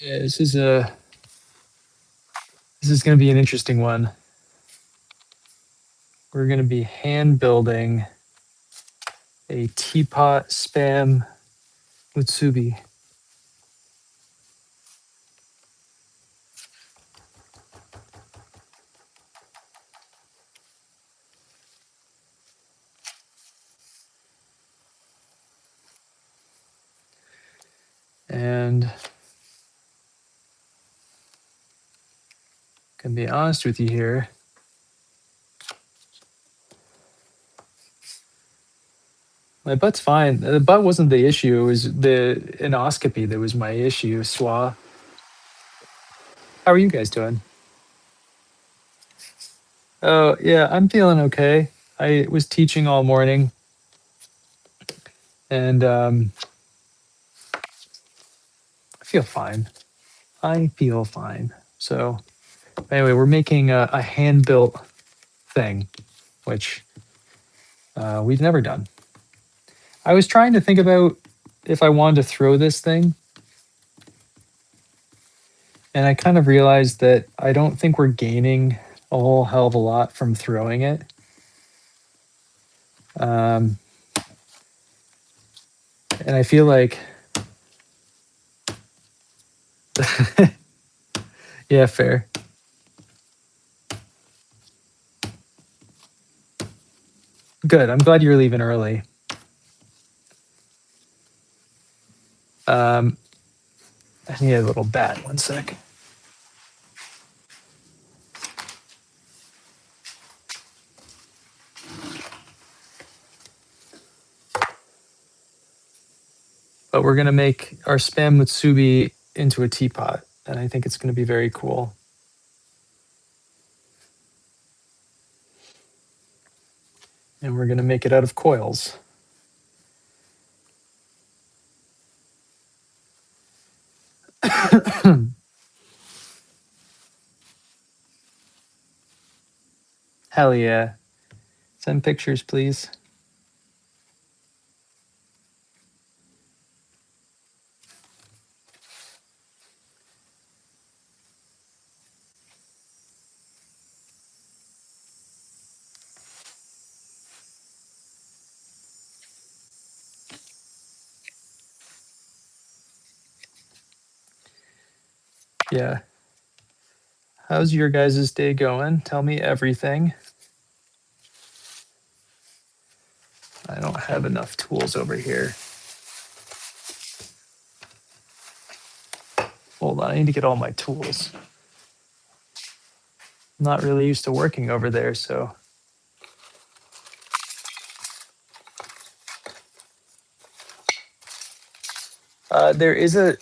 Yeah, this is going to be an interesting one. We're going to be hand building a teapot spam mutsubi. And can be honest with you here. My butt's fine. The butt wasn't the issue. It was the endoscopy that was my issue. Swa. How are you guys doing? Oh, yeah, I'm feeling okay. I was teaching all morning and I feel fine. I feel fine. So, anyway, we're making a hand built thing, which we've never done. I was trying to think about if I wanted to throw this thing, and I kind of realized that I don't think we're gaining a whole hell of a lot from throwing it. Um, and I feel like, yeah, fair. Good. I'm glad you're leaving early. Um, I need a little bat. One sec. But we're gonna make our spam mutsubi into a teapot, and I think it's gonna be very cool. And we're gonna make it out of coils. Hell yeah! Send pictures, please. Yeah. How's your guys' day going? Tell me everything. I don't have enough tools over here. Hold on, I need to get all my tools. I'm not really used to working over there, so. There is a,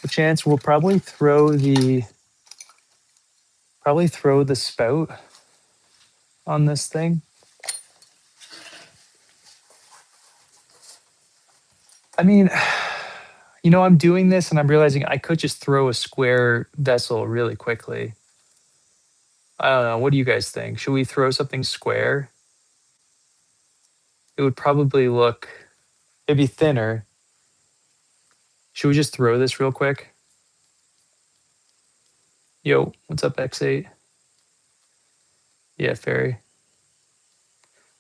a chance we'll probably throw the spout on this thing. I mean, I'm doing this and I'm realizing I could just throw a square vessel really quickly. I don't know. What do you guys think? Should we throw something square? It would probably look, it'd be thinner. Should we just throw this real quick? Yo, what's up, X8? Yeah, Fairy.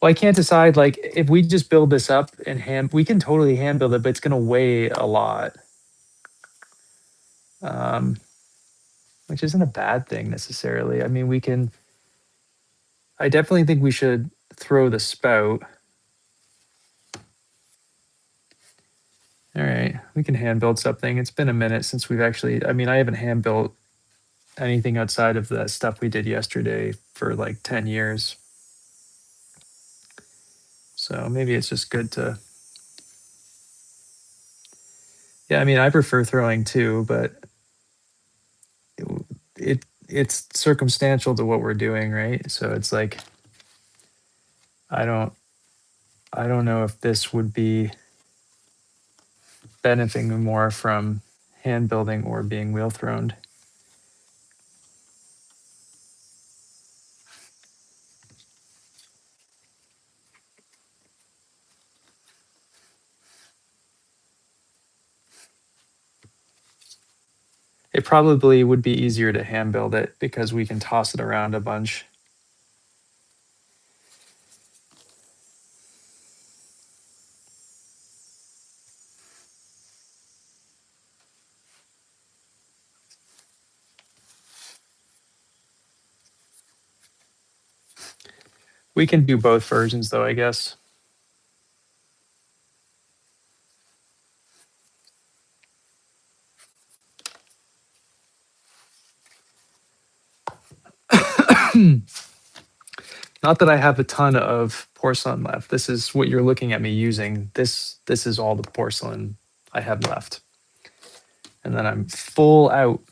Well, I can't decide. Like, if we just build this up and we can totally hand build it, but it's going to weigh a lot, um, which isn't a bad thing necessarily. I mean, we can. I definitely think we should throw the spout. All right, we can hand build something. It's been a minute since we've actually. I mean, I haven't hand built anything outside of the stuff we did yesterday for like 10 years. So maybe it's just good to. Yeah, I mean, I prefer throwing too, but it's circumstantial to what we're doing, right? So it's like I don't I don't know if this would be benefiting more from hand building or being wheel thrown. It probably would be easier to hand build it because we can toss it around a bunch. We can do both versions though, I guess. Not that I have a ton of porcelain left. This is what you're looking at me using. This is all the porcelain I have left. And then I'm full out.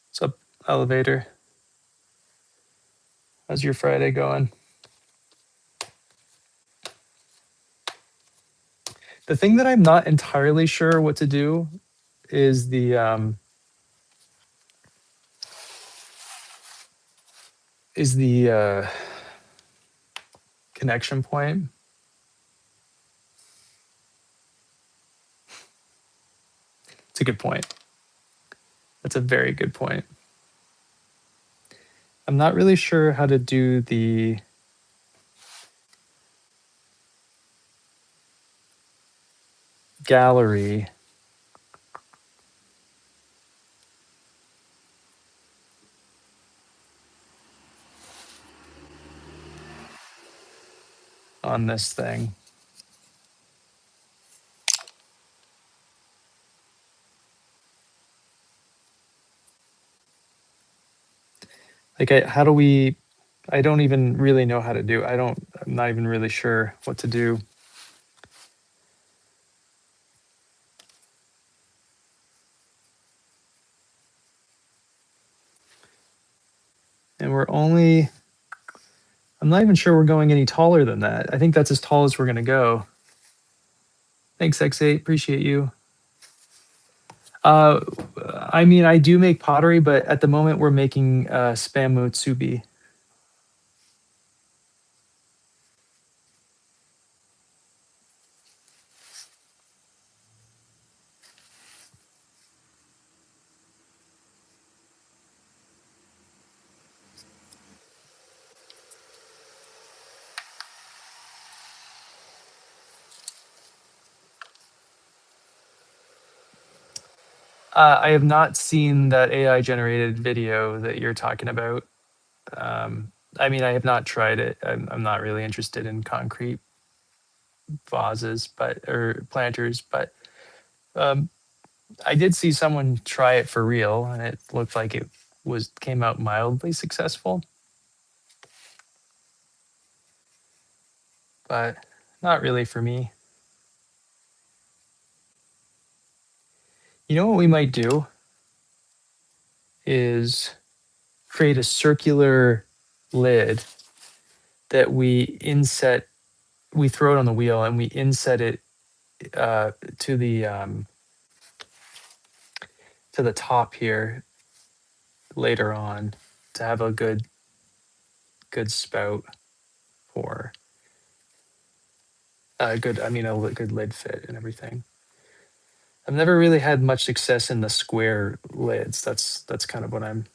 What's up, elevator? How's your Friday going? The thing that I'm not entirely sure what to do is the connection point. It's a good point. That's a very good point. I'm not really sure how to do the gallery. On this thing. Like, how do we? I don't even really know how to do. I'm not even really sure what to do. And we're only. I'm not even sure we're going any taller than that. I think that's as tall as we're gonna go. Thanks, X8. Appreciate you. Uh, I mean, I do make pottery, but at the moment we're making spam motsubi. I have not seen that AI generated video that you're talking about. I mean, I have not tried it. I'm not really interested in concrete vases, but or planters, but um, I did see someone try it for real, and it looked like it came out mildly successful, but not really for me. You know what we might do is create a circular lid that we inset. We throw it on the wheel and we inset it to the top here later on to have a good spout for a good. I mean, good lid fit and everything. I've never really had much success in the square lids. That's kind of what I'm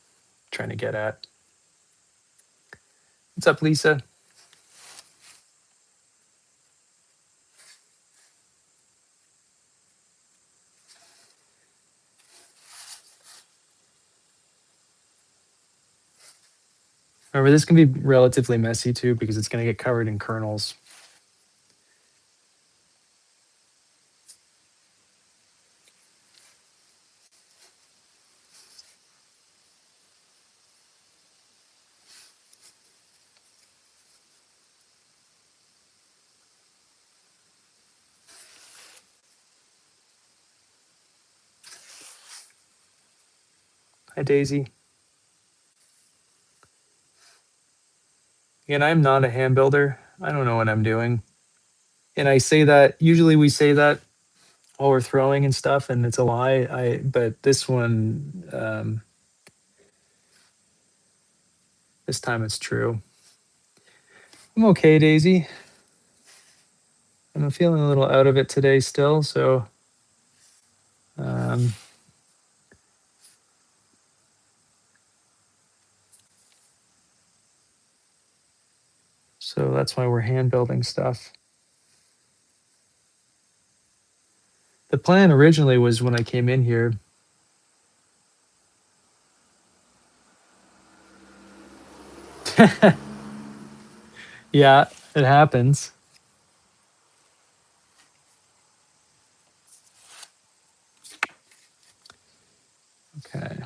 trying to get at. What's up, Lisa? Remember, this can be relatively messy too because it's going to get covered in kernels. Hi, Daisy. Again, I'm not a hand builder. I don't know what I'm doing. And I say that, usually we say that while we're throwing and stuff, and it's a lie. But this one, This time it's true. I'm okay, Daisy. I'm feeling a little out of it today still, so um, so that's why we're hand building stuff. The plan originally was when I came in here. Yeah, it happens. Okay.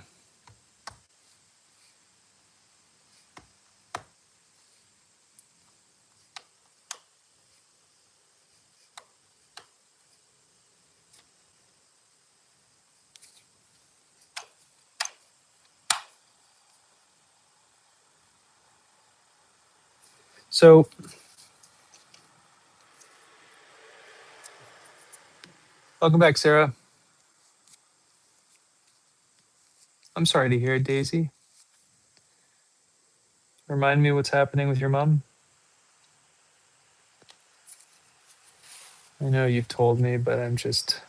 So, welcome back, Sarah. I'm sorry to hear it, Daisy. Remind me what's happening with your mom. I know you've told me, but I'm just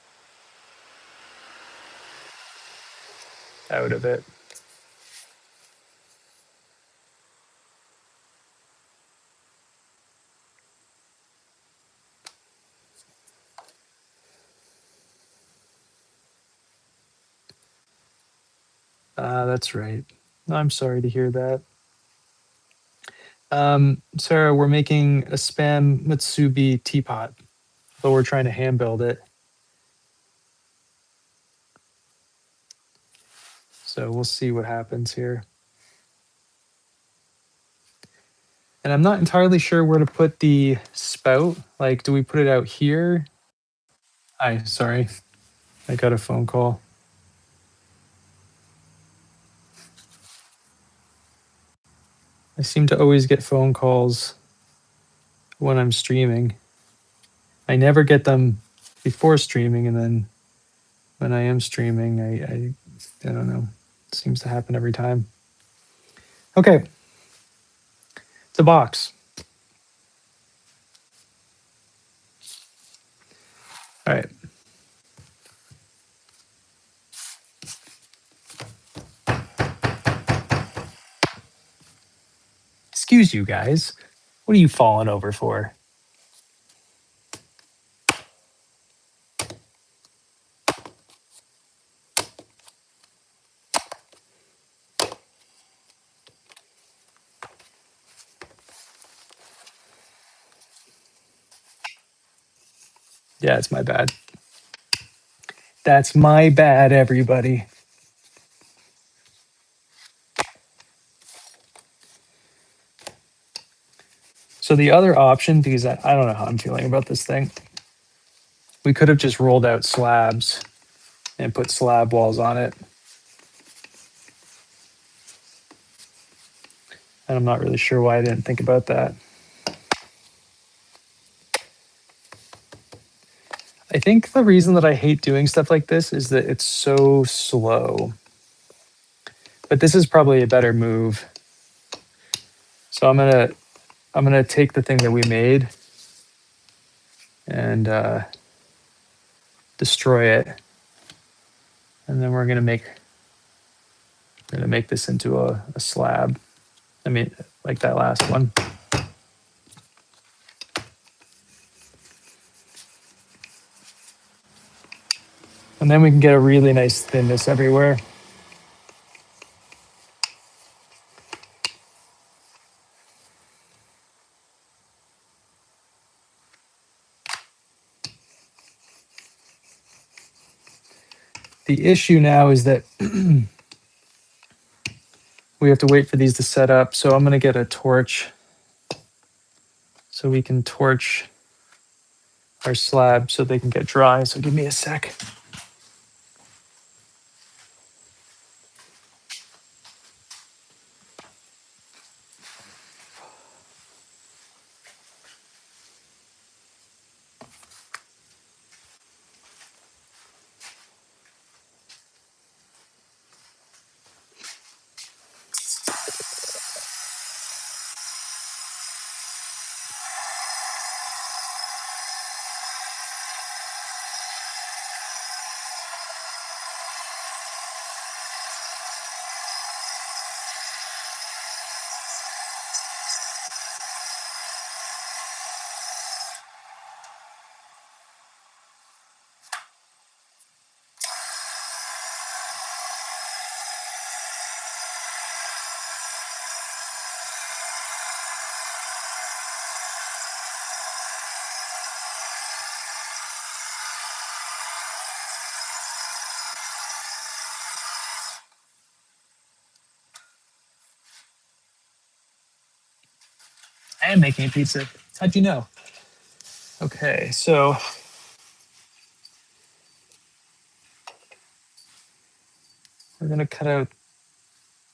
out of it. That's right. I'm sorry to hear that. Sarah, we're making a spam Mitsubi teapot, but we're trying to hand build it. So we'll see what happens here. And I'm not entirely sure where to put the spout. Like, do we put it out here? Hi, sorry. I got a phone call. I seem to always get phone calls when I'm streaming. I never get them before streaming, and then when I am streaming, I don't know. It seems to happen every time. Okay, it's a box. All right. Excuse you guys. What are you falling over for? Yeah, it's my bad. That's my bad, everybody. So the other option, because I don't know how I'm feeling about this thing, we could have just rolled out slabs and put slab walls on it. And I'm not really sure why I didn't think about that. I think the reason that I hate doing stuff like this is that it's so slow. But this is probably a better move. So I'm gonna take the thing that we made and destroy it, and then we're gonna make this into a slab. I mean, like that last one. And then we can get a really nice thinness everywhere. The issue now is that we have to wait for these to set up. So I'm going to get a torch so we can torch our slab so they can get dry. So give me a sec. I am making a pizza. How'd you know? Okay, so we're gonna cut out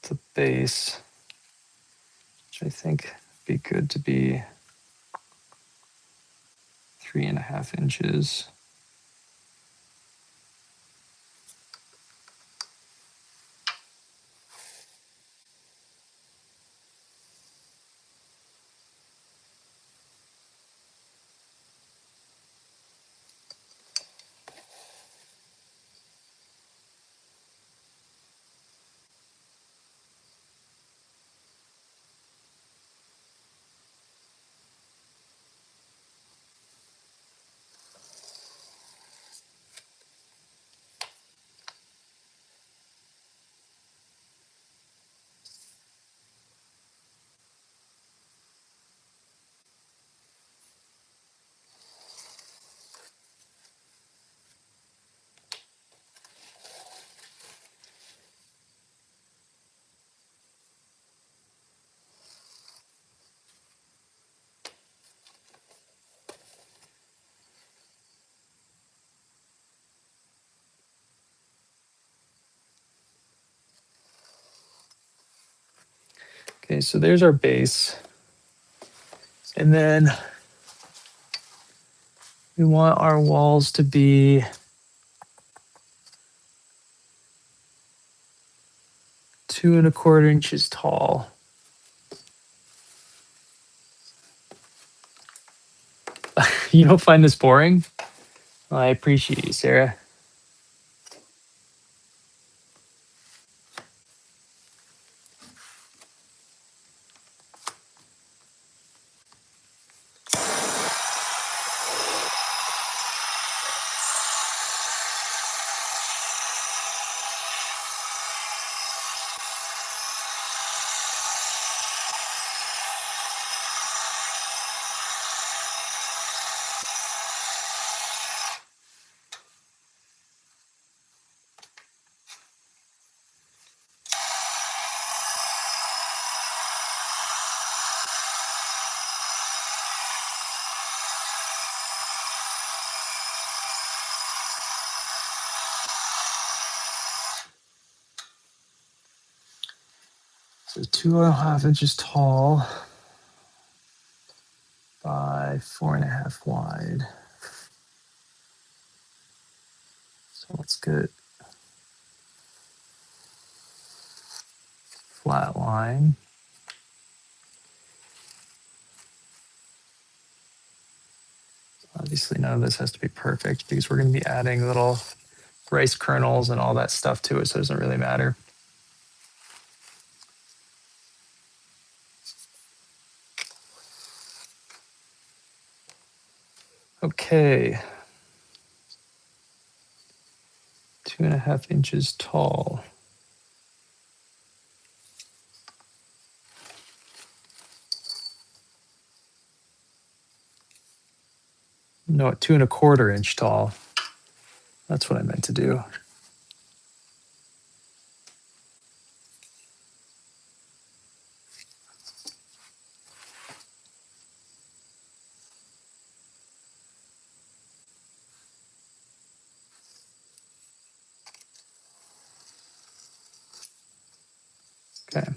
the base, which I think would be good to be 3.5 inches. Okay, so there's our base. And then we want our walls to be 2.25 inches tall. You don't find this boring? Well, I appreciate you, Sarah. So 2.5 inches tall by 4.5 wide. So let's get flat line. Obviously, none of this has to be perfect because we're going to be adding little rice kernels and all that stuff to it, so it doesn't really matter. Okay. 2.5 inches tall. No, 2.25 inch tall. That's what I meant to do. Okay.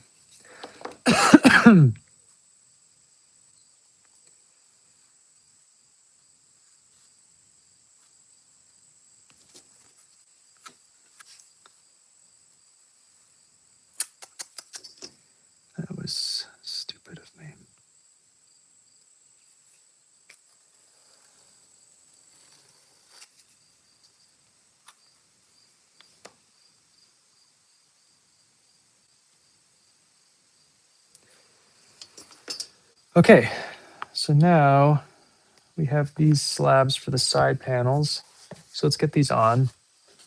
That was stupid of me. Okay, so now we have these slabs for the side panels. So let's get these on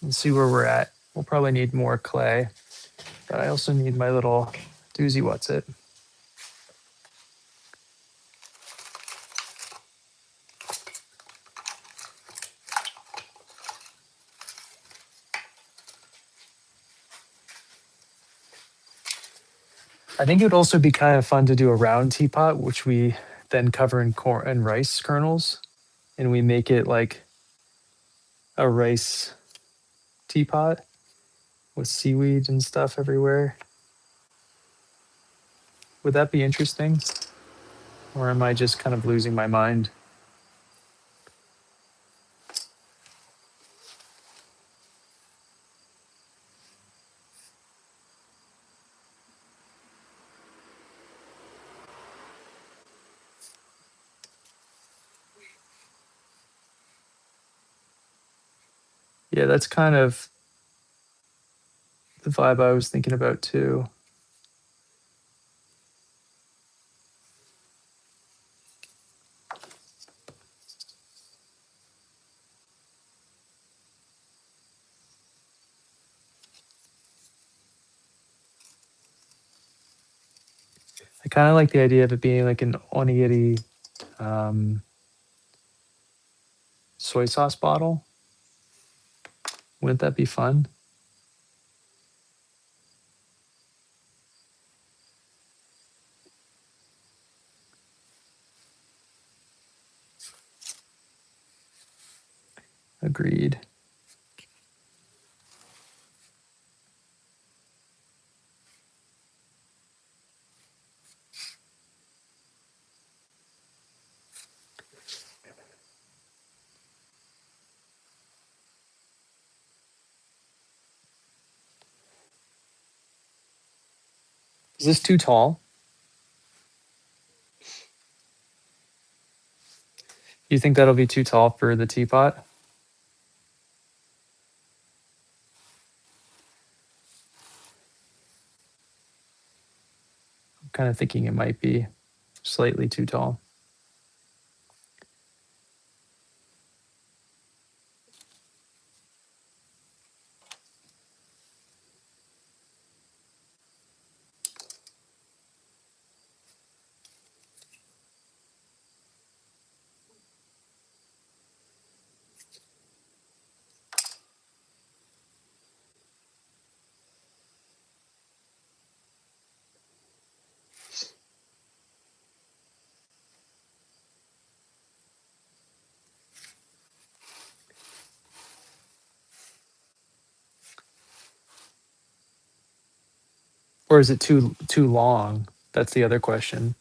and see where we're at. We'll probably need more clay, but I also need my little doozy what's it. I think it would also be kind of fun to do a round teapot, which we then cover in corn and rice kernels, and we make it like a rice teapot with seaweed and stuff everywhere. Would that be interesting? Or am I just kind of losing my mind? Yeah, that's kind of the vibe I was thinking about too. I kind of like the idea of it being like an onigiri um, soy sauce bottle. Wouldn't that be fun? Agreed. Is this too tall? You think that'll be too tall for the teapot? I'm kind of thinking it might be slightly too tall. Or is it too long? That's the other question.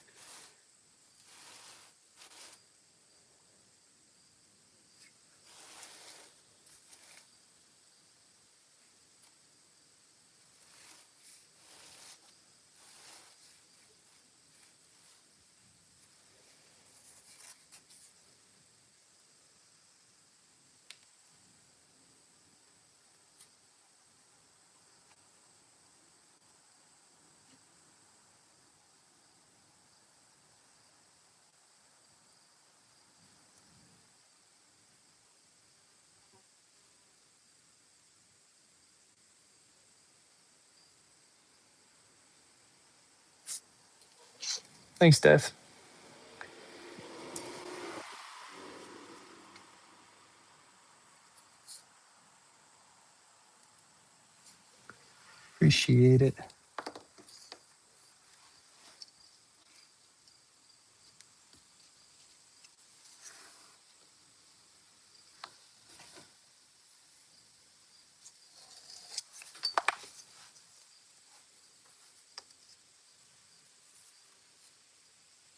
Thanks, Dev. Appreciate it.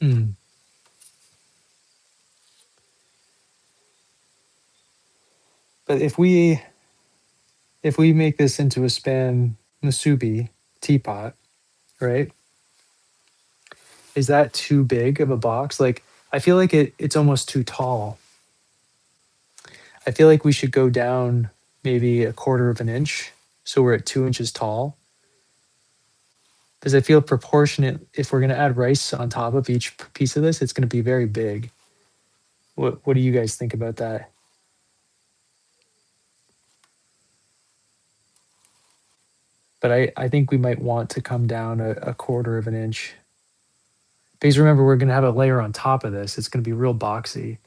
Mm. But if we make this into a span musubi teapot, right? Is that too big of a box? Like I feel like it's almost too tall. I feel like we should go down maybe a quarter of an inch, so we're at 2 inches tall. Because I feel proportionate. If we're gonna add rice on top of each piece of this, it's gonna be very big. What do you guys think about that? But I think we might want to come down a quarter of an inch. Because remember, we're gonna have a layer on top of this. It's gonna be real boxy.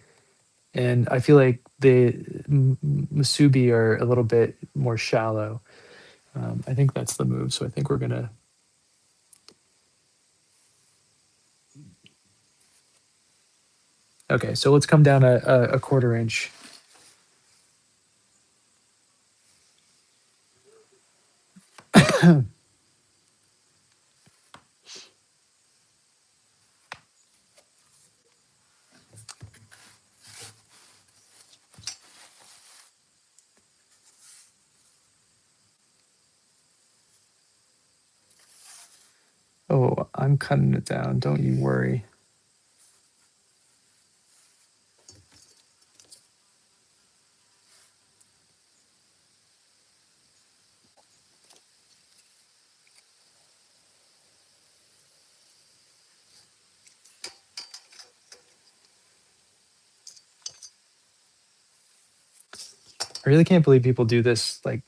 And I feel like the musubi are a little bit more shallow. I think that's the move. So I think we're gonna. Okay, so let's come down a quarter inch. Oh, I'm cutting it down. Don't you worry. I really can't believe people do this. Like,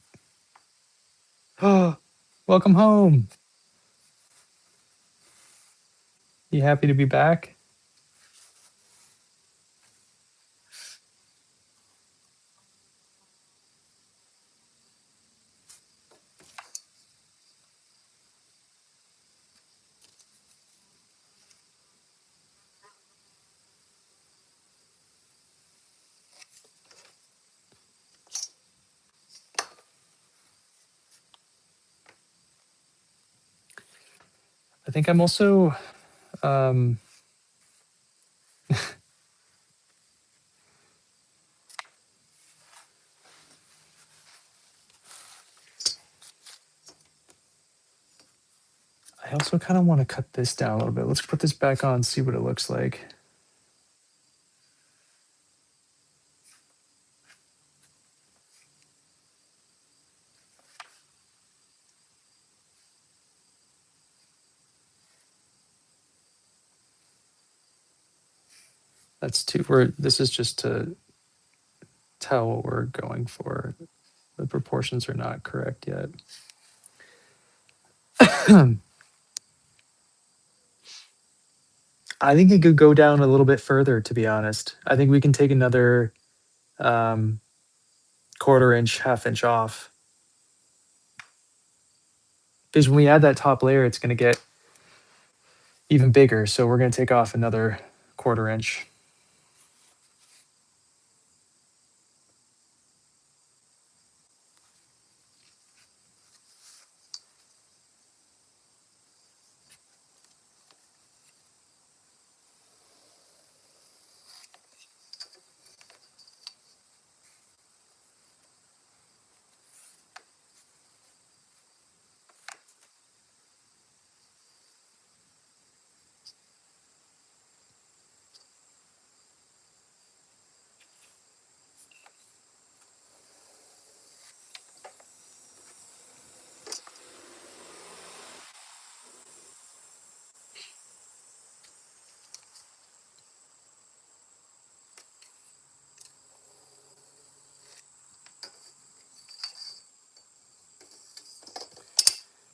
oh, welcome home. You happy to be back? I think I'm also um, I also kind of want to cut this down a little bit. Let's put this back on, see what it looks like. That's too. This is just to tell what we're going for. The proportions are not correct yet. I think it could go down a little bit further, to be honest. I think we can take another um, quarter inch, half inch off. Because when we add that top layer, it's going to get even bigger. So we're going to take off another quarter inch.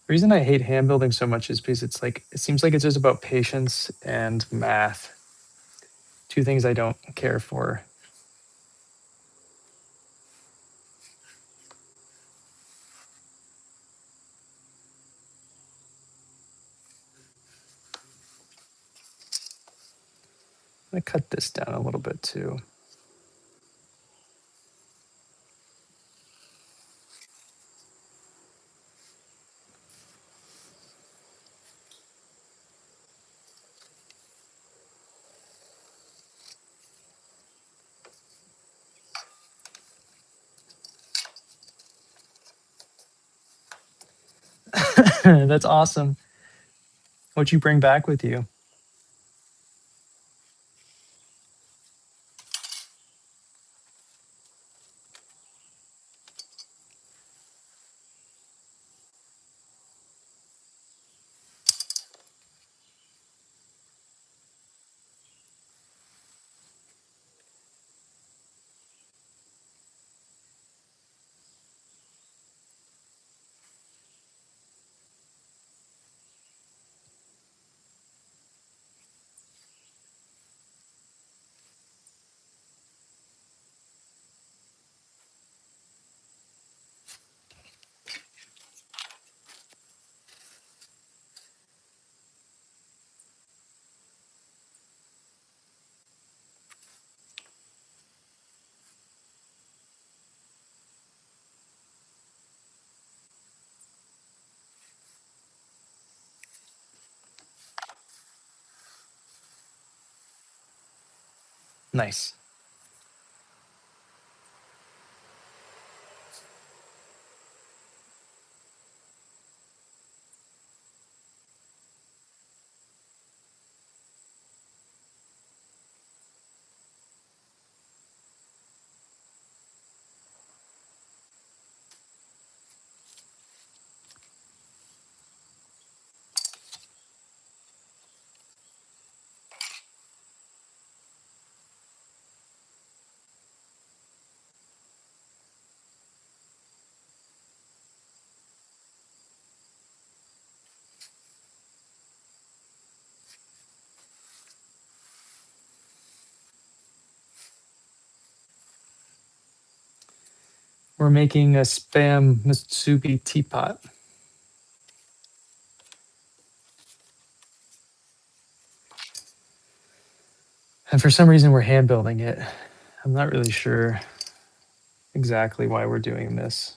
The reason I hate hand building so much is because it's like, it seems like it's just about patience and math. Two things I don't care for. I'm going to cut this down a little bit too. That's awesome. What'd you bring back with you? Nice. We're making a spam musubi teapot. And for some reason, we're hand building it. I'm not really sure exactly why we're doing this.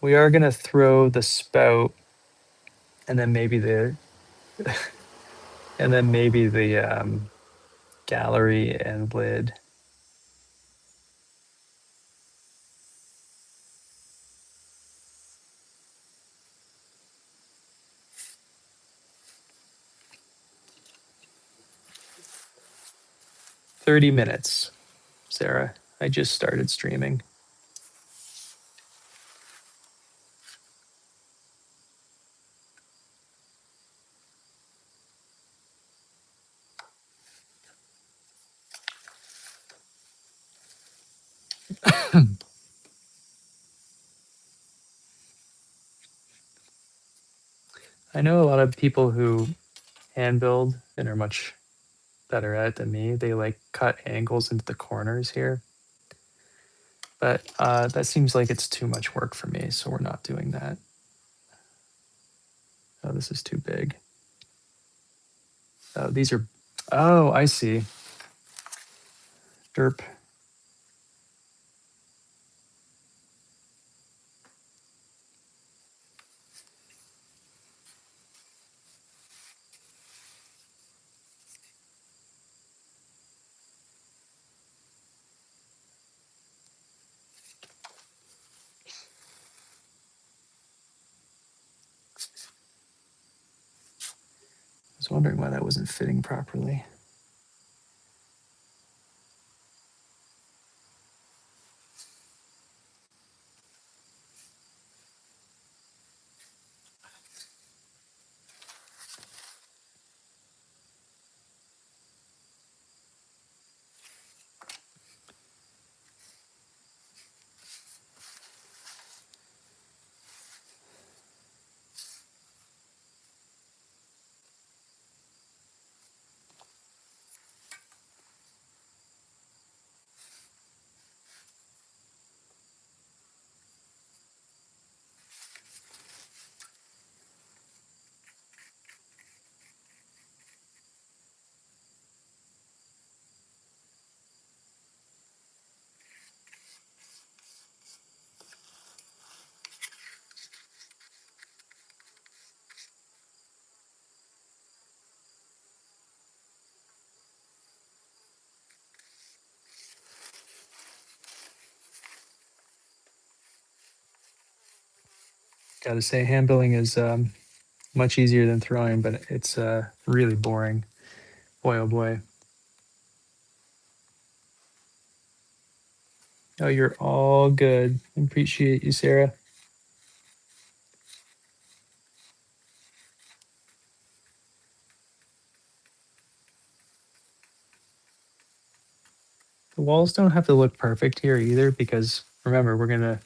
We are going to throw the spout and then maybe the gallery and lid. $30, Sarah. I just started streaming. I know a lot of people who hand build and are much better at it than me. They like cut angles into the corners here. But that seems like it's too much work for me, so we're not doing that. Oh, this is too big. Oh, these are. Oh, I see. Derp. I was wondering why that wasn't fitting properly. Got to say, hand building is much easier than throwing, but it's really boring. Boy, oh boy. Oh, you're all good. Appreciate you, Sarah. The walls don't have to look perfect here either, because remember, we're gonna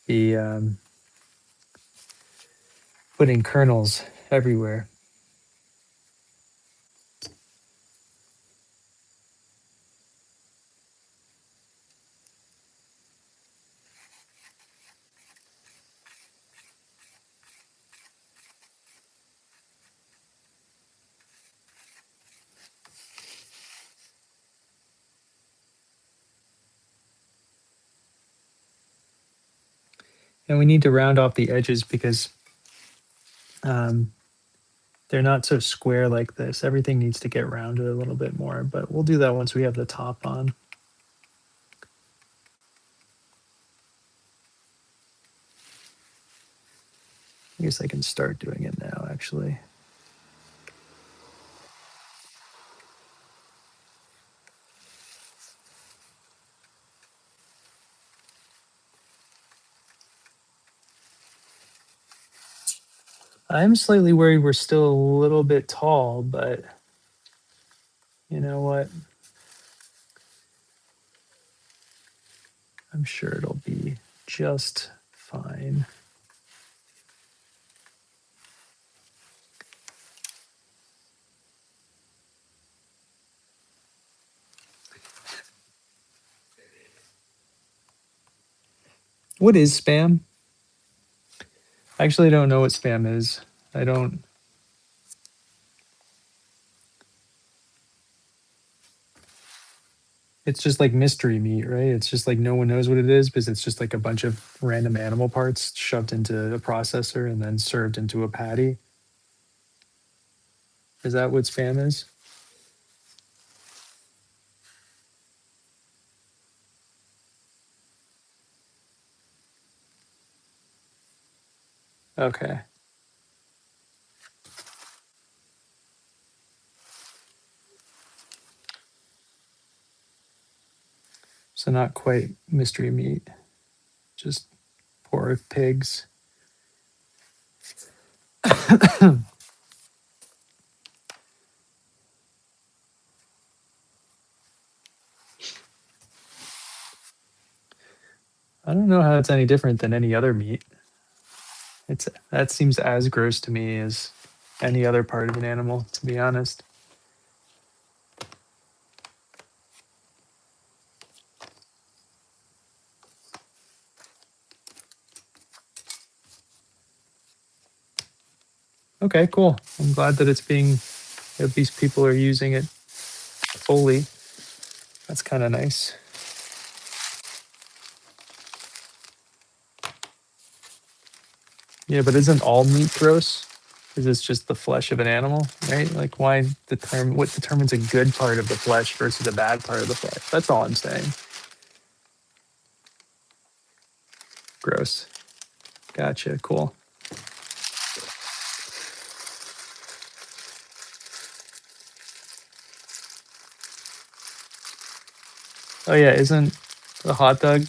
be putting kernels everywhere. And we need to round off the edges because um, They're not so square like this. Everything needs to get rounded a little bit more, but we'll do that once we have the top on. I guess I can start doing it now, actually. I'm slightly worried we're still a little bit tall, but you know what? I'm sure it'll be just fine. What is spam? I actually don't know what spam is. I don't. It's just like mystery meat, right? It's just like no one knows what it is because it's just like a bunch of random animal parts shoved into a processor and then served into a patty. Is that what spam is? Okay. So not quite mystery meat, just poor pigs. I don't know how it's any different than any other meat. It's that seems as gross to me as any other part of an animal, to be honest. Okay, cool. I'm glad that it's being that these people are using it fully. That's kind of nice. Yeah, but isn't all meat gross? Because it's just the flesh of an animal, right? Like, why determine what determines a good part of the flesh versus a bad part of the flesh? That's all I'm saying. Gross. Gotcha. Cool. Oh yeah, isn't the hot dog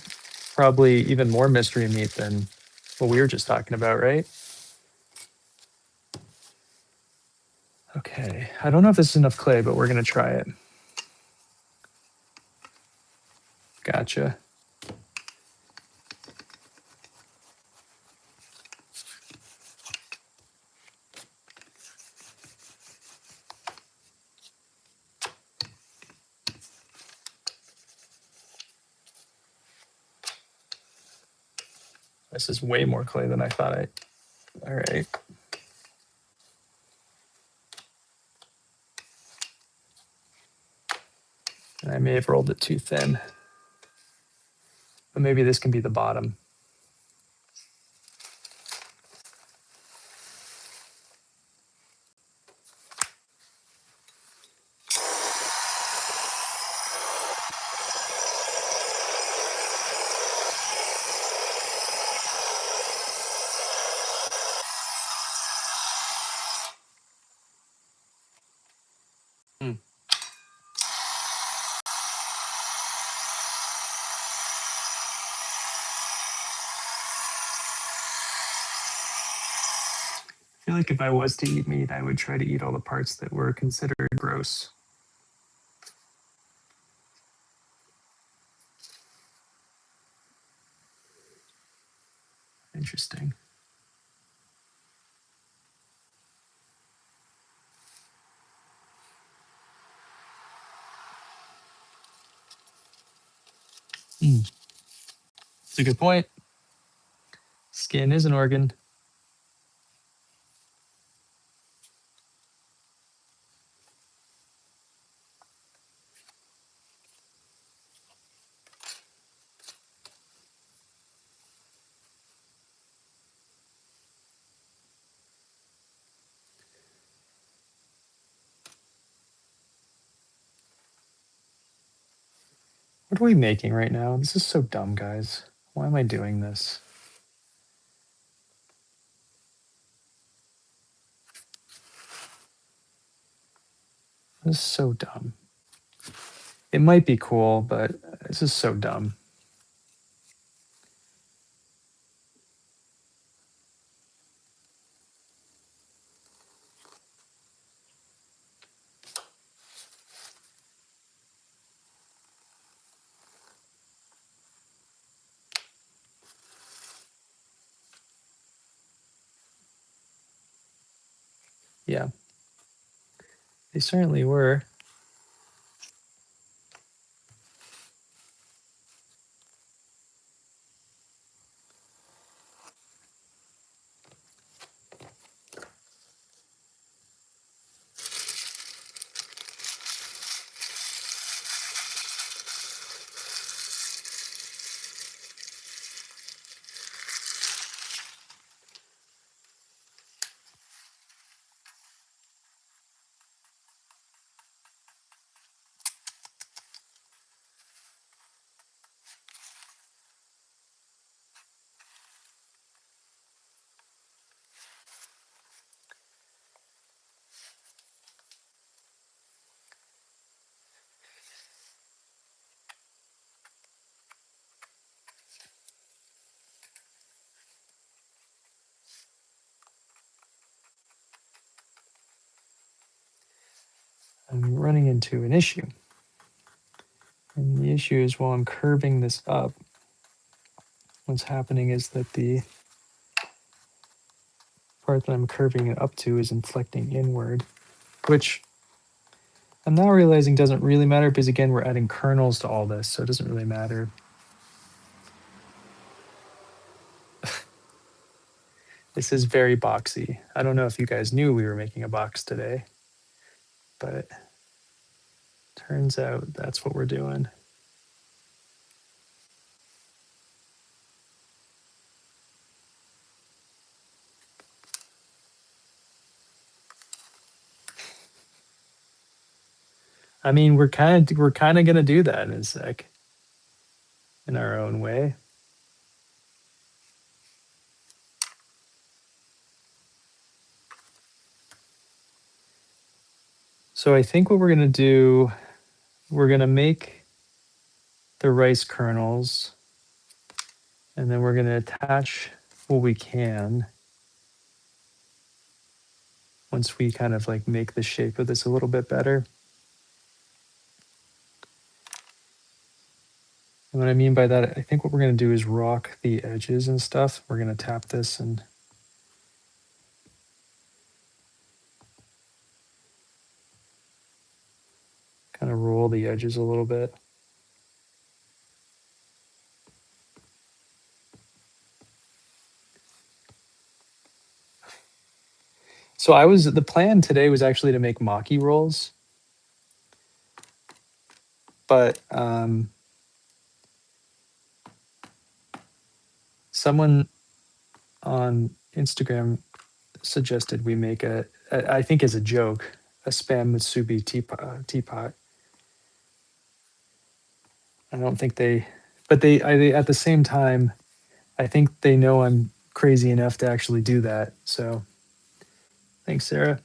probably even more mystery meat than what we were just talking about, right? Okay. I don't know if this is enough clay, but we're gonna try it. Gotcha. This is way more clay than I thought I. All right. And I may have rolled it too thin, but maybe this can be the bottom. Hmm. I feel like if I was to eat meat, I would try to eat all the parts that were considered gross. Interesting. Hmm. It's a good point. Skin is an organ. What are we making right now? This is so dumb, guys. Why am I doing this? This is so dumb. It might be cool, but this is so dumb. Yeah, they certainly were. I'm running into an issue. And the issue is while I'm curving this up, what's happening is that the part that I'm curving it up to is inflecting inward, which I'm now realizing doesn't really matter because, again, we're adding kernels to all this, so it doesn't really matter. This is very boxy. I don't know if you guys knew we were making a box today, but turns out that's what we're doing. I mean, we're kind of gonna do that in a sec, in our own way. So I think what we're gonna do, we're gonna make the rice kernels, and then we're gonna attach what we can once we kind of like make the shape of this a little bit better. And what I mean by that, I think what we're going to do is rock the edges and stuff. We're going to tap this and kind of roll the edges a little bit. So the plan today was actually to make maki rolls, but someone on Instagram suggested we make I think as a joke, a spam musubi teapot. I don't think but at the same time, I think they know I'm crazy enough to actually do that. So thanks, Sarah.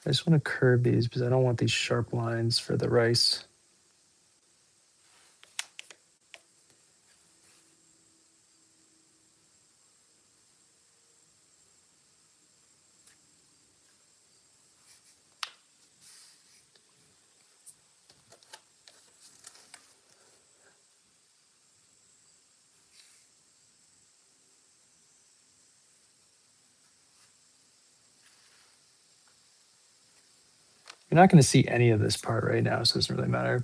I just want to curve these because I don't want these sharp lines for the rice. You're not going to see any of this part right now, so it doesn't really matter.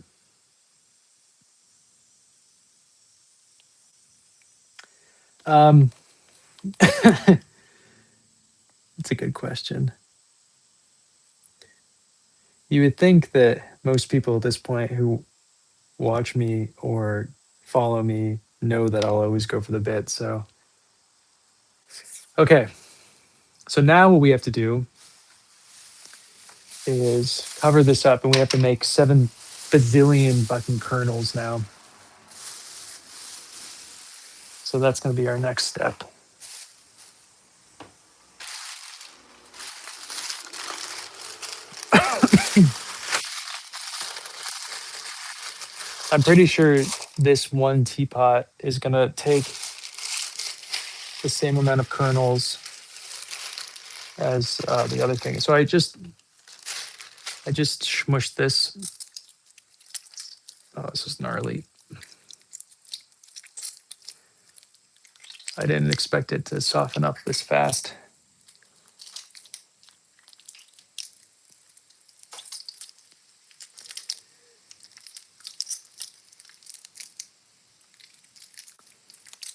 It's a good question. You would think that most people at this point who watch me or follow me know that I'll always go for the bit. So, okay. So now what we have to do is cover this up, and we have to make 7 bazillion fucking kernels now. So that's going to be our next step. I'm pretty sure this one teapot is going to take the same amount of kernels as the other thing. So I just smushed this. Oh, this is gnarly. I didn't expect it to soften up this fast.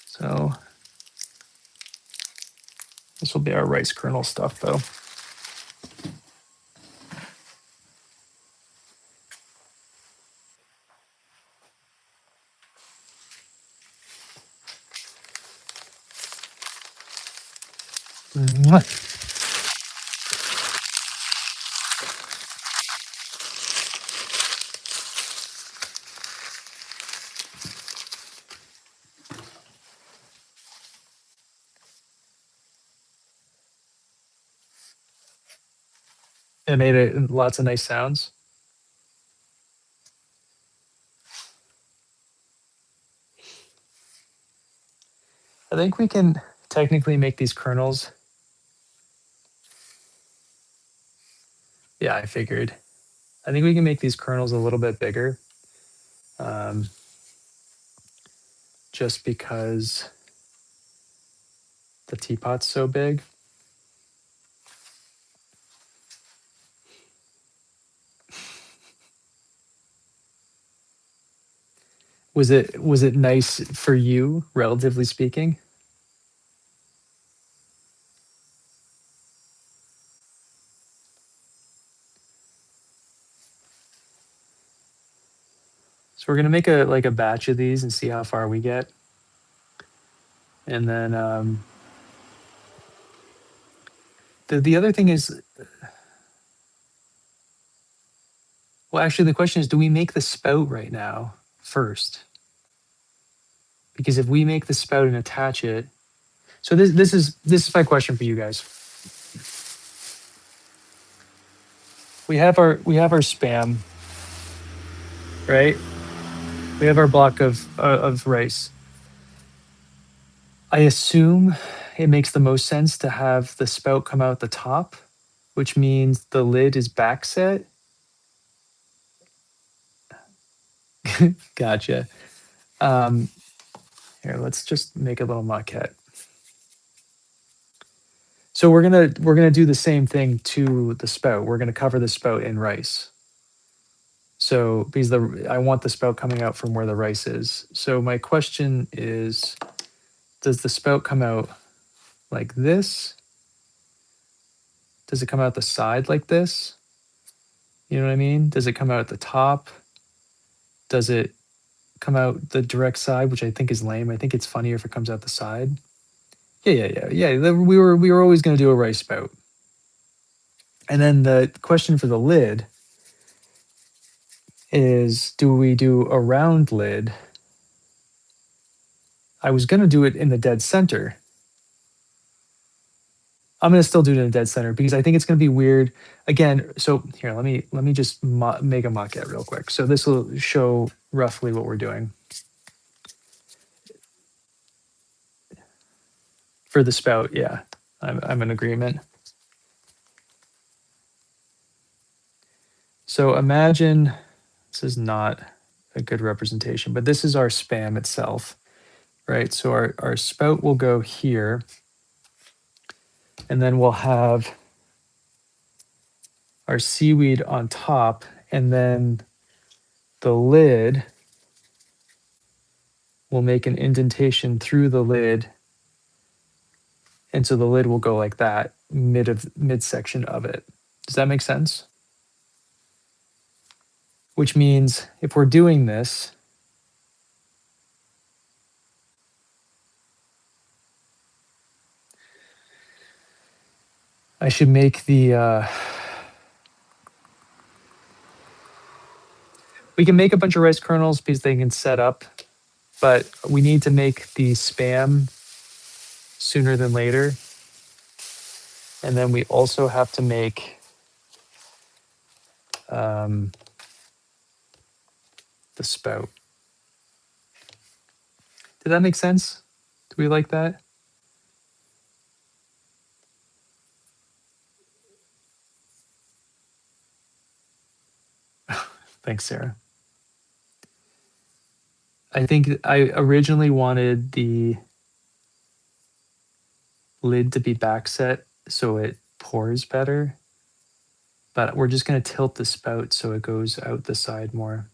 So this will be our rice kernel stuff, though. Mwah. It made lots of nice sounds. I think we can technically make these kernels. Yeah, I figured. I think we can make these kernels a little bit bigger. Um, just because the teapot's so big. Was it nice for you, relatively speaking? So we're gonna make a batch of these and see how far we get, and then the other thing is, well, actually, the question is, do we make the spout right now first? Because if we make the spout and attach it, so this is my question for you guys. We have our spam, right? We have our block of rice. I assume it makes the most sense to have the spout come out the top, which means the lid is back set. Gotcha. Um, Here, let's just make a little maquette. So we're gonna do the same thing to the spout. We're gonna cover the spout in rice. So because I want the spout coming out from where the rice is. So my question is, does the spout come out like this? Does it come out the side like this? You know what I mean? Does it come out at the top? Does it come out the direct side, which I think is lame? I think it's funnier if it comes out the side. Yeah. We were always going to do a rice spout. And then the question for the lid is, do we do a round lid? I was going to do it in the dead center. I'm going to still do it in the dead center because I think it's going to be weird. Again, so here, let me just make a maquette real quick. So this will show roughly what we're doing for the spout. Yeah, I'm in agreement. So imagine, this is not a good representation, but this is our spam itself, right? So our spout will go here, and then we'll have our seaweed on top, and then the lid will make an indentation through the lid, and so the lid will go like that midsection of it. Does that make sense? Which means if we're doing this, I should make the. We can make a bunch of rice kernels because they can set up, but we need to make the spam sooner than later. And then we also have to make um, the spout. Did that make sense? Do we like that? Thanks, Sarah. I think I originally wanted the lid to be back set so it pours better, but we're just going to tilt the spout so it goes out the side more.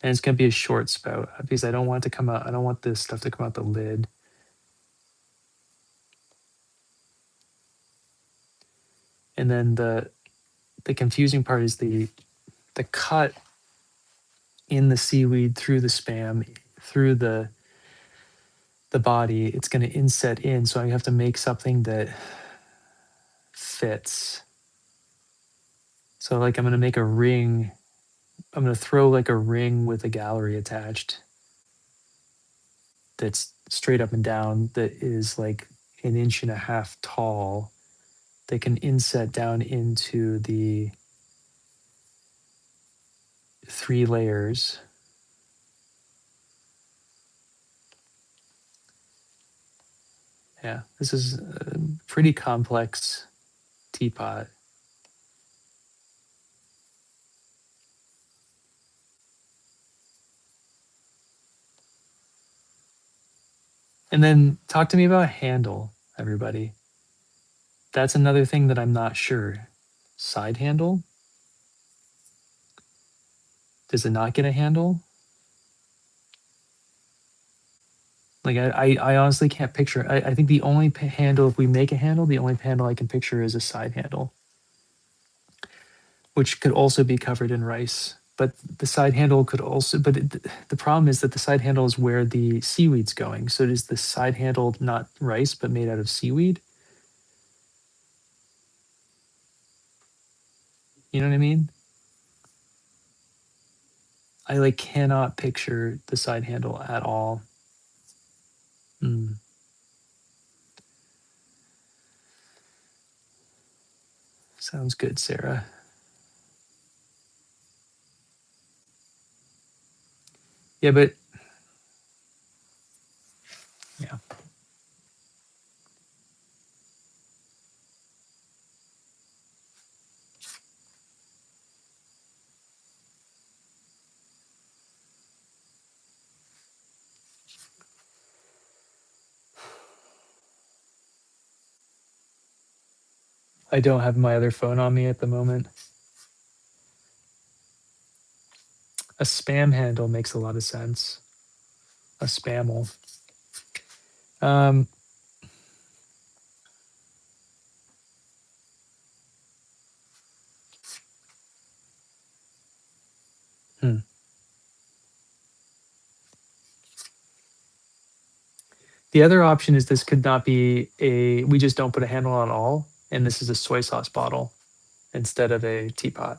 And it's going to be a short spout because I don't want it to come out. I don't want this stuff to come out the lid. And then the confusing part is the cut in the seaweed through the spam through the body. It's going to inset in, so I have to make something that fits. So like I'm going to make a ring. I'm going to throw like a ring with a gallery attached that's straight up and down, that is like an inch and a half tall, that can inset down into the 3 layers. Yeah, this is a pretty complex teapot. And then talk to me about handle, everybody. That's another thing that I'm not sure. Side handle? Does it not get a handle? Like I honestly can't picture. I think the only handle, if we make a handle, the only handle I can picture is a side handle, which could also be covered in rice. But the side handle could also. But the problem is that the side handle is where the seaweed's going. So is the side handle not rice but made out of seaweed? You know what I mean? I like cannot picture the side handle at all. Mm. Sounds good, Sarah. Yeah, but yeah. I don't have my other phone on me at the moment. A spam handle makes a lot of sense. A spammel. Um, hmm. The other option is this could not be a. We just don't put a handle on all, and this is a soy sauce bottle instead of a teapot.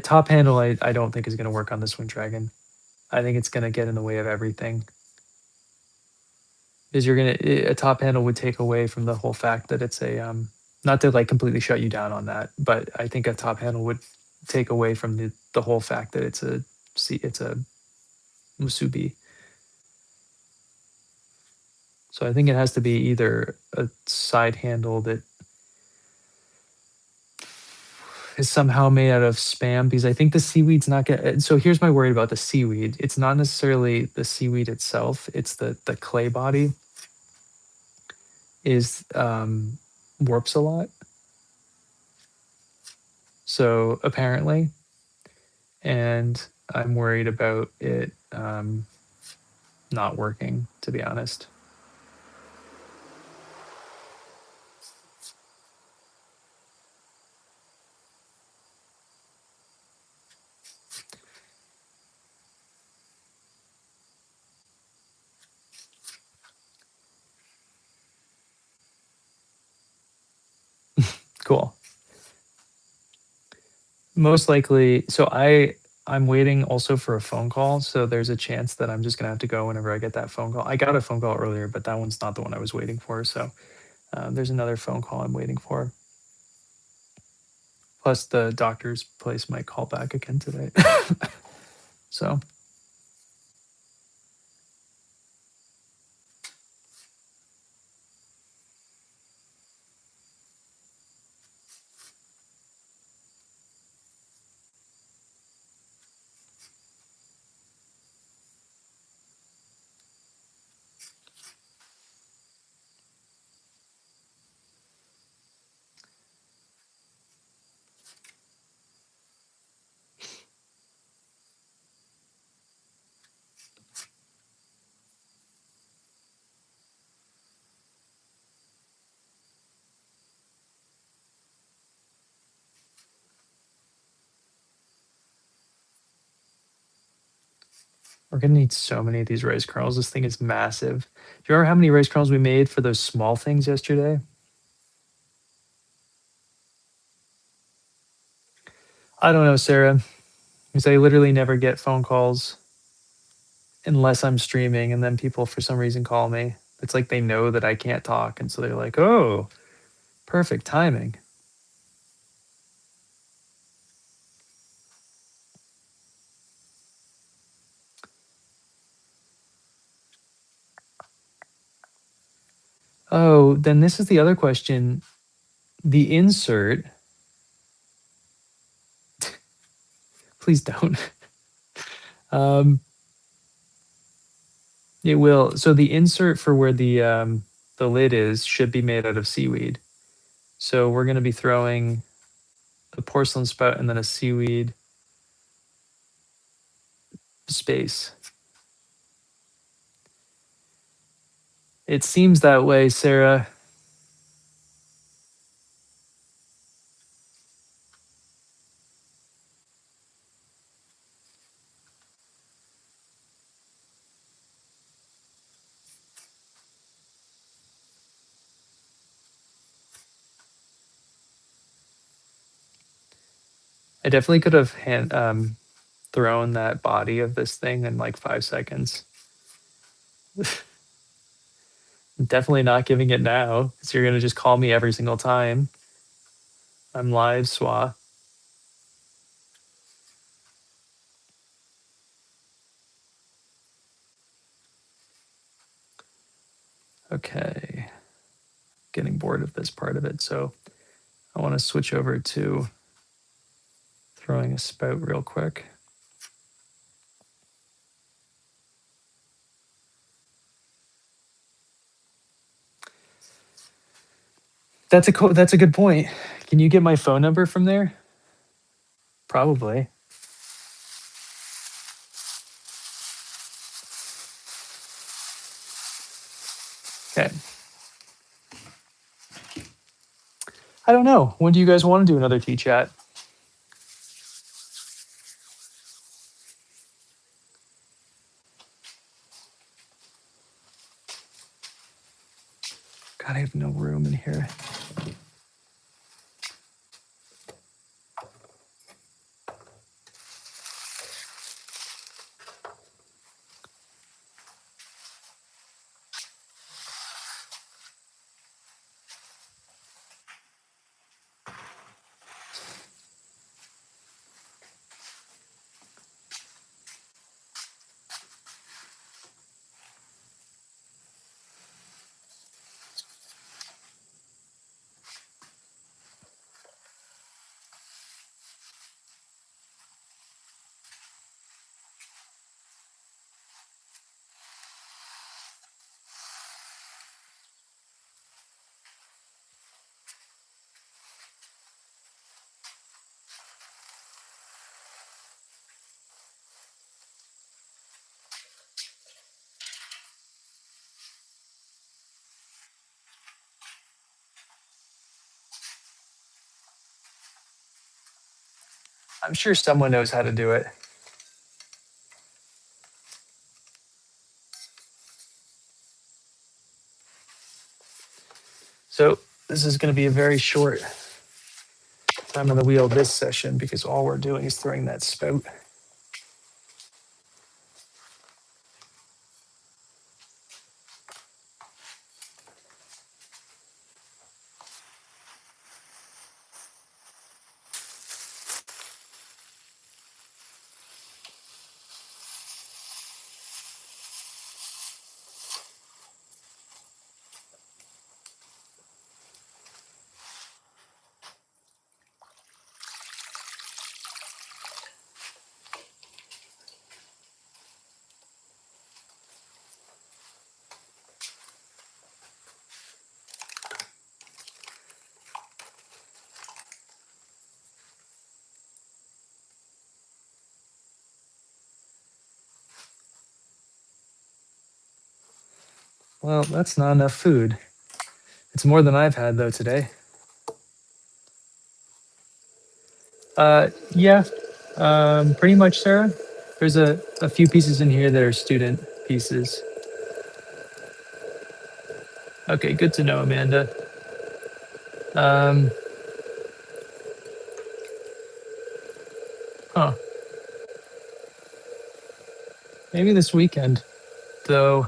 Top handle, I don't think is going to work on this Wind Dragon. I think it's going to get in the way of everything. Because you're gonna a top handle would take away from the whole fact that it's a not to like completely shut you down on that, but I think a top handle would take away from the whole fact that it's a musubi. So I think it has to be either a side handle that is somehow made out of spam, because I think the seaweed's not gonna. So here's my worry about the seaweed. It's not necessarily the seaweed itself. It's the clay body is warps a lot. So apparently, and I'm worried about it not working, to be honest. Cool. Most likely. So I'm waiting also for a phone call. So there's a chance that I'm just gonna have to go whenever I get that phone call. I got a phone call earlier, but that one's not the one I was waiting for. So there's another phone call I'm waiting for. Plus, the doctor's place might call back again today. So we're gonna need so many of these rice kernels. This thing is massive. Do you remember how many rice kernels we made for those small things yesterday? I don't know, Sarah, because I literally never get phone calls unless I'm streaming, and then people for some reason call me. It's like they know that I can't talk, and so they're like, "Oh, perfect timing." Oh, then this is the other question. The insert, please don't. Um, it will. So the insert for where the lid is should be made out of seaweed. So we're going to be throwing a porcelain spout and then a seaweed space. It seems that way, Sarah. I definitely could have thrown that body of this thing in like 5 seconds. Definitely not giving it now, because you're going to just call me every single time I'm live, Swa. Okay. Getting bored of this part of it. So I want to switch over to throwing a spout real quick. That's a good point. Can you get my phone number from there? Probably. Okay. I don't know. When do you guys want to do another tea chat? God, I have no room in here. I'm sure someone knows how to do it. So this is going to be a very short time on the wheel this session because all we're doing is throwing that spout. Well, that's not enough food. It's more than I've had though today. Yeah, pretty much, Sarah. There's a few pieces in here that are student pieces. Okay, good to know, Amanda. Um, huh. Maybe this weekend, though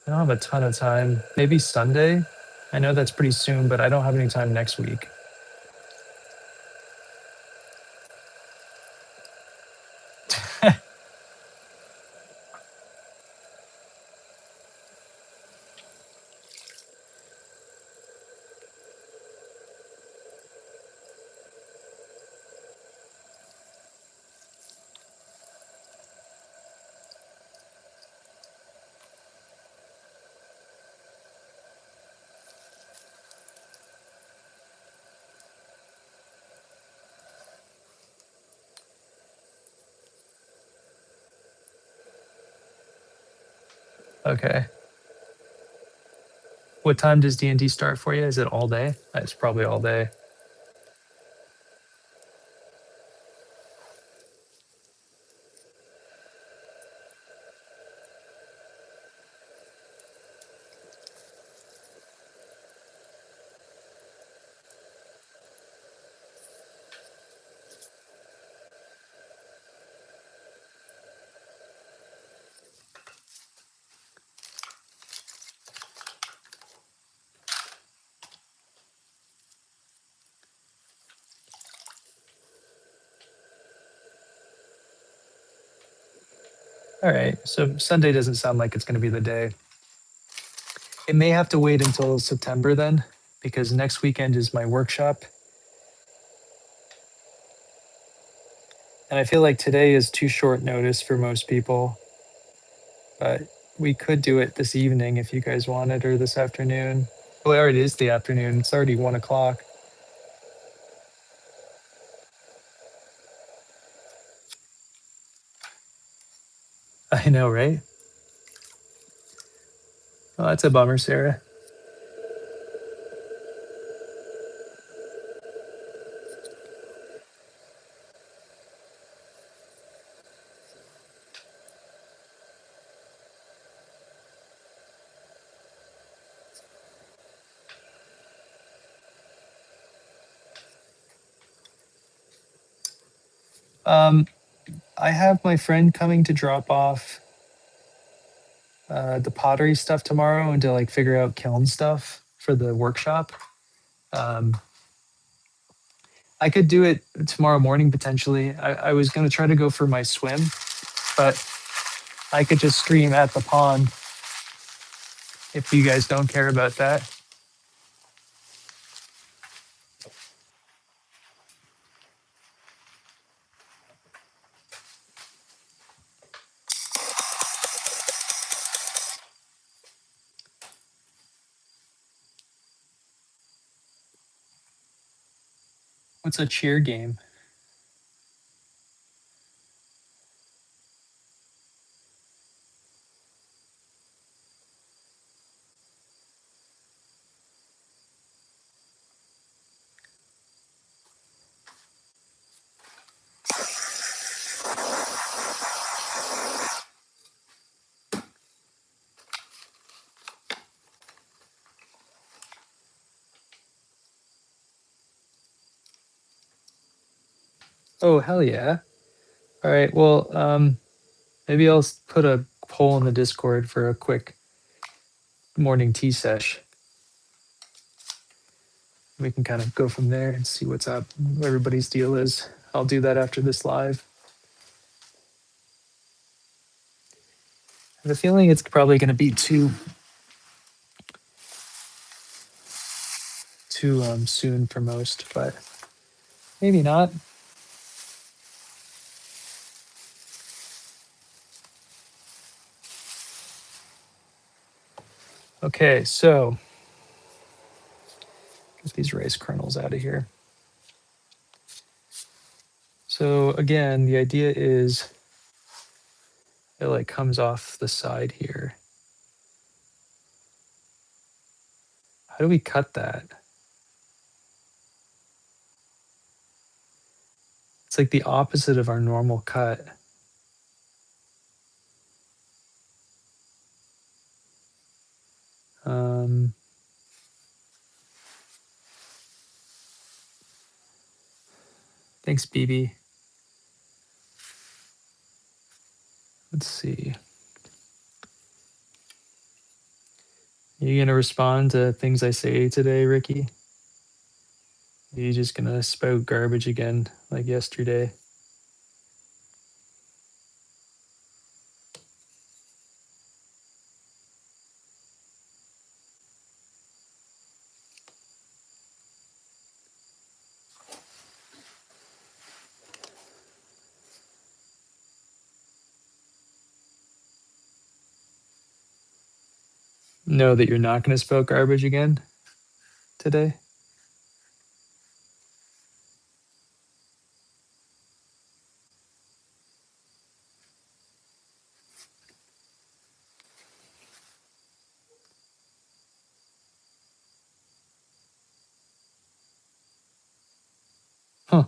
I don't have a ton of time. Maybe Sunday. I know that's pretty soon, but I don't have any time next week. Okay. What time does D&D start for you? Is it all day? It's probably all day. All right. So Sunday doesn't sound like it's going to be the day. It may have to wait until September then, because next weekend is my workshop. And I feel like today is too short notice for most people, but we could do it this evening if you guys wanted, or this afternoon. Well, it already is the afternoon. It's already 1 o'clock. I know, right? Oh, that's a bummer, Sarah. Um, I have my friend coming to drop off the pottery stuff tomorrow and to like figure out kiln stuff for the workshop. Um, I could do it tomorrow morning potentially. I was going to try to go for my swim, but I could just stream at the pond if you guys don't care about that. What's a cheer game? Oh, hell yeah. All right. Well, maybe I'll put a poll in the Discord for a quick morning tea sesh. We can kind of go from there and see what's up, what everybody's deal is. I'll do that after this live. I have a feeling it's probably going to be too soon for most, but maybe not. Okay, so get these rice kernels out of here. So again, the idea is it like comes off the side here. How do we cut that? It's like the opposite of our normal cut. Um, thanks, BB. Let's see. You gonna respond to things I say today, Ricky? Are you just gonna spout garbage again like yesterday? Know that you're not gonna spout garbage again today? Huh.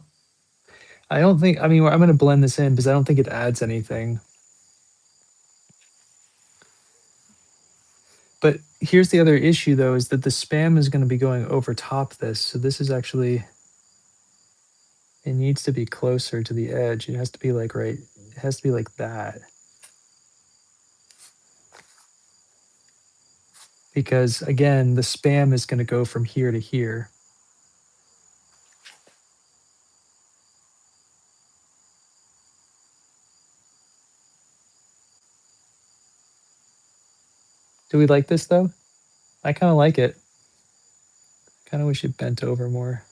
I don't think, I mean, I'm gonna blend this in because I don't think it adds anything. But here's the other issue though, is that the spam is gonna be going over top this. So this is actually, it needs to be closer to the edge. It has to be like right, it has to be like that. Because again, the spam is gonna go from here to here. Do we like this though? I kind of like it. Kind of wish it bent over more.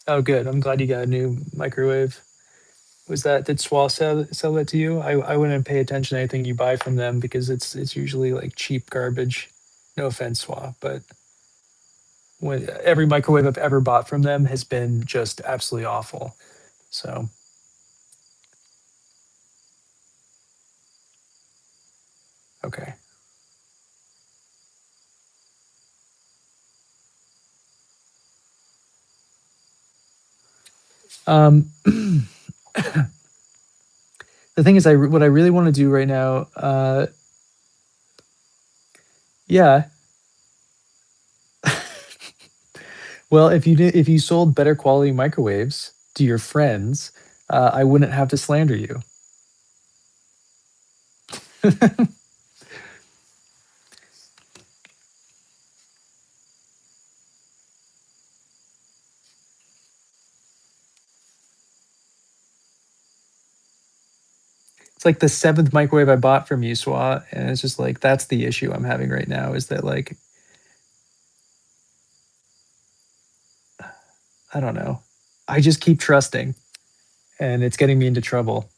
Oh, good. I'm glad you got a new microwave. Was that, did Swal sell that to you? I wouldn't pay attention to anything you buy from them because it's usually like cheap garbage. No offense, Swal, but when every microwave I've ever bought from them has been just absolutely awful. So okay. The thing is, what I really want to do right now, yeah. Well, if you sold better quality microwaves to your friends, I wouldn't have to slander you. It's like the seventh microwave I bought from you, Swat, and it's just like that's the issue I'm having right now. Is that like I don't know. I just keep trusting, and it's getting me into trouble.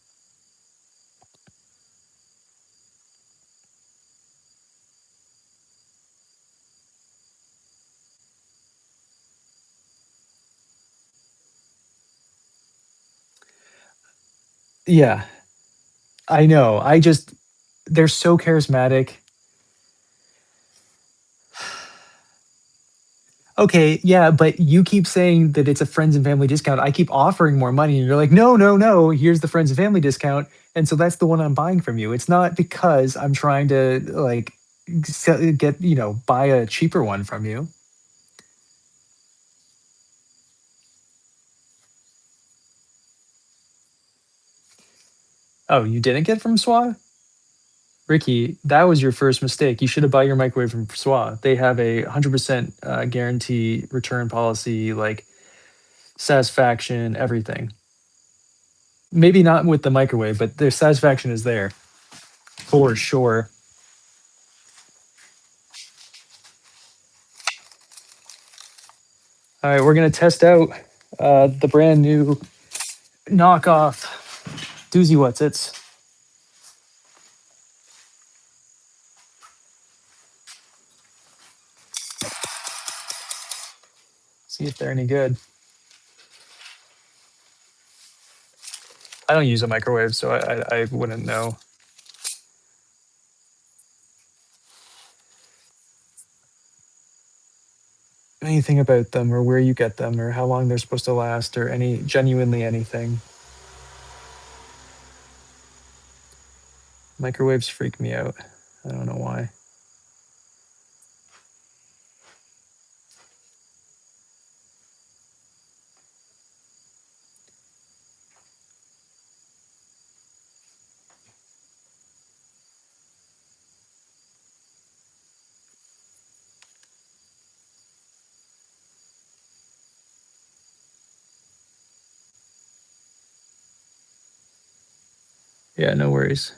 Yeah, I know. They're so charismatic. Okay, yeah, but you keep saying that it's a friends and family discount. I keep offering more money, and you're like, no, no, no. Here's the friends and family discount, and so that's the one I'm buying from you. It's not because I'm trying to like get buy a cheaper one from you. Oh, you didn't get from SWA? Ricky, that was your first mistake. You should have bought your microwave from SWA. They have a 100% guarantee return policy, like satisfaction, everything. Maybe not with the microwave, but their satisfaction is there for sure. All right, we're gonna test out the brand new knockoff doozy what's it's. See if they're any good. I don't use a microwave, so I wouldn't know anything about them or where you get them or how long they're supposed to last or genuinely anything. Microwaves freak me out. I don't know why. Yeah, no worries.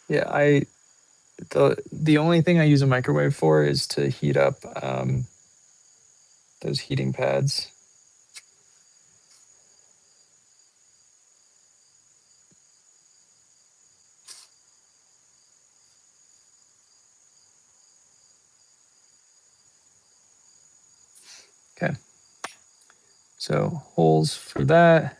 Yeah, the only thing I use a microwave for is to heat up those heating pads. Okay, so holes for that.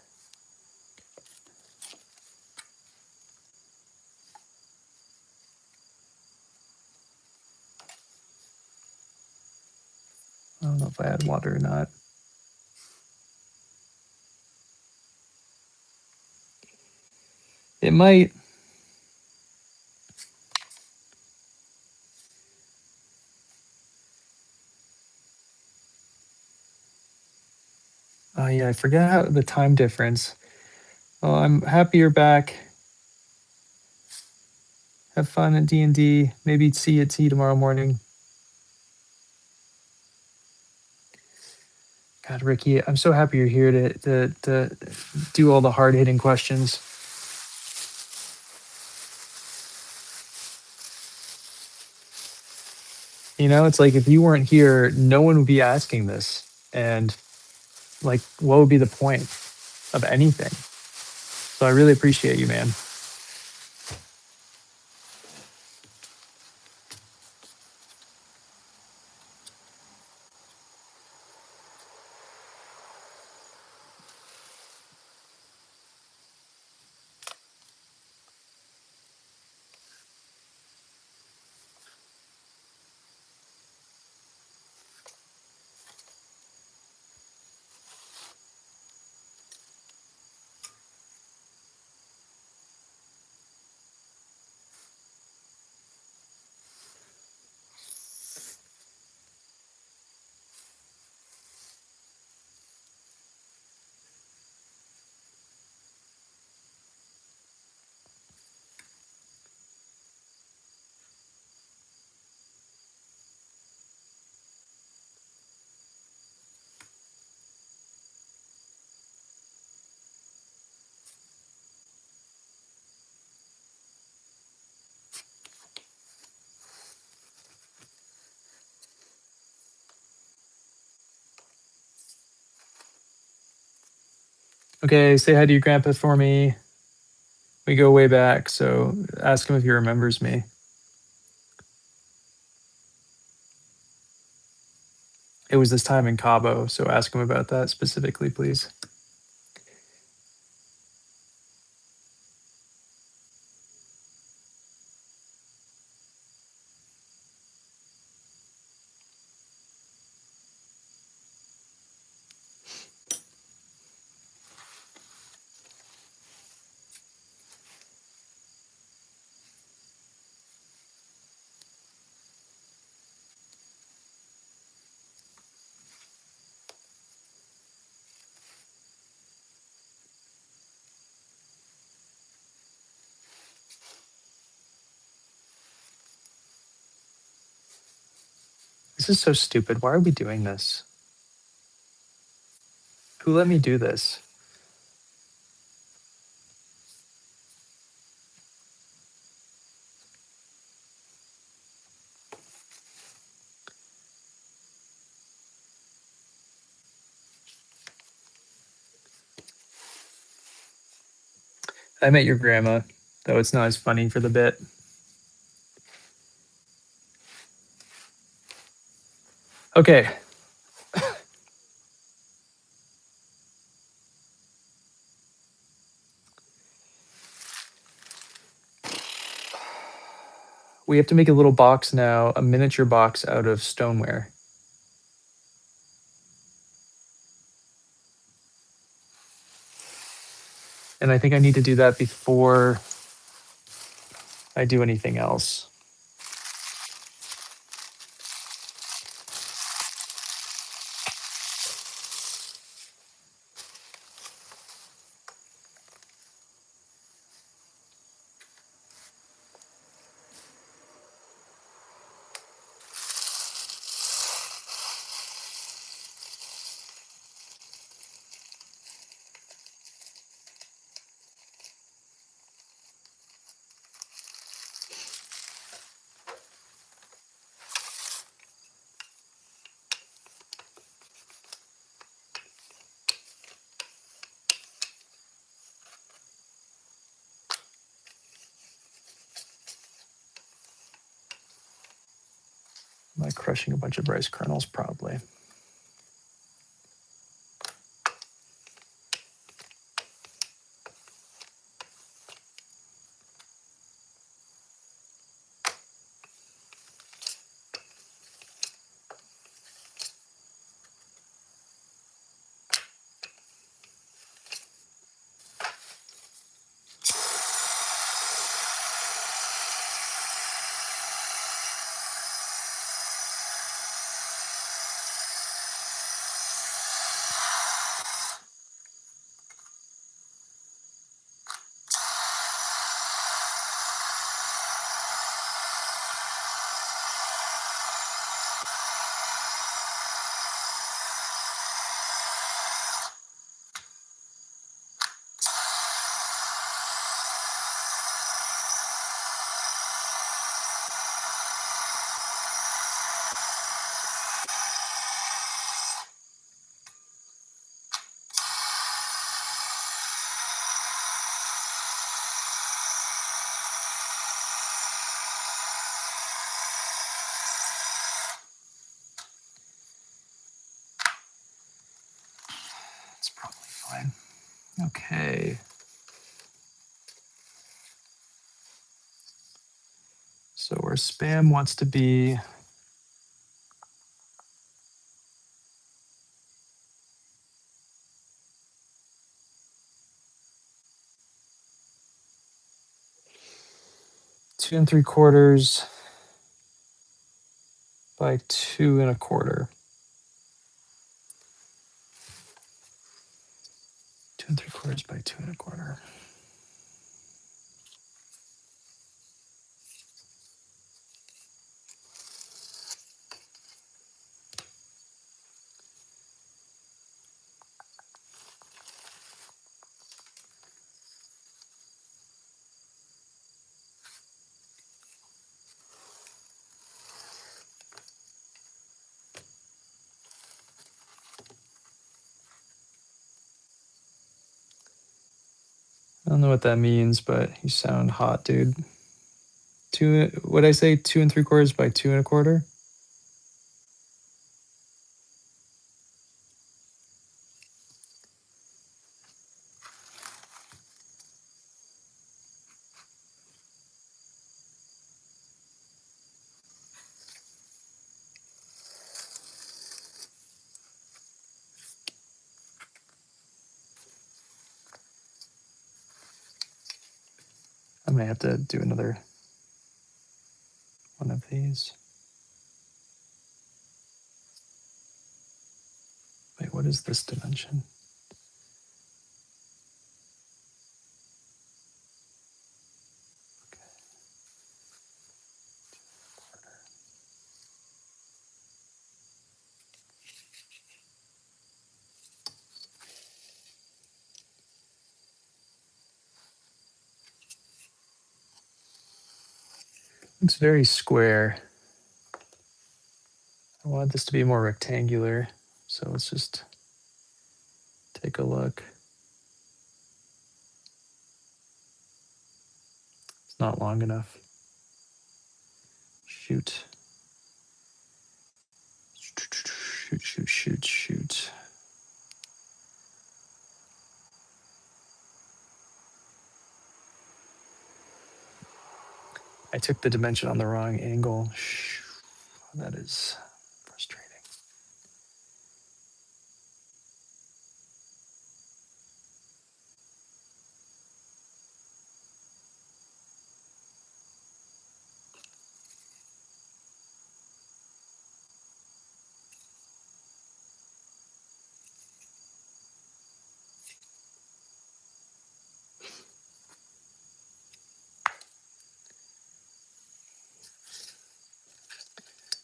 I don't know if I add water or not. It might. Oh yeah, I forget the time difference. Well, I'm happy you're back. Have fun at D&D. Maybe see you at tea tomorrow morning. God, Ricky, I'm so happy you're here to do all the hard hitting questions. It's like if you weren't here, no one would be asking this. And like, what would be the point of anything? So I really appreciate you, man. Okay, say hi to your grandpa for me. We go way back, so ask him if he remembers me. It was this time in Cabo, so ask him about that specifically, please. This is so stupid. Why are we doing this? Who let me do this? I met your grandma, though it's not as funny for the bit. Okay. We have to make a little box now, a miniature box out of stoneware. And I think I need to do that before I do anything else. Am I crushing a bunch of rice kernels? Probably. It's probably fine. Okay. So where spam wants to be, two and 3/4 by 2 1/4. 2 3/4 by 2 1/4. don't know what that means, but you sound hot, dude. What'd I say? 2 3/4 by 2 1/4? I might have to do another one of these. Wait, what is this dimension? Looks very square. I want this to be more rectangular. So let's just take a look. It's not long enough. Shoot. Shoot, shoot, shoot, shoot. I took the dimension on the wrong angle. That is frustrating.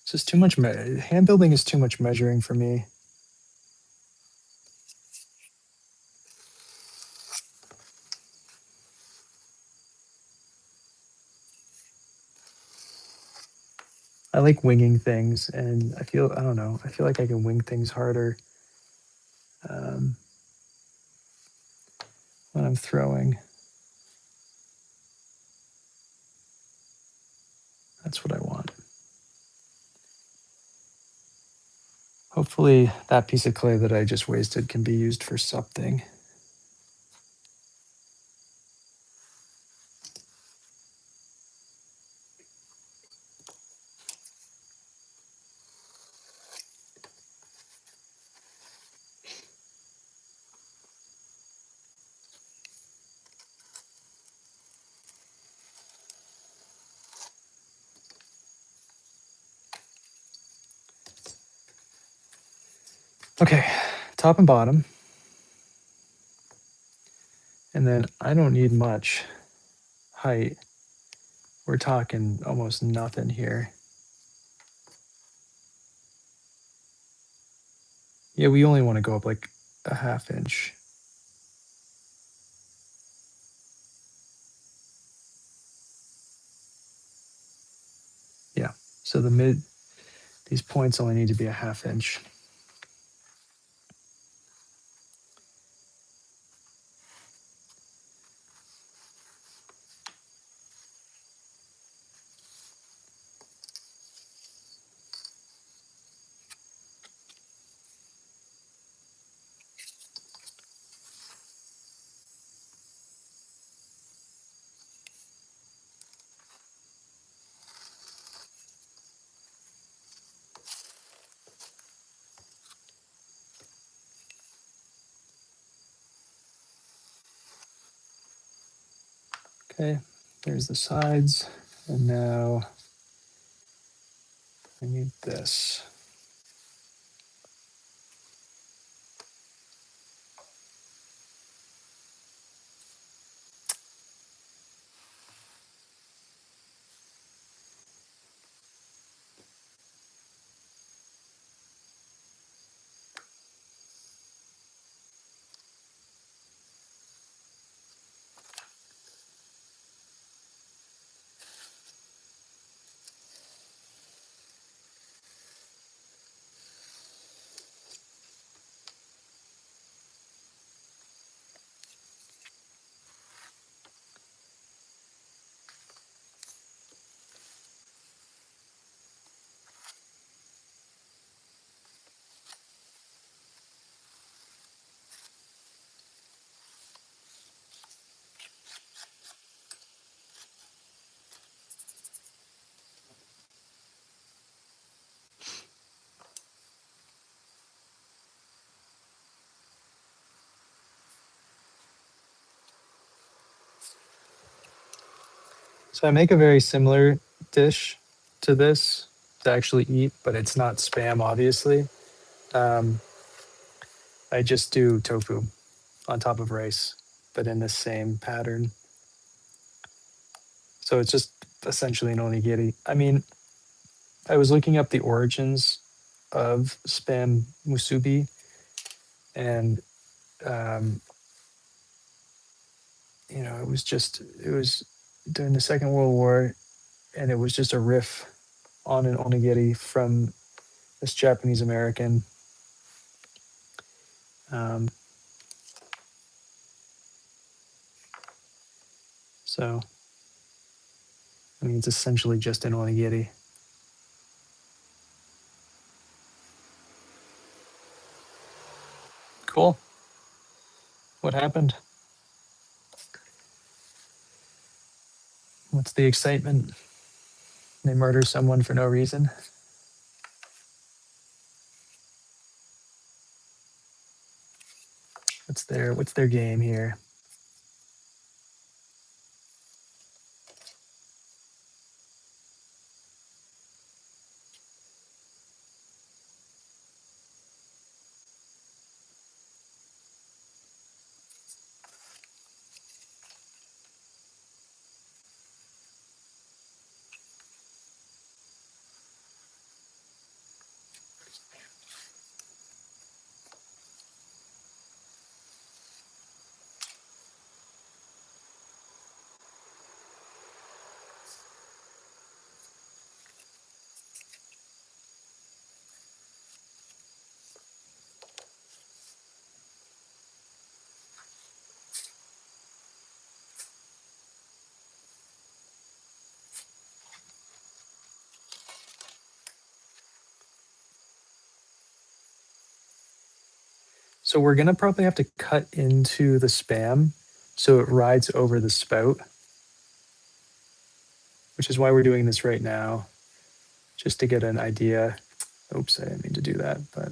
It's just too much. Hand building is too much measuring for me. I like winging things, and I don't know, I feel like I can wing things harder um, when I'm throwing. That's what I want. Hopefully, that piece of clay that I just wasted can be used for something. Okay, top and bottom. And then I don't need much height. We're talking almost nothing here. Yeah, we only want to go up like a 1/2 inch. Yeah, so these points only need to be a 1/2 inch. Okay, there's the sides. And now I need this. So I make a very similar dish to this to actually eat, but it's not spam, obviously. Um, I just do tofu on top of rice, but in the same pattern. So it's just essentially an onigiri. I mean, I was looking up the origins of spam musubi, and um, it was during the Second World War, and it was just a riff on an onigiri from this Japanese American. Um, so I mean, it's essentially just an onigiri. Cool. What happened? What's the excitement? They murder someone for no reason. What's their game here? So we're gonna probably have to cut into the spam so it rides over the spout, which is why we're doing this right now, just to get an idea. Oops, I didn't mean to do that, but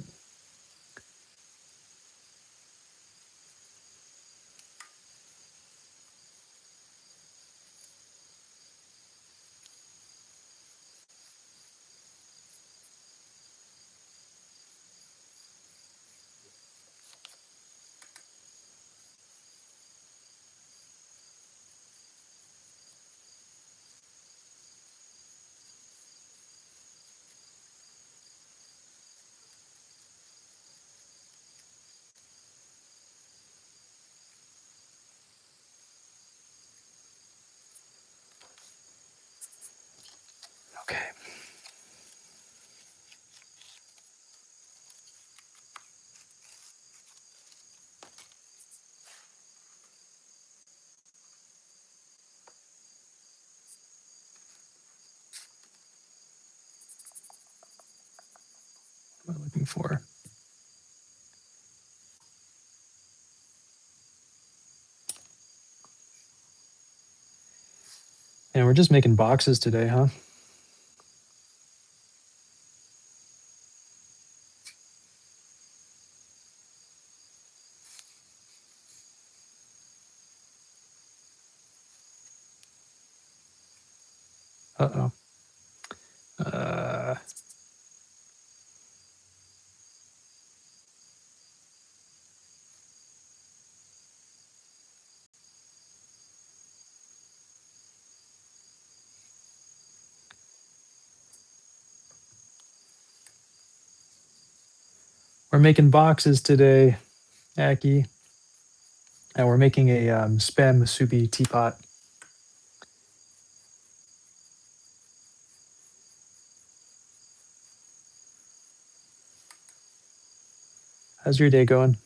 okay. What am I looking for? And we're just making boxes today, huh? Uh-oh. Uh, we're making boxes today, Aki, and we're making a spam musubi teapot. How's your day going?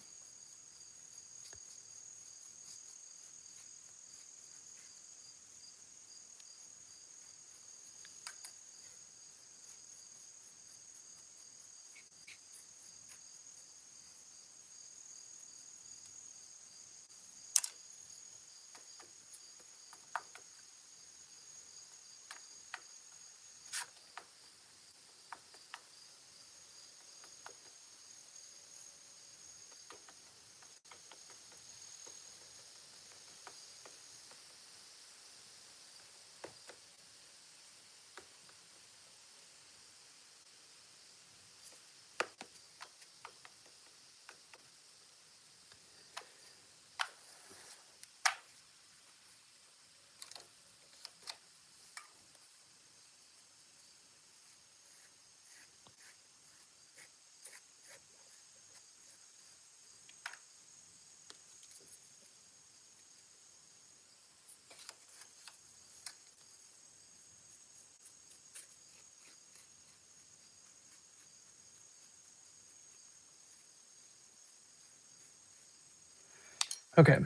Okay,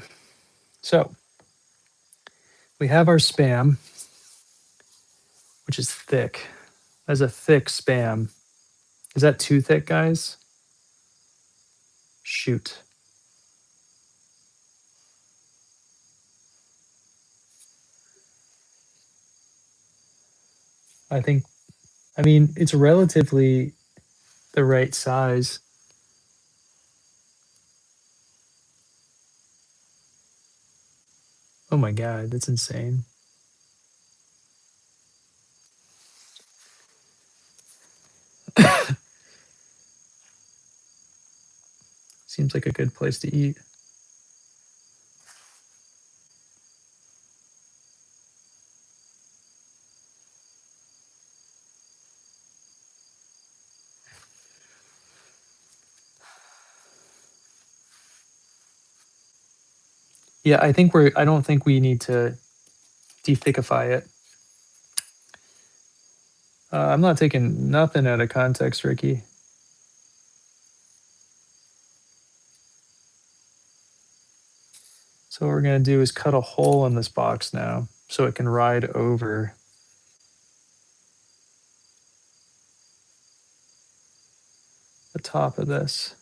so we have our Spam, which is thick. That's a thick Spam. Is that too thick, guys? Shoot. I think, I mean, it's relatively the right size. Oh my God, that's insane. Seems like a good place to eat. Yeah, I don't think we need to dethickify it. I'm not taking nothing out of context, Ricky. So what we're going to do is cut a hole in this box now so it can ride over the top of this.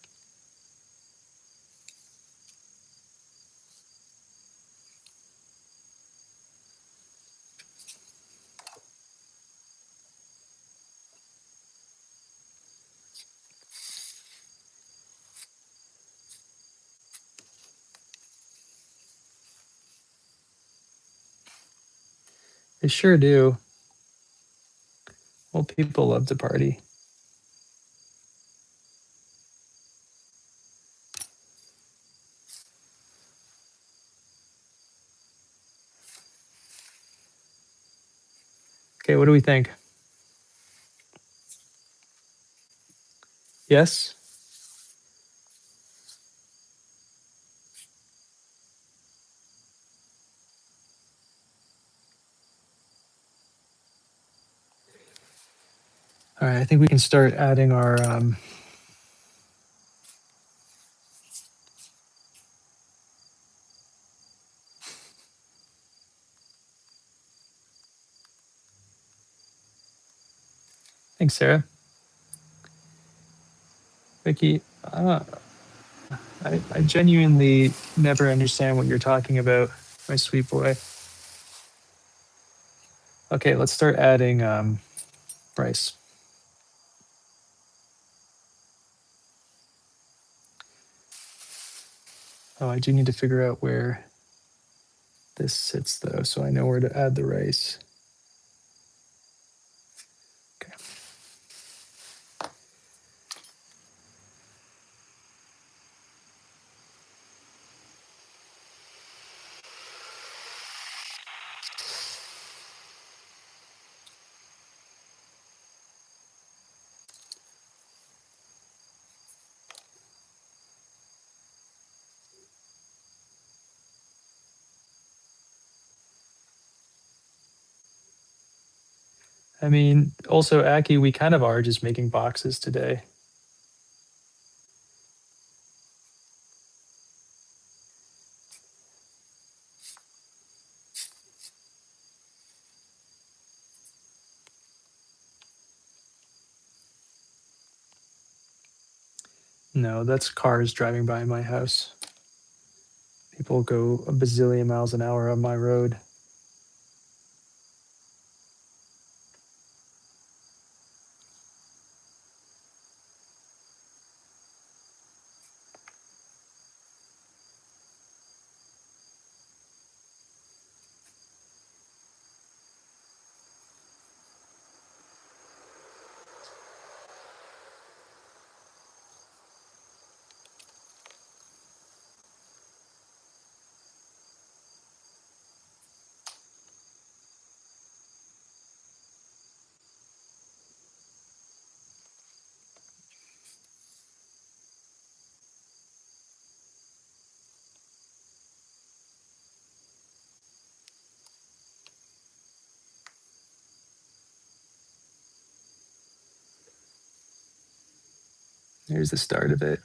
They sure do. Well, people love to party. Okay, what do we think? Yes? All right, I think we can start adding our thanks, Sarah. Vicky, I genuinely never understand what you're talking about, my sweet boy. Okay, let's start adding rice. Oh, I do need to figure out where this sits though, so I know where to add the rice. Okay. I mean, also, Aki, we kind of are just making boxes today. No, that's cars driving by my house. People go a bazillion miles an hour on my road. Here's the start of it.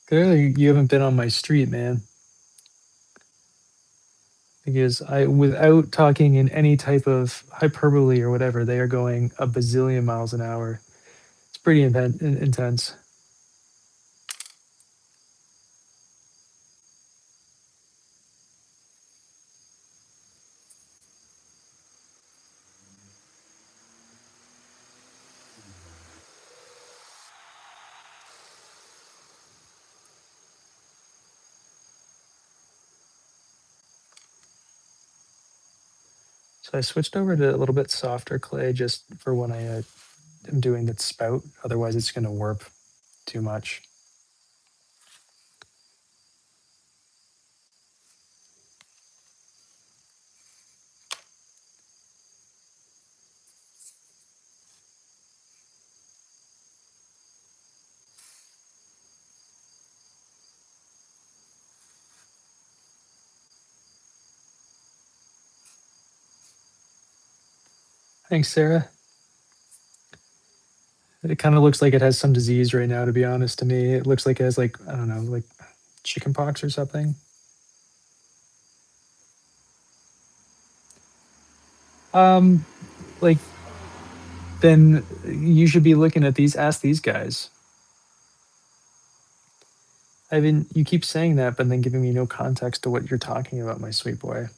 Clearly, you haven't been on my street, man. Because without talking in any type of hyperbole or whatever, they are going a bazillion miles an hour. It's pretty intense. So I switched over to a little bit softer clay just for when I am doing the spout. Otherwise, it's going to warp too much. Thanks, Sarah. It kind of looks like it has some disease right now, to be honest to me. It looks like it has, like, I don't know, like chicken pox or something. Um, like, then you should be looking at these, ask these guys. I mean, you keep saying that, but then giving me no context to what you're talking about, my sweet boy.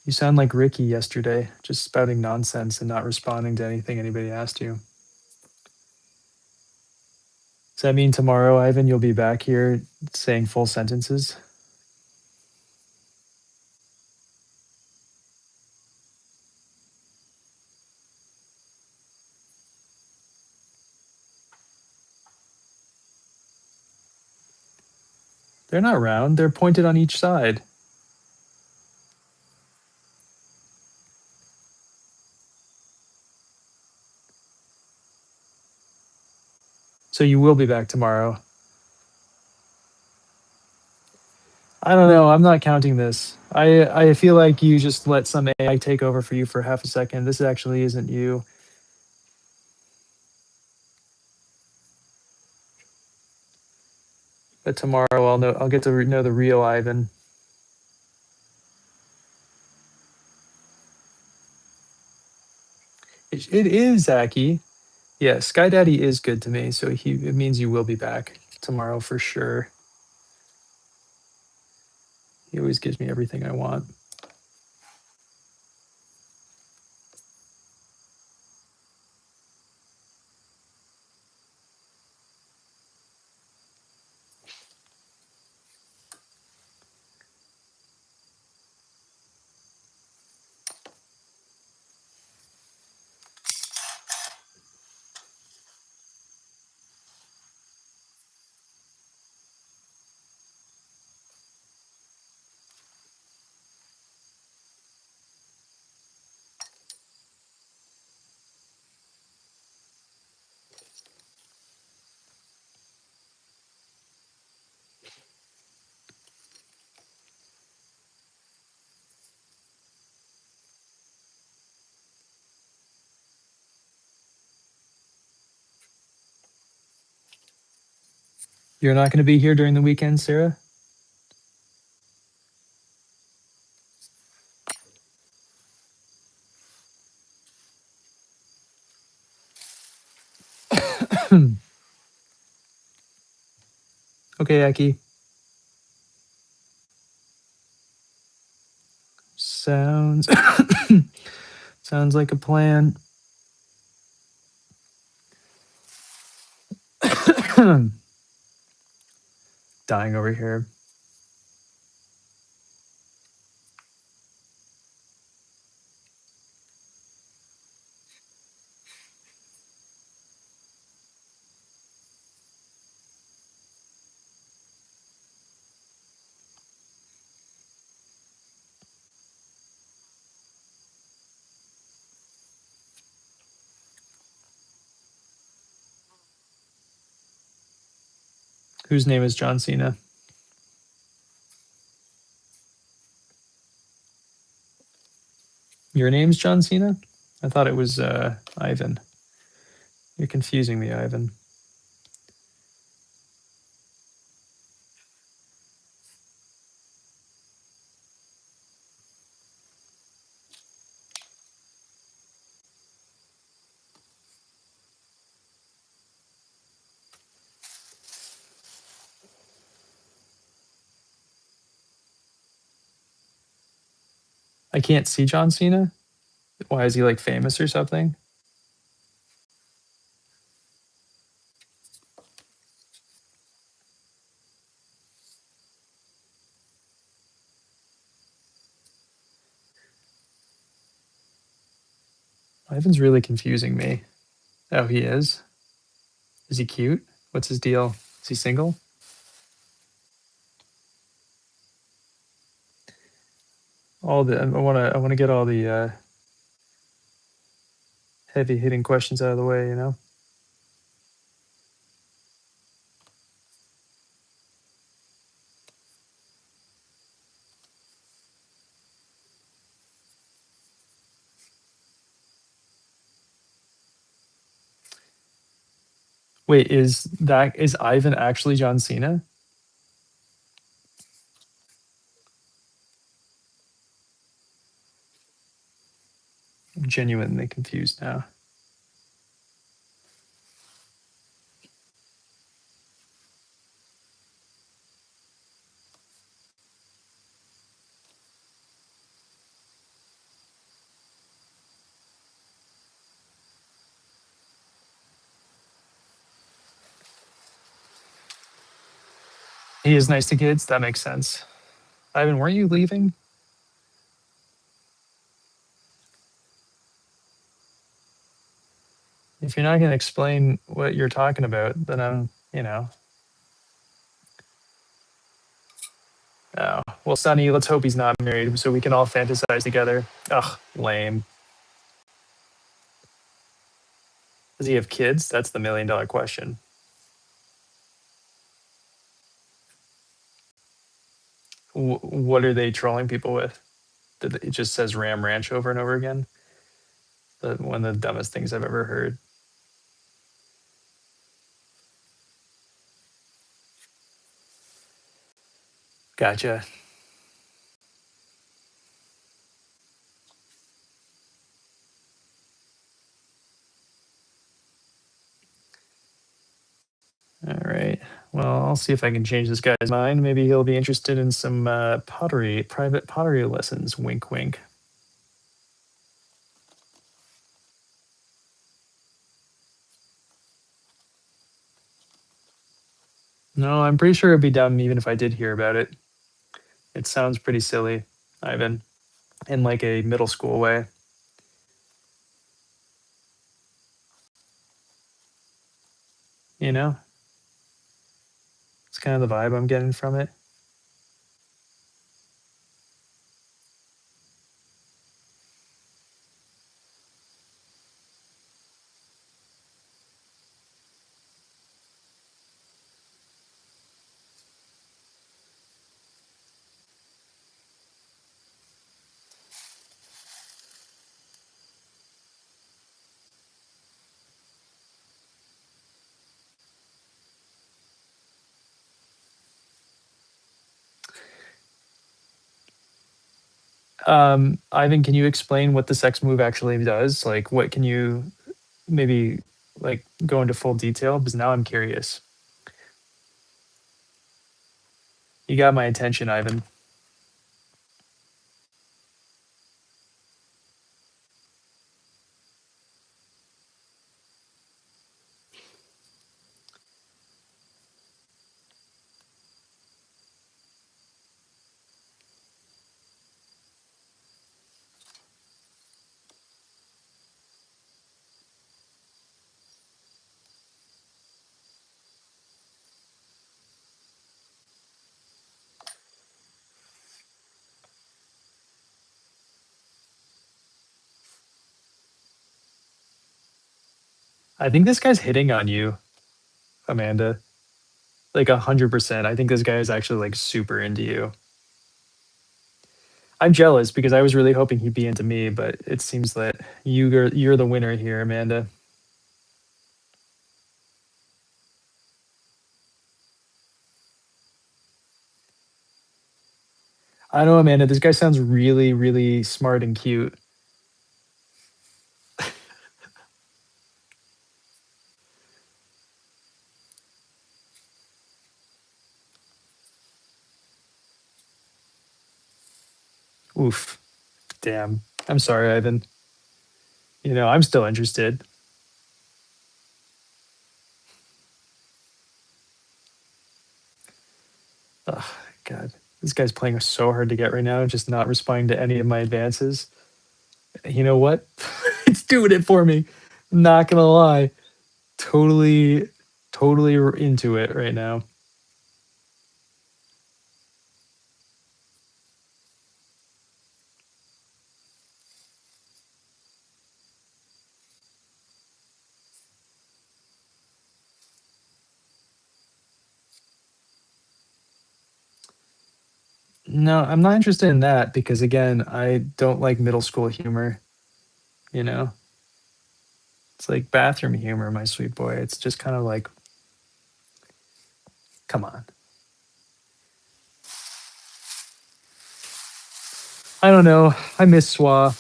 You sound like Ricky yesterday, just spouting nonsense and not responding to anything anybody asked you. Does that mean tomorrow, Ivan, you'll be back here saying full sentences? They're not round, they're pointed on each side. So you will be back tomorrow. I don't know. I'm not counting this. I feel like you just let some AI take over for you for half a second. This actually isn't you. But tomorrow I'll know. I'll get to know the real Ivan. It is Zaki. Yeah, Sky Daddy is good to me. So it means you will be back tomorrow for sure. He always gives me everything I want. You're not going to be here during the weekend, Sarah? Okay, Aki. Sounds sounds like a plan. Dying over here. Whose name is John Cena? Your name's John Cena? I thought it was Ivan. You're confusing me, Ivan. I can't see John Cena. Why is he like famous or something? Ivan's really confusing me. Oh, he is? Is he cute? What's his deal? Is he single? All the I wanna get all the heavy hitting questions out of the way, you know? Wait, is Ivan actually John Cena? I'm genuinely confused now. He is nice to kids. That makes sense. Ivan, weren't you leaving? If you're not going to explain what you're talking about, then I'm. Oh, well, Sonny, let's hope he's not married so we can all fantasize together. Ugh, lame. Does he have kids? That's the $1 million question. What are they trolling people with? It just says Ram Ranch over and over again. One of the dumbest things I've ever heard. Gotcha. All right. Well, I'll see if I can change this guy's mind. Maybe he'll be interested in some private pottery lessons. Wink, wink. No, I'm pretty sure it'd be dumb even if I did hear about it. It sounds pretty silly, Ivan, in like a middle school way. You know, it's kind of the vibe I'm getting from it. Ivan, can you explain what the sex move actually does? Like, what can you maybe like go into full detail? Because now I'm curious. You got my attention, Ivan. I think this guy's hitting on you, Amanda. Like 100%. I think this guy is actually like super into you. I'm jealous because I was really hoping he'd be into me, but it seems that you're the winner here, Amanda. I don't know, Amanda. This guy sounds really, really smart and cute. Oof. Damn. I'm sorry, Ivan. I'm still interested. Oh, God. This guy's playing so hard to get right now, just not responding to any of my advances. You know what? It's doing it for me. Not gonna lie. Totally, totally into it right now. No, I'm not interested in that because again, I don't like middle school humor, you know? It's like bathroom humor, my sweet boy. It's just kind of like, come on. I don't know. I miss Swa.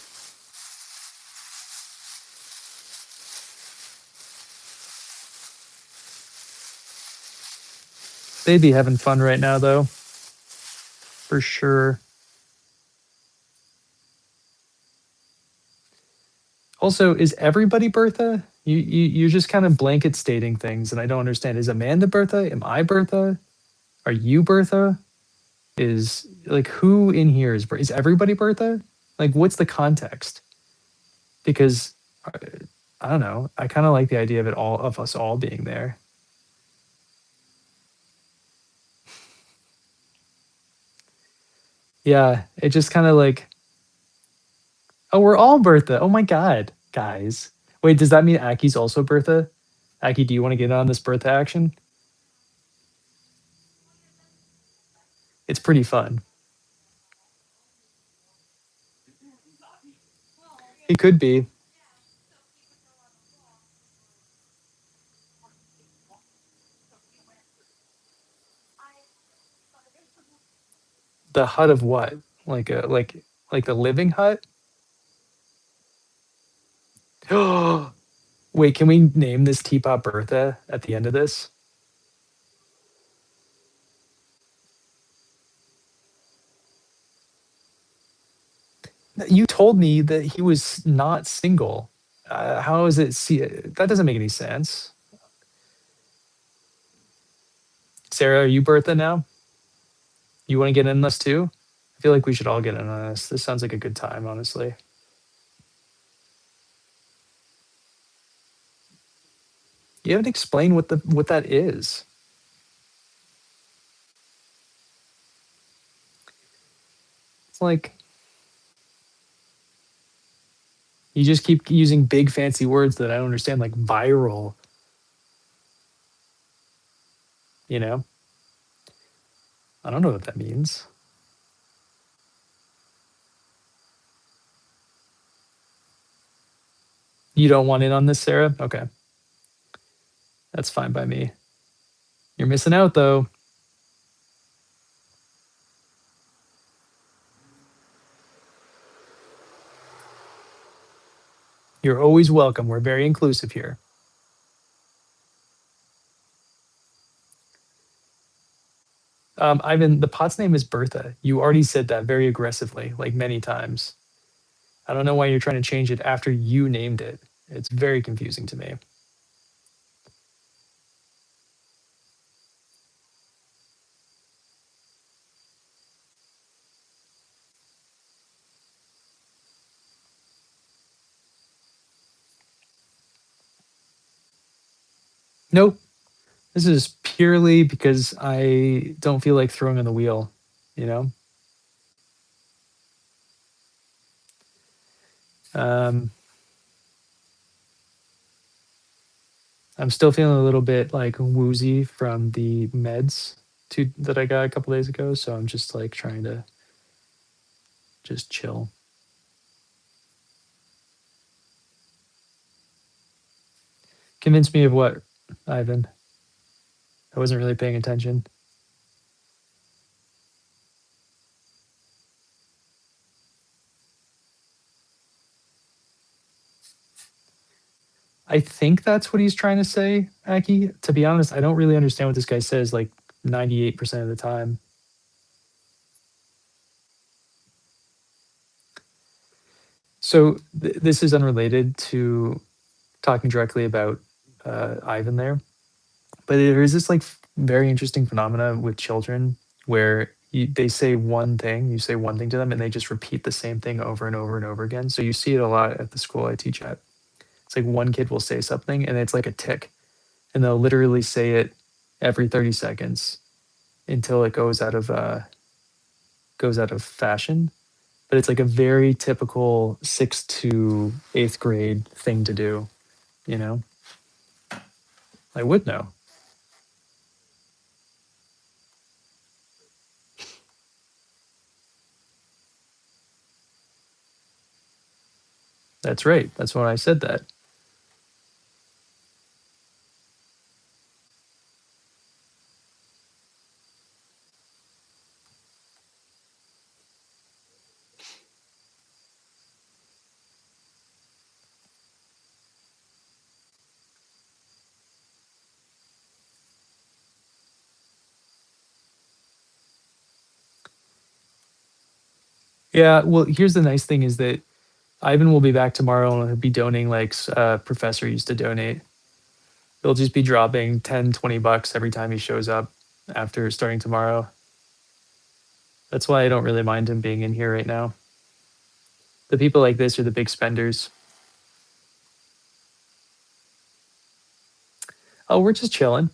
They'd be having fun right now though, for sure. Also, is everybody Bertha? You're just kind of blanket stating things, and I don't understand. Is Amanda Bertha? Am I Bertha? Are you Bertha? Is like who in here is everybody Bertha? Like, what's the context? Because I don't know. I kind of like the idea of it all of us all being there. Yeah, it just kind of like, oh, we're all Bertha. Oh my god, guys. Wait, does that mean Aki's also Bertha? Aki, do you want to get on this Bertha action? It's pretty fun. It could be the hut of what? Like the living hut? Wait, can we name this teapot Bertha at the end of this? You told me that he was not single. How is it? See, that doesn't make any sense. Sarah, are you Bertha now? You want to get in this too? I feel like we should all get in on this. This sounds like a good time, honestly. You haven't explained what that is. It's like you just keep using big fancy words that I don't understand, like viral. You know, I don't know what that means. You don't want in on this, Sarah? Okay, that's fine by me. You're missing out though. You're always welcome. We're very inclusive here. Ivan, the pot's name is Bertha. You already said that very aggressively, like many times. I don't know why you're trying to change it after you named it. It's very confusing to me. Nope. This is purely because I don't feel like throwing on the wheel, you know? Um, I'm still feeling a little bit like woozy from the meds that I got a couple days ago. So I'm just like trying to just chill. Convince me of what, Ivan? I wasn't really paying attention. I think that's what he's trying to say, Aki. To be honest, I don't really understand what this guy says like 98% of the time. So this is unrelated to talking directly about Ivan there, but there is this like very interesting phenomena with children where they say one thing, you say one thing to them, and they just repeat the same thing over and over and over again. So you see it a lot at the school I teach at. It's like one kid will say something, and it's like a tick, and they'll literally say it every 30 seconds until it goes out of fashion. But it's like a very typical sixth to eighth grade thing to do. You know, I would know. That's right. That's when I said that. Yeah. Well, here's the nice thing is that Ivan will be back tomorrow and he'll be donating like professor used to donate. He'll just be dropping 10, $20 every time he shows up after starting tomorrow. That's why I don't really mind him being in here right now. The people like this are the big spenders. Oh, we're just chilling.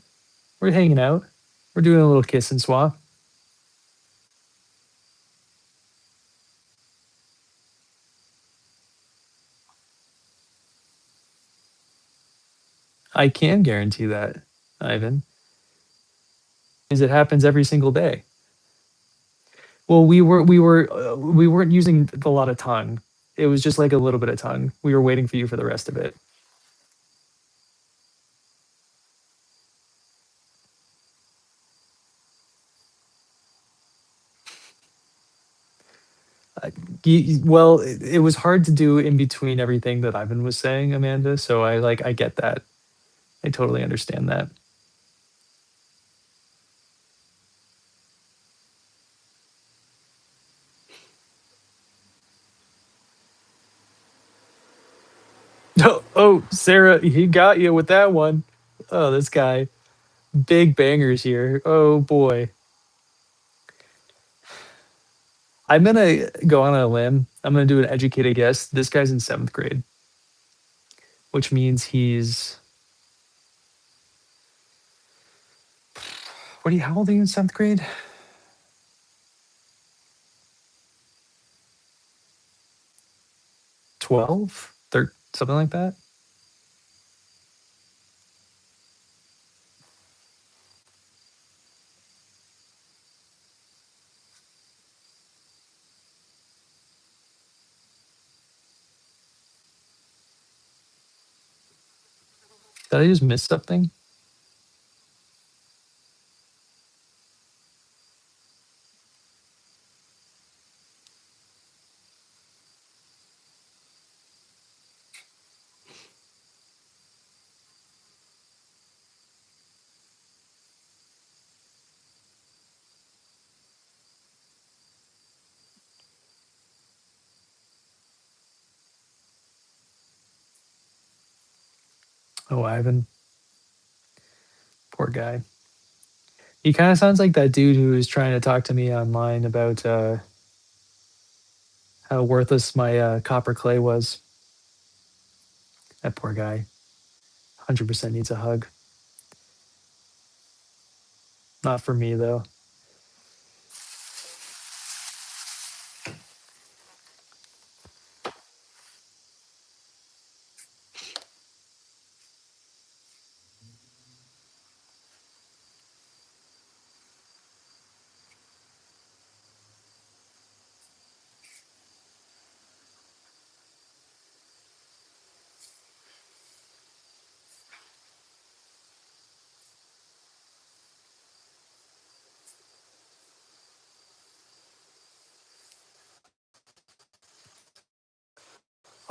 We're hanging out. We're doing a little kiss and swap. I can guarantee that, Ivan, is it happens every single day. Well, we weren't using a lot of tongue. It was just like a little bit of tongue. We were waiting for you for the rest of it. Well, it was hard to do in between everything that Ivan was saying, Amanda. So I get that. I totally understand that. Oh, Sarah, he got you with that one. Oh, this guy, big bangers here. Oh boy, I'm gonna go on a limb. I'm gonna do an educated guess. This guy's in seventh grade, which means he's what? Are you? How old are you in seventh grade? 12, 13, something like that. Did I just miss something? Oh, Ivan, poor guy. He kind of sounds like that dude who was trying to talk to me online about how worthless my copper clay was. That poor guy, 100% needs a hug. Not for me though.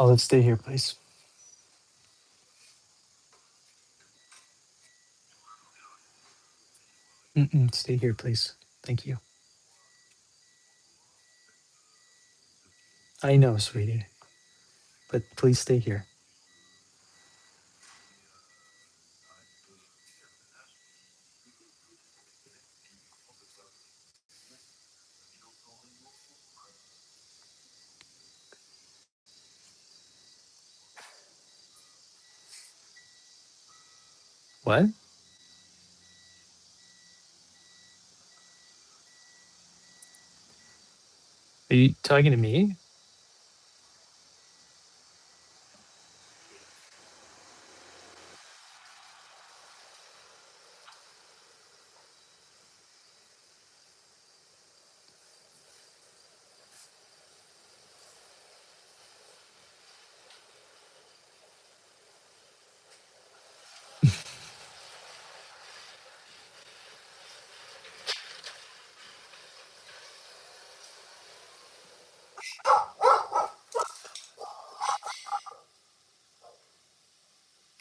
Olive, stay here, please. Stay here, please. Thank you. I know, sweetie, but please stay here. What? Are you talking to me?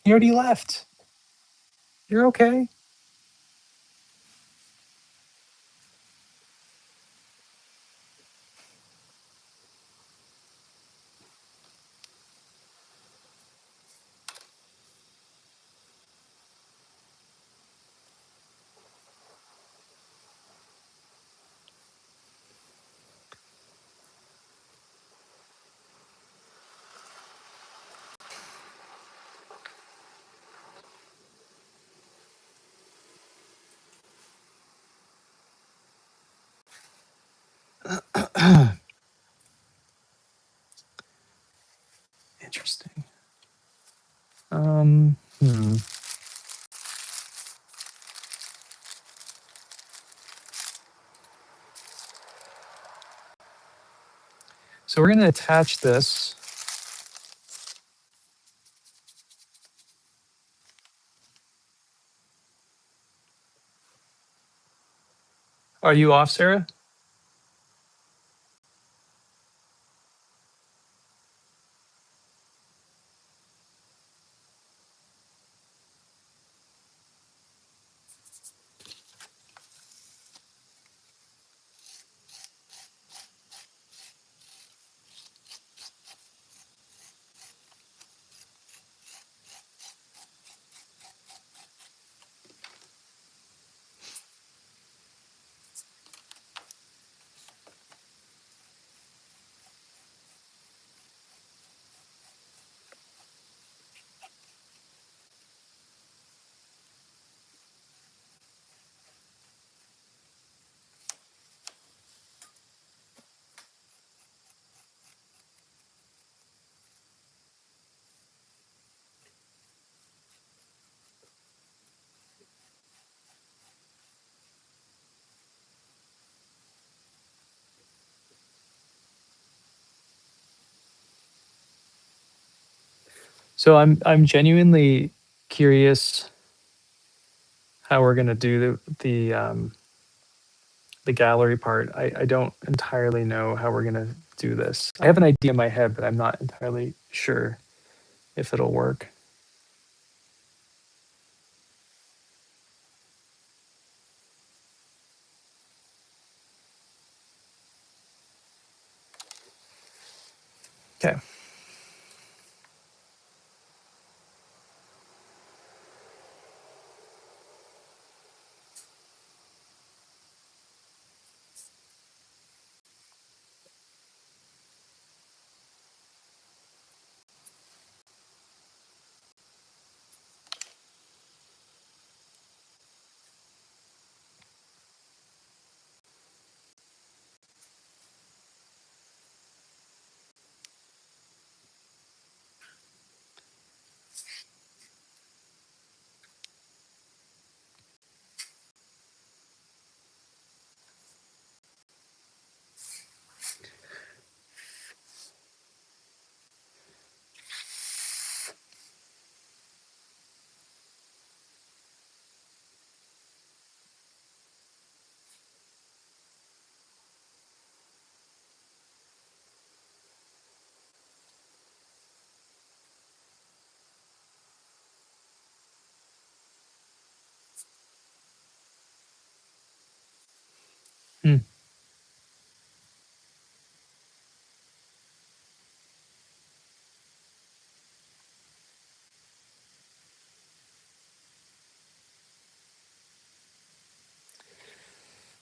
He already left. You're okay. Interesting. Hmm. So we're going to attach this. Are you off, Sarah? So I'm genuinely curious how we're going to do the gallery part. I don't entirely know how we're going to do this. I have an idea in my head, but I'm not entirely sure if it'll work. Okay.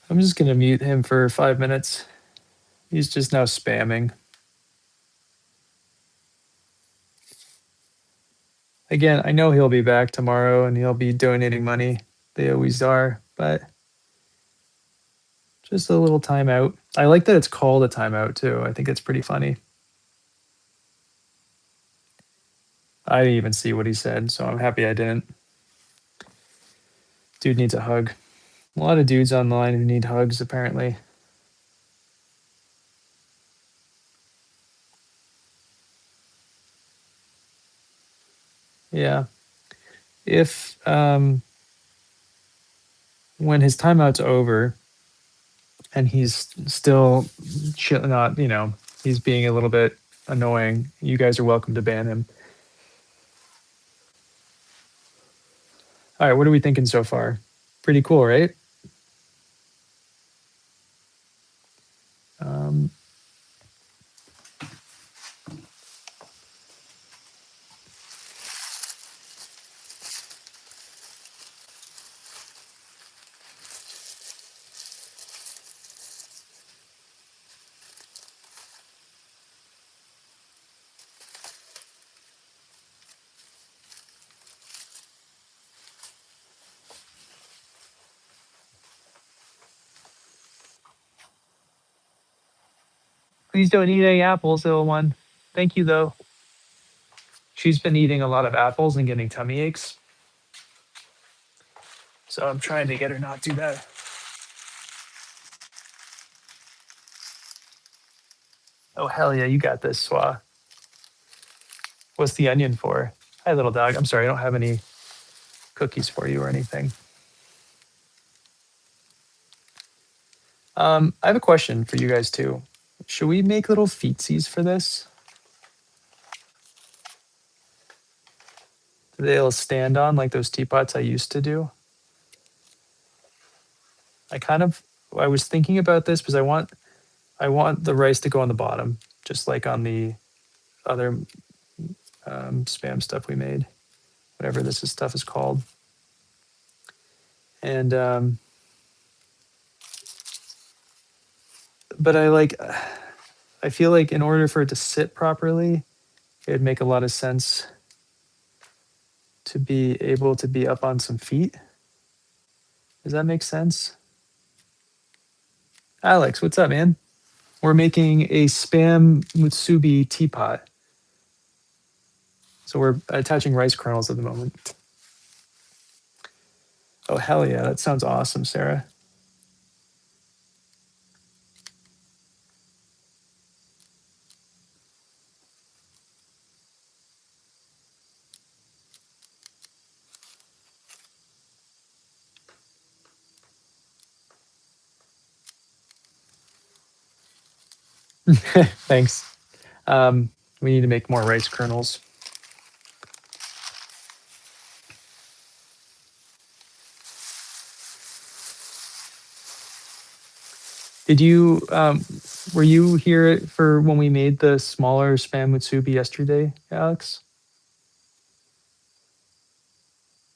I'm just gonna mute him for 5 minutes. He's just now spamming. Again, I know he'll be back tomorrow and he'll be donating money. They always are, but just a little timeout. I like that it's called a timeout too. I think it's pretty funny. I didn't even see what he said, so I'm happy I didn't. Dude needs a hug. A lot of dudes online who need hugs, apparently. Yeah. If when his timeout's over and he's still not, he's being a little bit annoying, you guys are welcome to ban him. All right, what are we thinking so far? Pretty cool, right? Um, Please don't eat any apples, little one. Thank you, though. She's been eating a lot of apples and getting tummy aches. So I'm trying to get her not do that. Oh, hell yeah, you got this, Swa. What's the onion for? Hi, little dog. I'm sorry, I don't have any cookies for you or anything. I have a question for you guys, too. Should we make little feetsies for this? That they'll stand on like those teapots I used to do? I was thinking about this because I want the rice to go on the bottom, just like on the other spam stuff we made, whatever stuff is called. And but I feel like in order for it to sit properly, it would make a lot of sense to be able to be up on some feet. Does that make sense? Alex, what's up, man? We're making a spam musubi teapot. So we're attaching rice kernels at the moment. Oh, hell yeah. That sounds awesome, Sarah. Thanks. We need to make more rice kernels. Did you were you here for when we made the smaller spam mutsubi yesterday, Alex?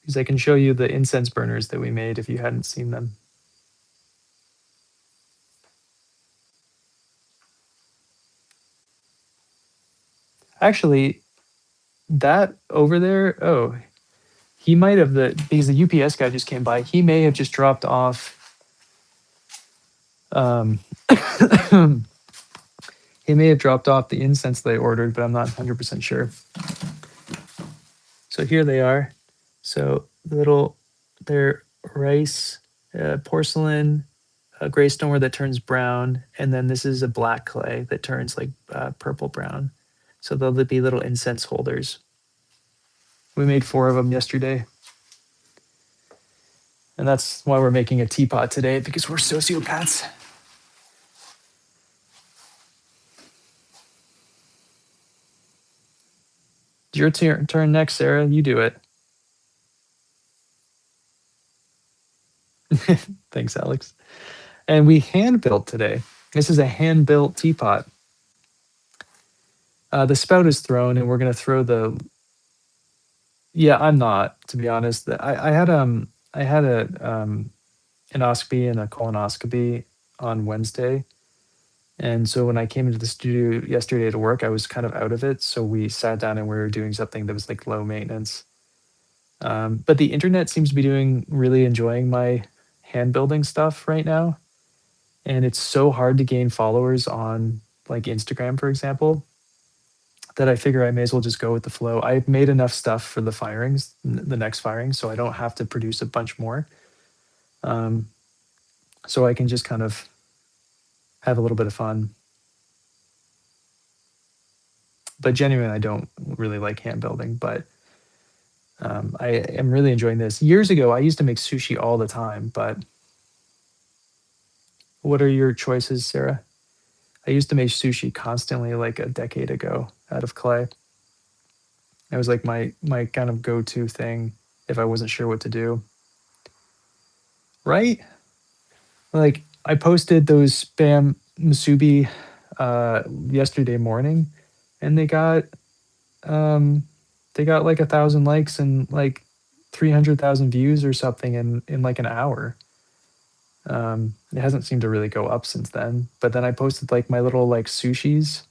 Because I can show you the incense burners that we made if you hadn't seen them. Actually, that over there, oh, he might have because the UPS guy just came by, he may have just dropped off um he may have dropped off the incense they ordered, but I'm not 100% sure. So here they are. So they're rice, porcelain, gray stoneware that turns brown, and then this is a black clay that turns like purple brown. So they'll be little incense holders. We made 4 of them yesterday. And that's why we're making a teapot today, because we're sociopaths. Your turn next, Sarah. You do it. Thanks, Alex. And we hand built today. This is a hand built teapot. The spout is thrown, and we're going to throw the. Yeah, I'm not, to be honest. I had a endoscopy and a colonoscopy on Wednesday. And so when I came into the studio yesterday to work, I was kind of out of it. So we sat down and we were doing something that was like low maintenance. But the internet seems to be doing really enjoying my hand building stuff right now. And it's so hard to gain followers on like Instagram, for example, that I figure I may as well just go with the flow. I've made enough stuff for the firings, the next firing, so I don't have to produce a bunch more. Um, so I can just kind of have a little bit of fun. But genuinely, I don't really like hand building, but I am really enjoying this. Years ago, I used to make sushi all the time, but what are your choices, Sarah? I used to make sushi constantly like a decade ago out of clay. It was like my kind of go-to thing if I wasn't sure what to do. Right? Like I posted those spam musubi yesterday morning and um they got like 1,000 likes and like 300,000 views or something in like an hour. It hasn't seemed to really go up since then. But then I posted like my little like sushis,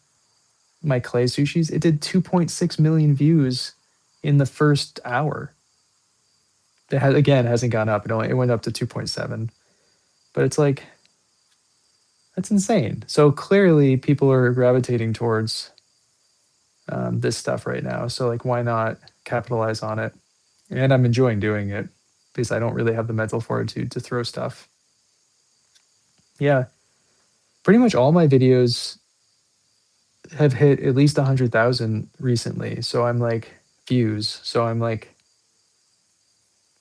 my clay sushis. It did 2.6 million views in the first hour. It has again hasn't gone up. It went up to 2.7. But it's like that's insane. So clearly people are gravitating towards this stuff right now. So like why not capitalize on it? And I'm enjoying doing it because I don't really have the mental fortitude to throw stuff. Yeah, pretty much all my videos have hit at least 100,000 recently. So I'm like views. So I'm like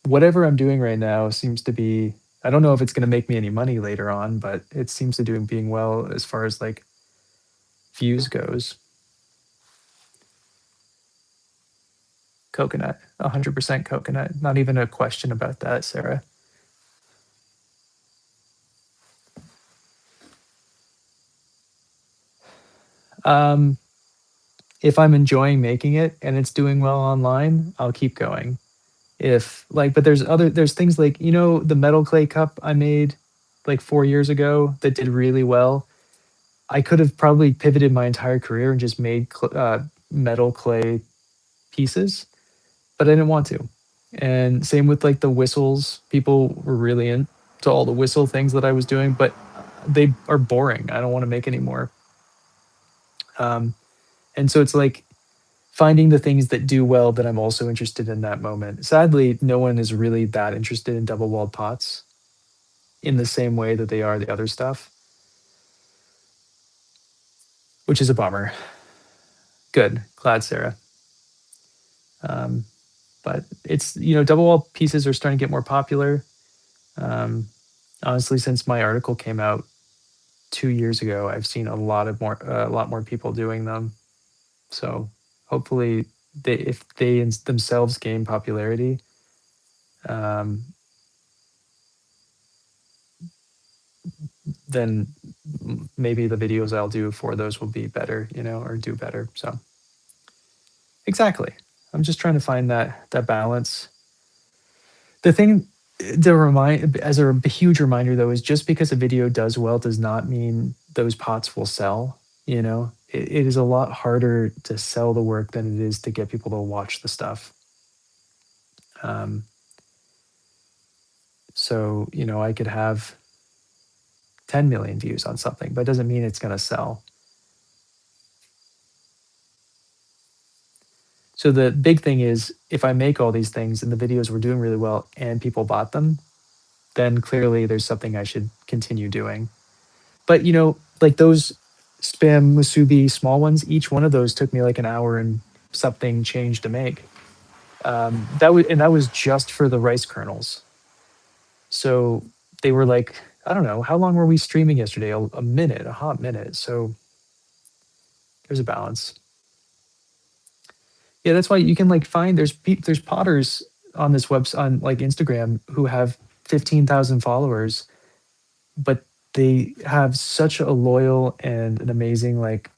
whatever I'm doing right now seems to be. I don't know if it's going to make me any money later on, but it seems to do being well as far as like views goes. Coconut, 100% coconut. Not even a question about that, Sarah. Um, if I'm enjoying making it and it's doing well online, I'll keep going. If like, but there's things like the metal clay cup I made like 4 years ago that did really well. I could have probably pivoted my entire career and just made metal clay pieces, but I didn't want to. And same with like the whistles. People were really into all the whistle things that I was doing, but they are boring. I don't want to make anymore. Um, and so it's like finding the things that do well that I'm also interested in that moment. Sadly, no one is really that interested in double walled pots in the same way that they are the other stuff, which is a bummer. Good. Glad, Sarah. Um, but it's, double wall pieces are starting to get more popular. Um, Honestly, since my article came out 2 years ago, I've seen a lot more people doing them. So hopefully, if they themselves gain popularity, um, then maybe the videos I'll do for those will be better, or do better. So exactly, I'm just trying to find that balance. The thing to remind as a huge reminder though is just because a video does well does not mean those pots will sell. It is a lot harder to sell the work than it is to get people to watch the stuff. Um, so I could have 10 million views on something, but it doesn't mean it's going to sell. So the big thing is if I make all these things and the videos were doing really well and people bought them, then clearly there's something I should continue doing. But like those spam musubi small ones, each one of those took me like an hour and something change to make. That was just for the rice kernels. So they were like, I don't know, how long were we streaming yesterday? A minute, a hot minute. So there's a balance. Yeah, that's why you can like find there's potters on this website on like Instagram who have 15,000 followers, but they have such a loyal and an amazing like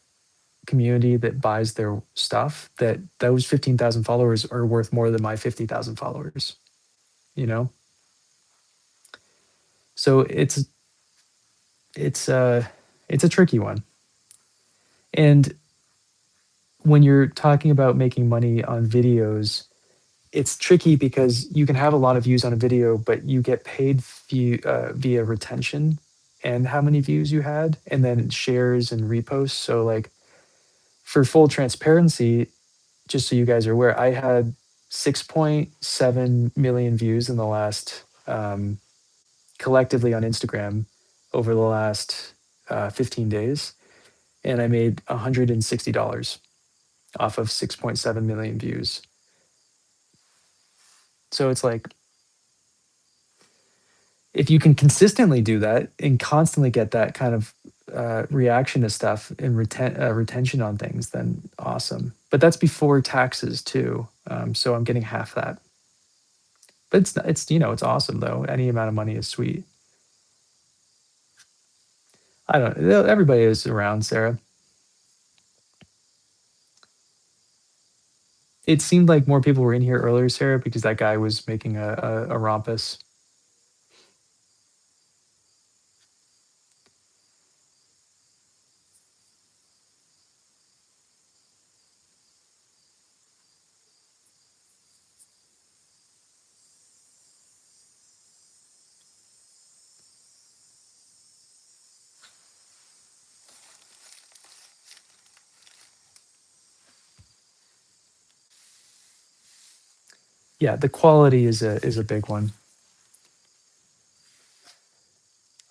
community that buys their stuff that those 15,000 followers are worth more than my 50,000 followers, you know? So it's uh it's a tricky one. And when you're talking about making money on videos, it's tricky because you can have a lot of views on a video, but you get paid via retention and how many views you had, and then shares and reposts. So, like, for full transparency, just so you guys are aware, I had 6.7 million views in the last, collectively on Instagram over the last 15 days. And I made $160 off of 6.7 million views. So it's like, if you can consistently do that and constantly get that kind of reaction to stuff and retention on things, then awesome. But that's before taxes too. So I'm getting half that. But it's it's awesome though. Any amount of money is sweet. I don't. Everybody is around, Sarah. It seemed like more people were in here earlier, Sarah, because that guy was making a rumpus. Yeah, the quality is a big one.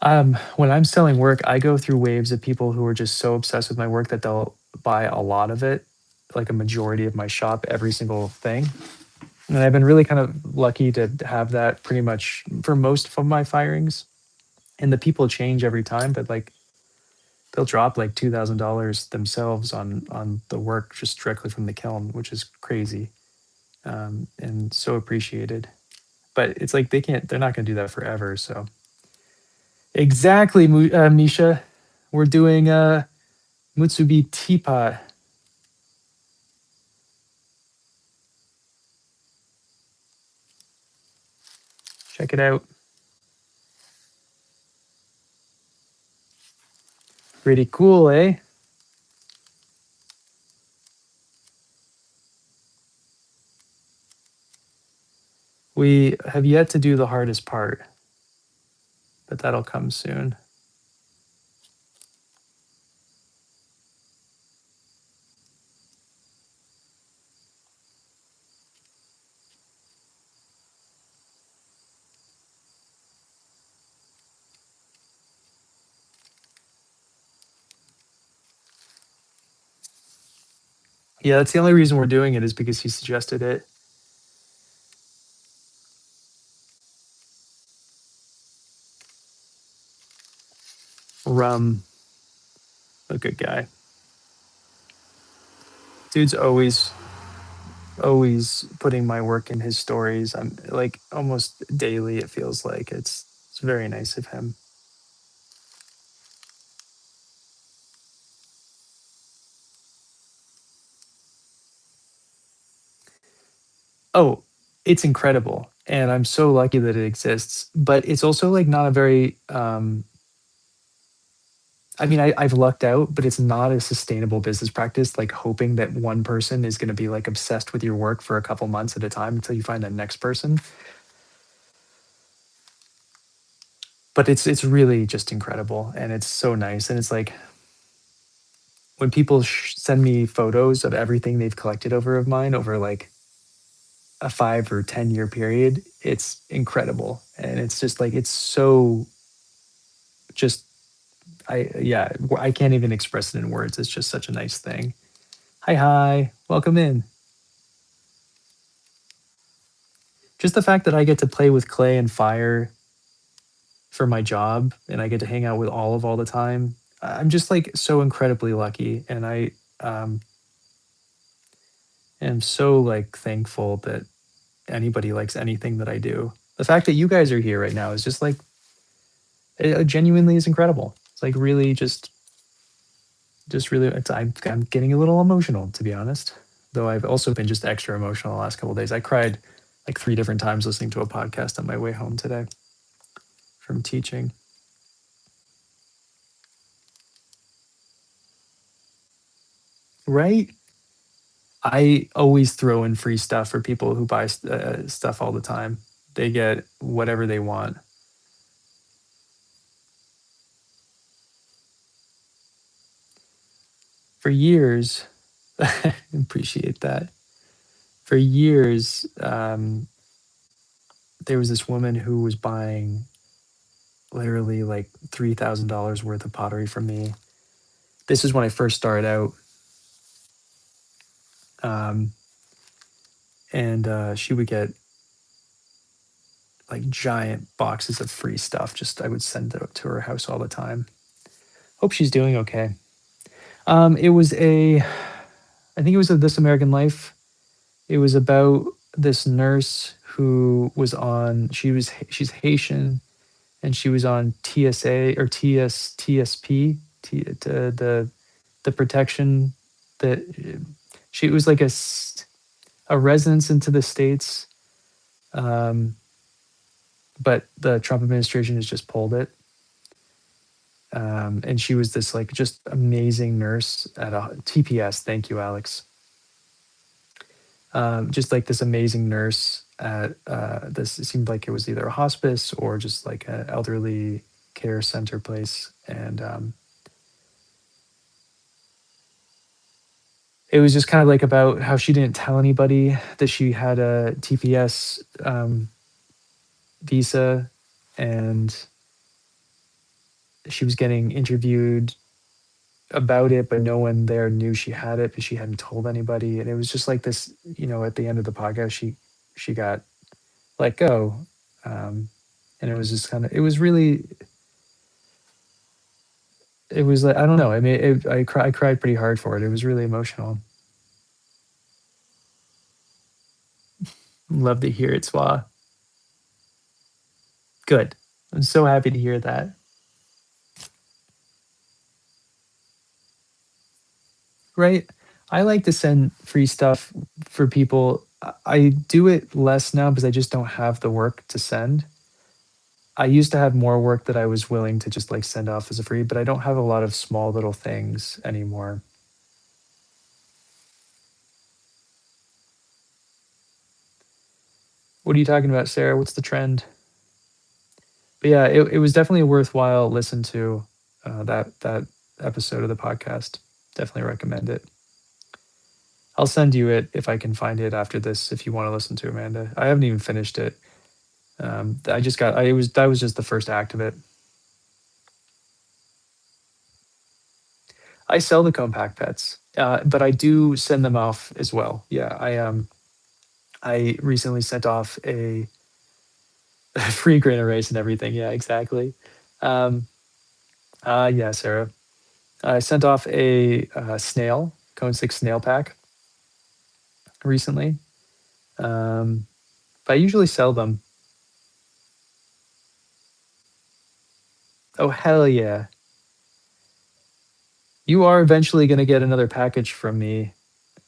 When I'm selling work, I go through waves of people who are just so obsessed with my work that they'll buy a lot of it, like a majority of my shop, every single thing. And I've been really kind of lucky to have that pretty much for most of my firings. And the people change every time, but like they'll drop like $2,000 themselves on the work just directly from the kiln, which is crazy, and so appreciated. But it's like they're not going to do that forever. So exactly, Misha, we're doing Mutsubi teapot. Check it out. Pretty cool, eh? We have yet to do the hardest part, but that'll come soon. Yeah, that's the only reason we're doing it is because he suggested it. Rum, a good guy. Dude's always putting my work in his stories. I'm like almost daily. It feels like it's very nice of him. Oh, it's incredible, and I'm so lucky that it exists. But it's also like not a very. I mean, I've lucked out, but it's not a sustainable business practice. Like hoping that one person is going to be like obsessed with your work for a couple months at a time until you find that next person. But it's really just incredible, and it's so nice, and it's like when people send me photos of everything they've collected over of mine over like a 5 or 10 year period, it's incredible. And it's just like, it's so just, yeah, I can't even express it in words. It's just such a nice thing. Hi, welcome in. Just the fact that I get to play with clay and fire for my job and I get to hang out with Olive all the time. I'm just like so incredibly lucky. And I am so like thankful that anybody likes anything that I do. The fact that you guys are here right now is just like, it genuinely is incredible. It's like really just really, I'm getting a little emotional, to be honest. Though I've also been just extra emotional the last couple of days. I cried like 3 different times listening to a podcast on my way home today. from teaching. Right? I always throw in free stuff for people who buy stuff all the time. They get whatever they want. For years, appreciate that. For years, there was this woman who was buying literally like $3,000 worth of pottery from me. This is when I first started out. Um, and she would get like giant boxes of free stuff. Just I would send it up to her house all the time. Hope she's doing okay. It was I think it was a This American Life. It was about this nurse who was on. She's Haitian, and she was on TSA or TSP, the protection that she was like a residence into the states, um, but the Trump administration has just pulled it. And she was this like just amazing nurse at a TPS. Thank you, Alex. Just like this amazing nurse at this. It seemed like it was either a hospice or just like an elderly care center place, and it was just kind of like about how she didn't tell anybody that she had a TPS visa, and she was getting interviewed about it, but no one there knew she had it because she hadn't told anybody. And it was just like this, at the end of the podcast, she got let go. And it was just kind of, it was really, it was like, I don't know. I mean, I cried pretty hard for it. It was really emotional. Love to hear it, Swa. Good. I'm so happy to hear that. Right? I like to send free stuff for people. I do it less now because I just don't have the work to send. I used to have more work that I was willing to just like send off as a free, but I don't have a lot of small little things anymore. What are you talking about, Sarah? What's the trend? But yeah, it was definitely a worthwhile listen to that episode of the podcast. Definitely recommend it. I'll send you it if I can find it after this if you want to listen to Amanda. I haven't even finished it. I just got I was that was just the first act of it. I sell the compact pets, but I do send them off as well. Yeah, I recently sent off a free grain erase and everything. Yeah, exactly. Um, yeah, Sarah. I sent off a snail, cone six snail pack recently. But I usually sell them. Oh, hell yeah. You are eventually going to get another package from me,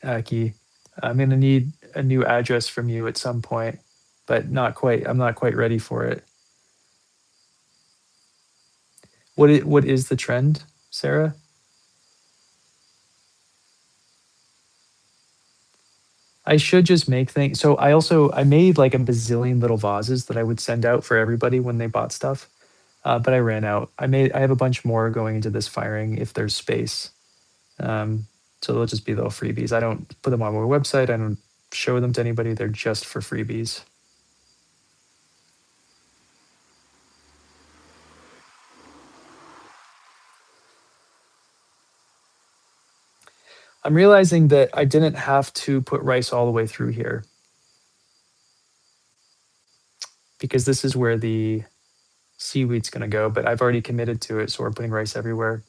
Aki. I'm going to need a new address from you at some point, but not quite. I'm not quite ready for it. What is the trend, Sarah? I should just make things. So I made like a bazillion little vases that I would send out for everybody when they bought stuff. But I ran out. I have a bunch more going into this firing if there's space. Um, so they'll just be little freebies. I don't put them on my website. I don't show them to anybody. They're just for freebies. I'm realizing that I didn't have to put rice all the way through here because this is where the seaweed's going to go, but I've already committed to it. So we're putting rice everywhere.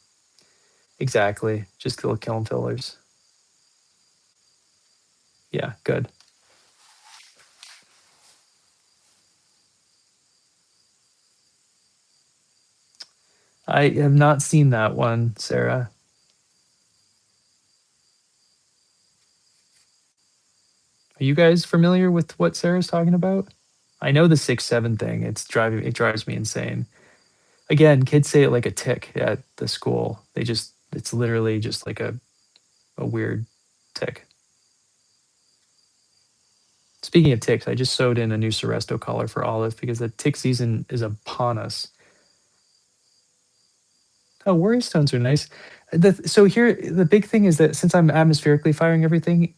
Exactly. Just little kiln fillers. Yeah, good. I have not seen that one, Sarah. Are you guys familiar with what Sarah's talking about? I know the 6-7 thing. It drives me insane. Again, kids say it like a tick at the school. It's literally just like a weird tick. Speaking of ticks, I just sewed in a new Seresto collar for Olive because the tick season is upon us. Oh, worry stones are nice. So here, the big thing is that since I'm atmospherically firing everything,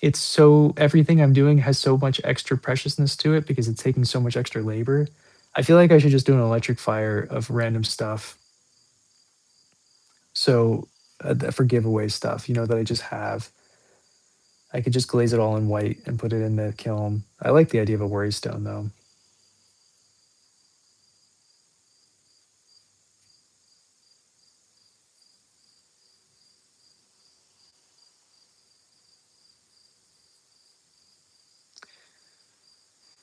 everything I'm doing has so much extra preciousness to it because it's taking so much extra labor. I feel like I should just do an electric fire of random stuff. So for giveaway stuff, that I just have, I could just glaze it all in white and put it in the kiln. I like the idea of a worry stone though.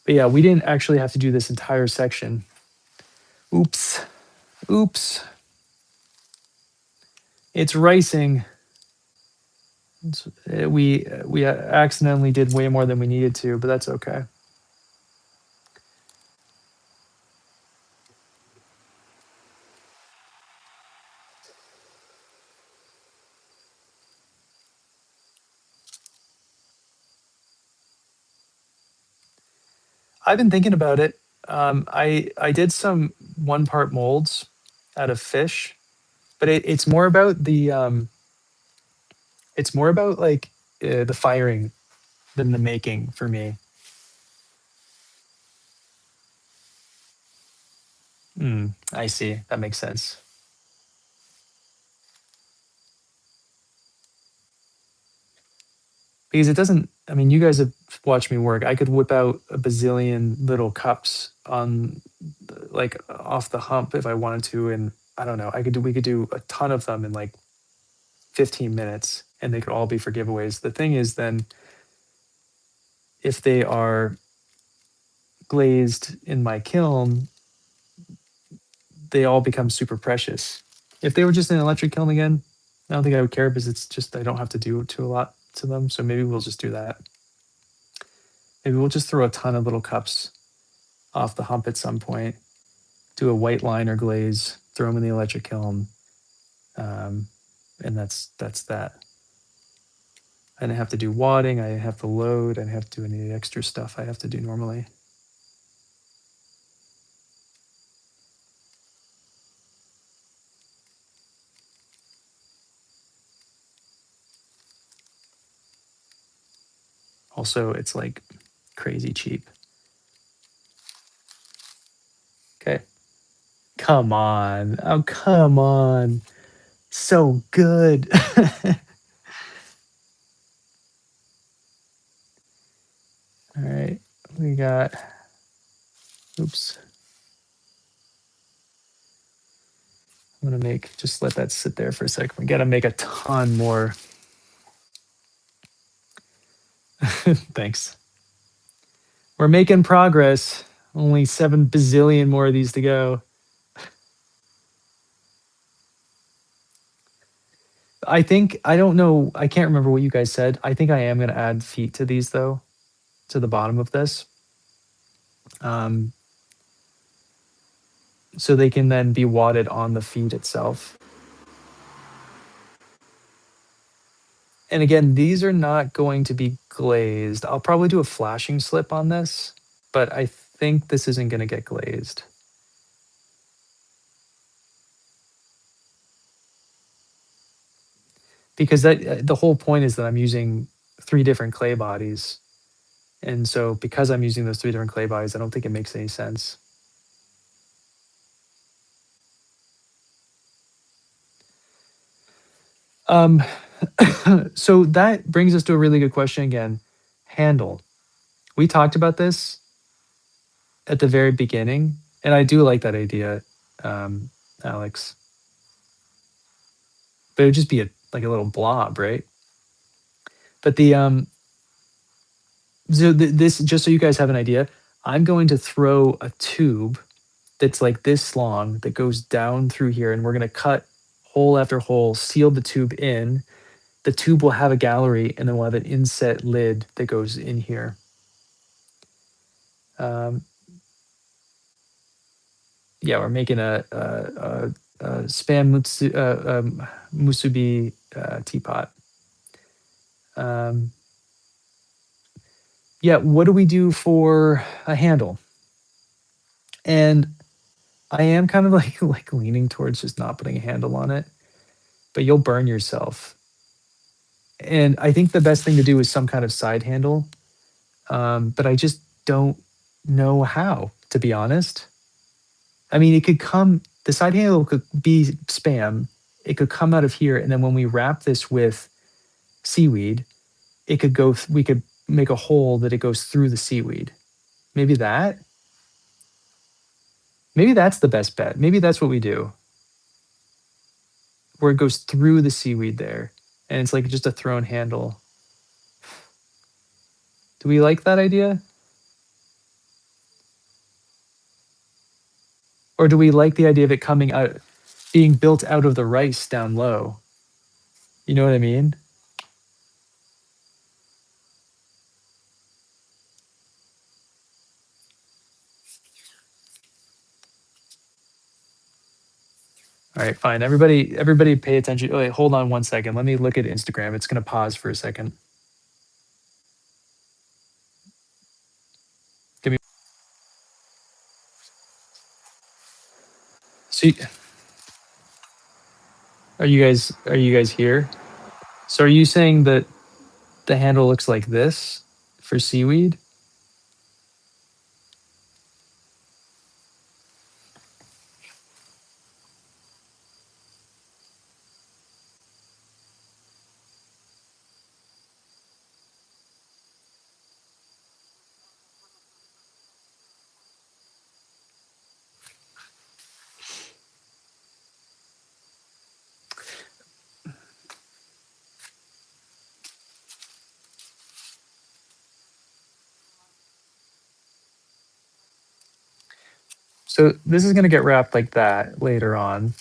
But yeah, we didn't actually have to do this entire section. Oops. Oops. It's ricing. We accidentally did way more than we needed to, but that's okay. I've been thinking about it. I did some one part molds out of fish, but it's more about it's more about like the firing than the making for me. I see. That makes sense. Because it doesn't. I mean, you guys have watched me work. I could whip out a bazillion little cups on like off the hump if I wanted to, and I don't know. We could do a ton of them in like 15 minutes, and they could all be for giveaways. The thing is, then if they are glazed in my kiln, they all become super precious. If they were just in an electric kiln again, I don't think I would care because it's just I don't have to do too a lot to them. So maybe we'll just do that. Maybe we'll just throw a ton of little cups off the hump at some point, do a white liner glaze, throw them in the electric kiln, um, and that's that. I didn't have to do wadding. I didn't have to load. I didn't have to do any extra stuff I have to do normally. Also, it's like crazy cheap. Okay. Come on. Oh, come on. So good. All right. We got, oops. I'm going to just let that sit there for a second. We got to make a ton more. Thanks. We're making progress. Only 7 bazillion more of these to go. I don't know. I can't remember what you guys said. I think I am going to add feet to these though, to the bottom of this. Um, so they can then be wadded on the feet itself. And again, these are not going to be glazed. I'll probably do a flashing slip on this, but I think this isn't going to get glazed. Because the whole point is that I'm using 3 different clay bodies. And so because I'm using those 3 different clay bodies, I don't think it makes any sense. Um, so that brings us to a really good question again. Handle. We talked about this at the very beginning, and I do like that idea, Alex. But it would just be like a little blob, right? But this, just so you guys have an idea, I'm going to throw a tube that's like this long that goes down through here, and we're going to cut hole after hole, seal the tube in. The tube will have a gallery, and then we'll have an inset lid that goes in here. Um, yeah, we're making a spam musubi teapot. Um, yeah, what do we do for a handle? And I am kind of like like leaning towards just not putting a handle on it, but you'll burn yourself. And I think the best thing to do is some kind of side handle. But I just don't know how, to be honest. I mean, it could come, the side handle could be spam. It could come out of here. And then when we wrap this with seaweed, it could go, we could make a hole that it goes through the seaweed. Maybe that, maybe that's the best bet. Maybe that's what we do, where it goes through the seaweed there. And it's like just a thrown handle. Do we like that idea? Or do we like the idea of it coming out, being built out of the rice down low? You know what I mean? All right, fine. Everybody pay attention. Oh, wait, hold on one second. Let me look at Instagram. It's going to pause for a second. Give me. So, are you guys here? So, are you saying that the handle looks like this for seaweed? So, this is going to get wrapped like that later on.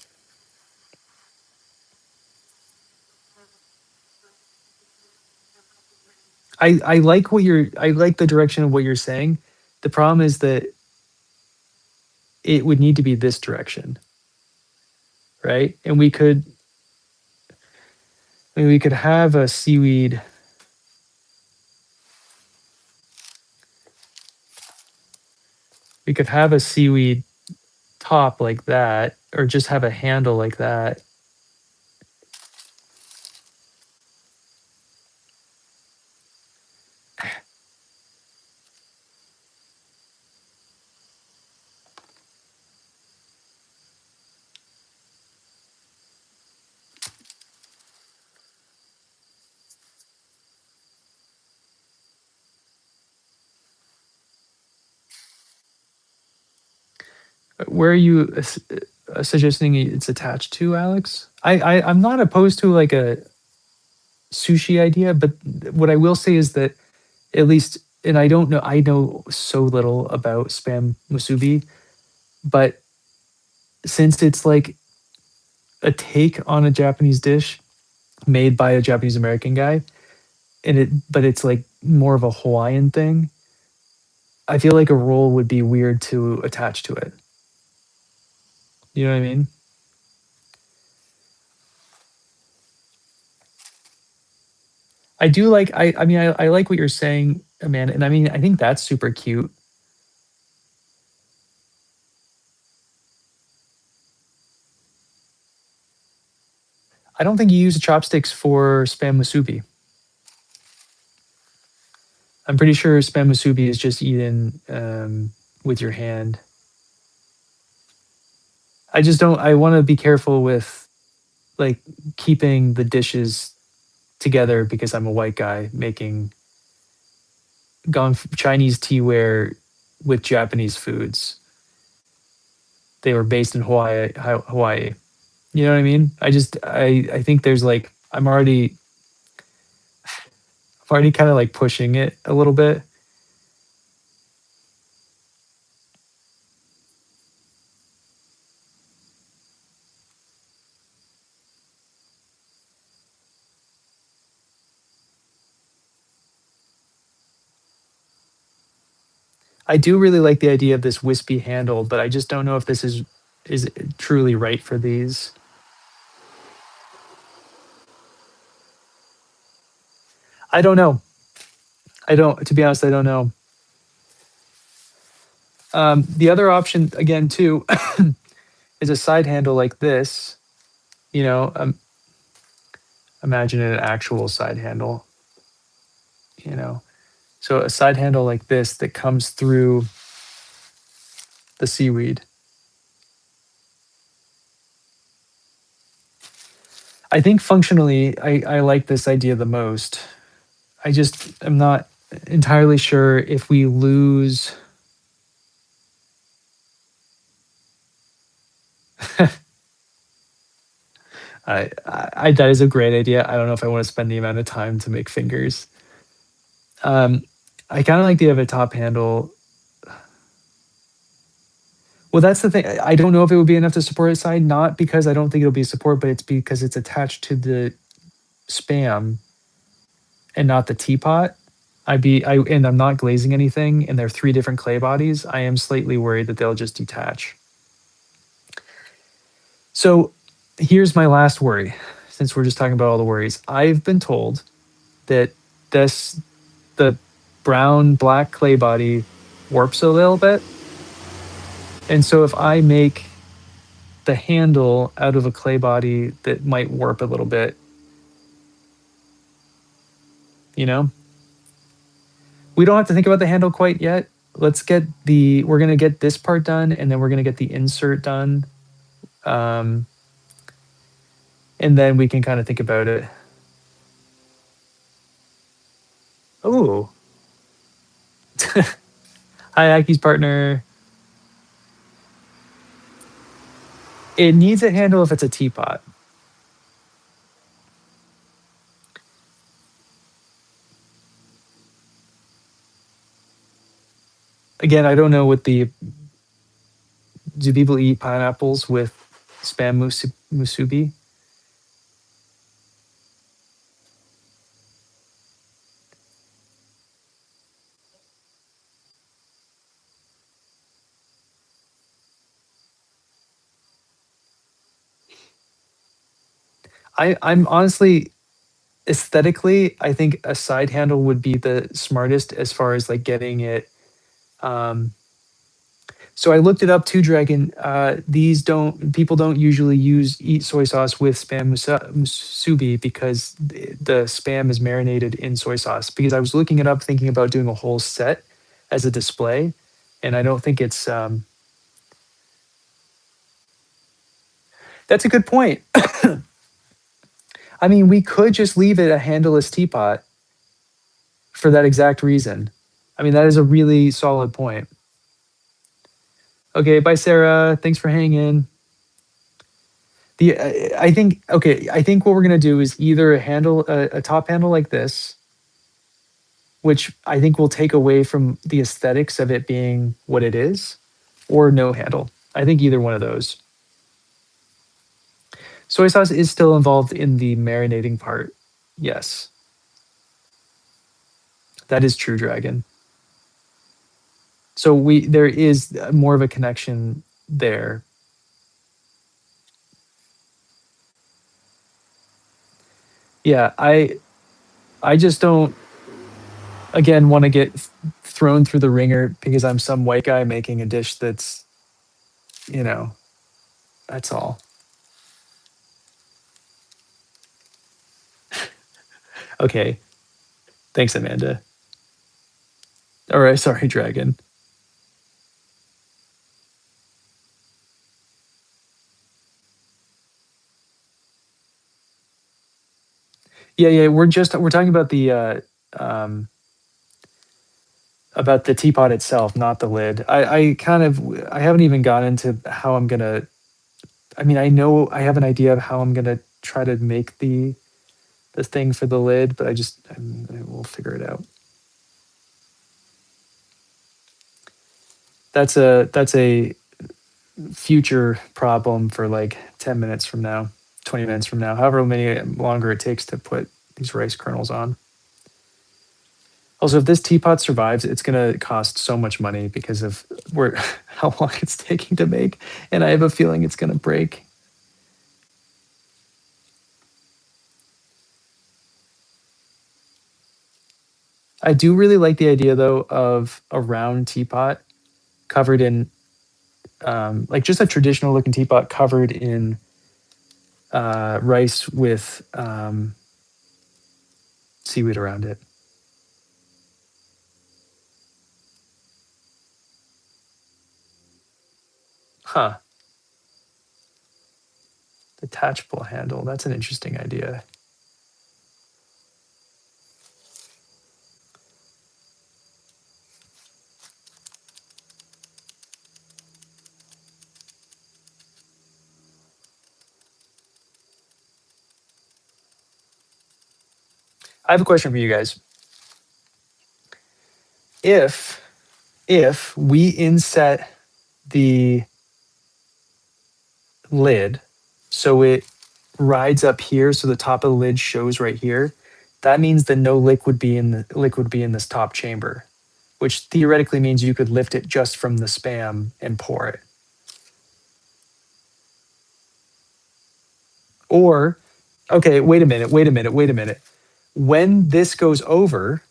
I like what I like the direction of what you're saying. The problem is that it would need to be this direction, right? And I mean, we could have a seaweed. We could have a seaweed top like that, or just have a handle like that. Where are you suggesting it's attached to, Alex? I'm not opposed to like a sushi idea, but what I will say is that at least, and I don't know, I know so little about spam musubi, but since it's like a take on a Japanese dish made by a Japanese American guy, but it's like more of a Hawaiian thing. I feel like a roll would be weird to attach to it. You know what I mean? I do like I mean I like what you're saying, Amanda, and I mean I think that's super cute. I don't think you use chopsticks for spam musubi. I'm pretty sure spam musubi is just eaten with your hand. I just don't. I want to be careful with like keeping the dishes together because I'm a white guy making Chinese teaware with Japanese foods. They were based in Hawaii. You know what I mean? I think there's like I'm already kind of like pushing it a little bit. I do really like the idea of this wispy handle, but I just don't know if this is truly right for these. I don't know. I don't. To be honest, I don't know. The other option, again, too, is a side handle like this. You know, imagine an actual side handle. You know, so a side handle like this that comes through the seaweed. I think functionally, I like this idea the most. I just am not entirely sure if we lose. That is a great idea. I don't know if I want to spend the amount of time to make fingers. Um, I kind of like the idea of a top handle. Well, that's the thing. I don't know if it would be enough to support its side, not because I don't think it'll be support, but it's because it's attached to the spam and not the teapot. And I'm not glazing anything, and they're three different clay bodies. I am slightly worried that they'll just detach. So here's my last worry, since we're just talking about all the worries. I've been told that this the brown black clay body warps a little bit. And so if I make the handle out of a clay body that might warp a little bit, you know, we don't have to think about the handle quite yet. We're going to get this part done, and then we're going to get the insert done. Um, and then we can kind of think about it. Oh, hi, Aki's partner. It needs a handle if it's a teapot. Again, I don't know what the do people eat pineapples with spam musubi? I'm honestly aesthetically, I think a side handle would be the smartest as far as like getting it. Um, so I looked it up too, Dragon. These don't people don't usually eat soy sauce with spam musubi because the spam is marinated in soy sauce. Because I was looking it up, thinking about doing a whole set as a display, and I don't think it's. That's a good point. I mean, we could just leave it a handleless teapot for that exact reason. I mean, that is a really solid point. Okay, bye, Sarah. Thanks for hanging. I think okay. I think what we're gonna do is either a top handle like this, which I think will take away from the aesthetics of it being what it is, or no handle. I think either one of those. Soy sauce is still involved in the marinating part. Yes, that is true, Dragon. So there is more of a connection there. Yeah, I just don't again want to get thrown through the ringer because I'm some white guy making a dish that's, you know, that's all. Okay. Thanks, Amanda. All right, sorry, Dragon. Yeah, we're talking um about the teapot itself, not the lid. I haven't even gotten into how I'm gonna I mean, I know I have an idea of how I'm gonna try to make the thing for the lid, but we'll figure it out. That's a future problem for like 10 minutes from now, 20 minutes from now, however many longer it takes to put these rice kernels on. Also, if this teapot survives, it's gonna cost so much money because of where how long it's taking to make, and I have a feeling it's gonna break. I do really like the idea though of a round teapot covered in like just a traditional looking teapot covered in rice with seaweed around it. Huh. Detachable handle. That's an interesting idea. I have a question for you guys. If we inset the lid so it rides up here so the top of the lid shows right here, that means that no liquid be in this top chamber, which theoretically means you could lift it just from the spam and pour it. Or okay, wait a minute. When this goes over,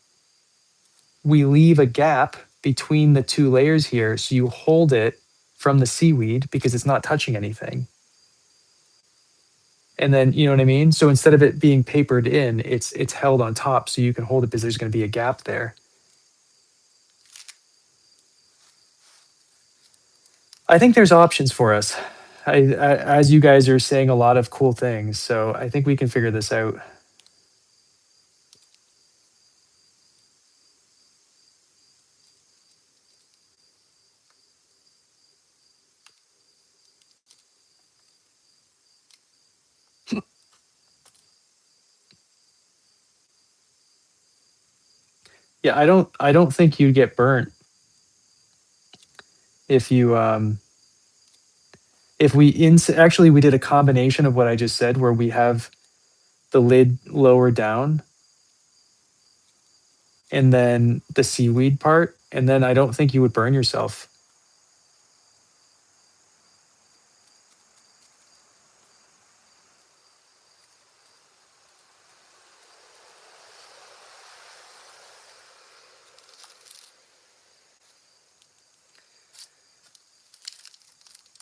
we leave a gap between the two layers here so you hold it from the seaweed because it's not touching anything. And then you know what I mean? So instead of it being papered in, it's held on top so you can hold it because there's going to be a gap there. I think there's options for us. As you guys are saying a lot of cool things, so I think we can figure this out. Yeah, I don't think you'd get burnt if you if we actually we did a combination of what I just said where we have the lid lower down and then the seaweed part, and then I don't think you would burn yourself.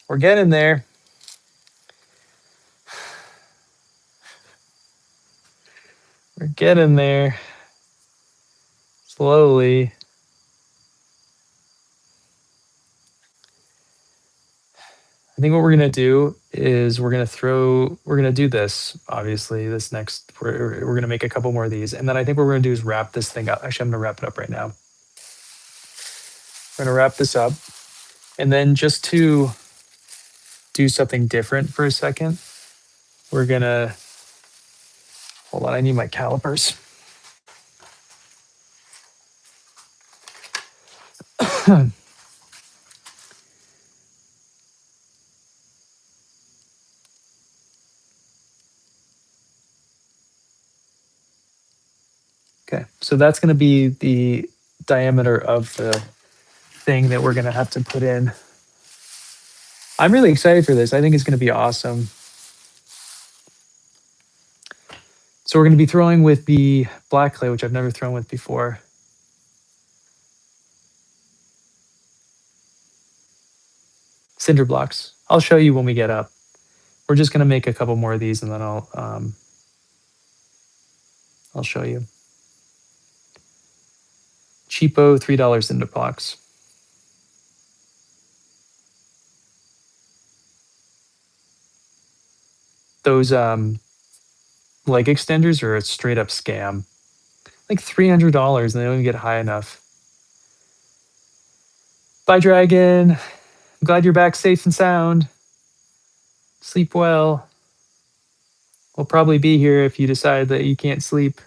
We're getting there. We're getting there slowly. I think what we're gonna do is we're gonna do this obviously this next we're gonna make a couple more of these, and then I think what we're gonna do is wrap this thing up. Actually, I'm gonna wrap it up right now. We're gonna wrap this up, and then just to do something different for a second, we're gonna hold on. I need my calipers. Okay, so that's gonna be the diameter of the thing that we're gonna have to put in. I'm really excited for this. I think it's gonna be awesome. So we're gonna be throwing with the black clay, which I've never thrown with before. Cinder blocks. I'll show you when we get up. We're just gonna make a couple more of these, and then I'll show you. Cheapo $3 cinder blocks. Those leg extenders are a straight up scam. Like $300, and they don't even get high enough. Bye, Dragon. I'm glad you're back safe and sound. Sleep well. We'll probably be here if you decide that you can't sleep.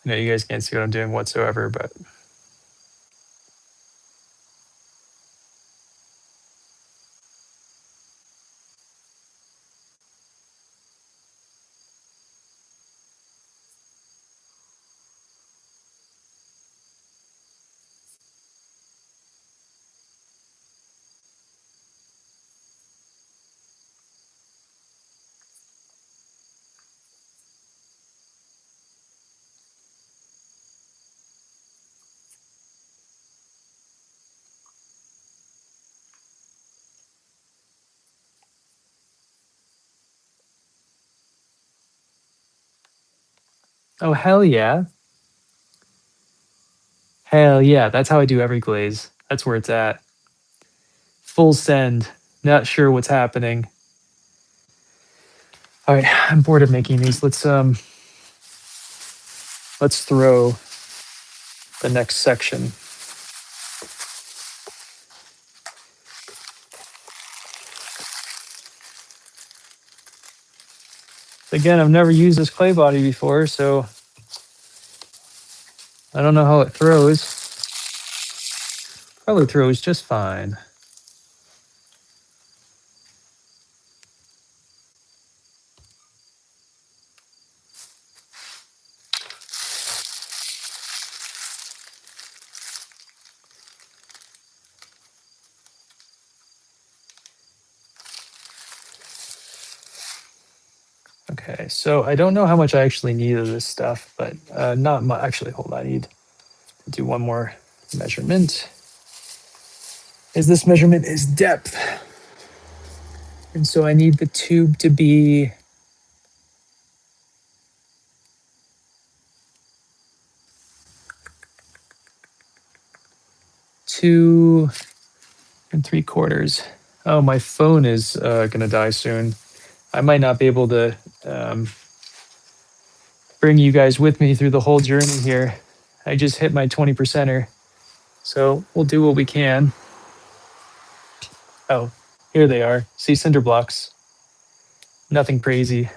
I know you guys can't see what I'm doing whatsoever, but oh hell yeah. Hell yeah. That's how I do every glaze. That's where it's at. Full send. Not sure what's happening. All right, I'm bored of making these. Let's throw the next section. Again, I've never used this clay body before, so I don't know how it throws. Probably throws just fine. Okay, so I don't know how much I actually need of this stuff, but not much. Actually, hold on, I need to do one more measurement. Is this measurement is depth. And so I need the tube to be 2 3/4. Oh, my phone is gonna die soon. I might not be able to um, bring you guys with me through the whole journey here. I just hit my 20%er. So we'll do what we can. Oh, here they are. See, cinder blocks. Nothing crazy.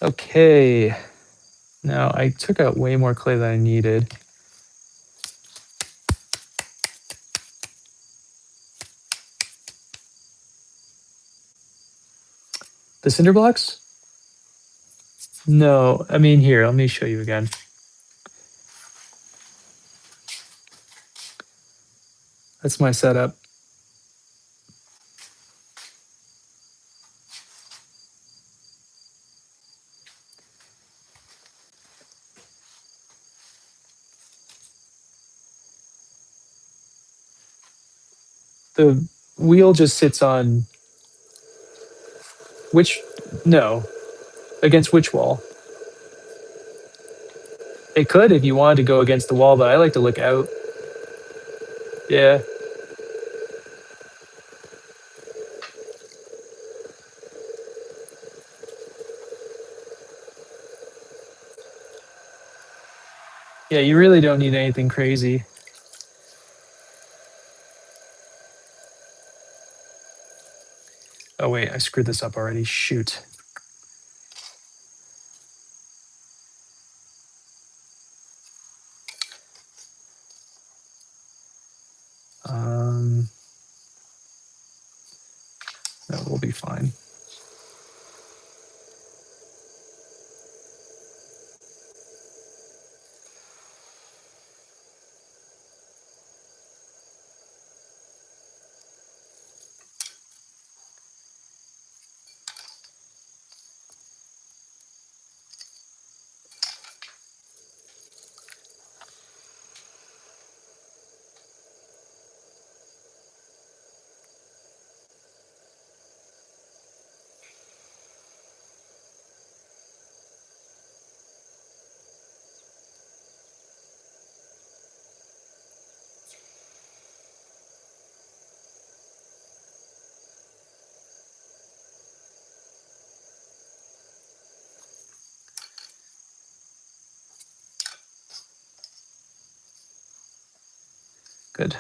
Okay. Now I took out way more clay than I needed. The cinder blocks? No, I mean, here, let me show you again. That's my setup. The wheel just sits on which, no, against which wall? It could if you wanted to go against the wall, but I like to look out. Yeah. Yeah, you really don't need anything crazy. Oh, wait, I screwed this up already. Shoot. Um, no, we'll be fine. Good.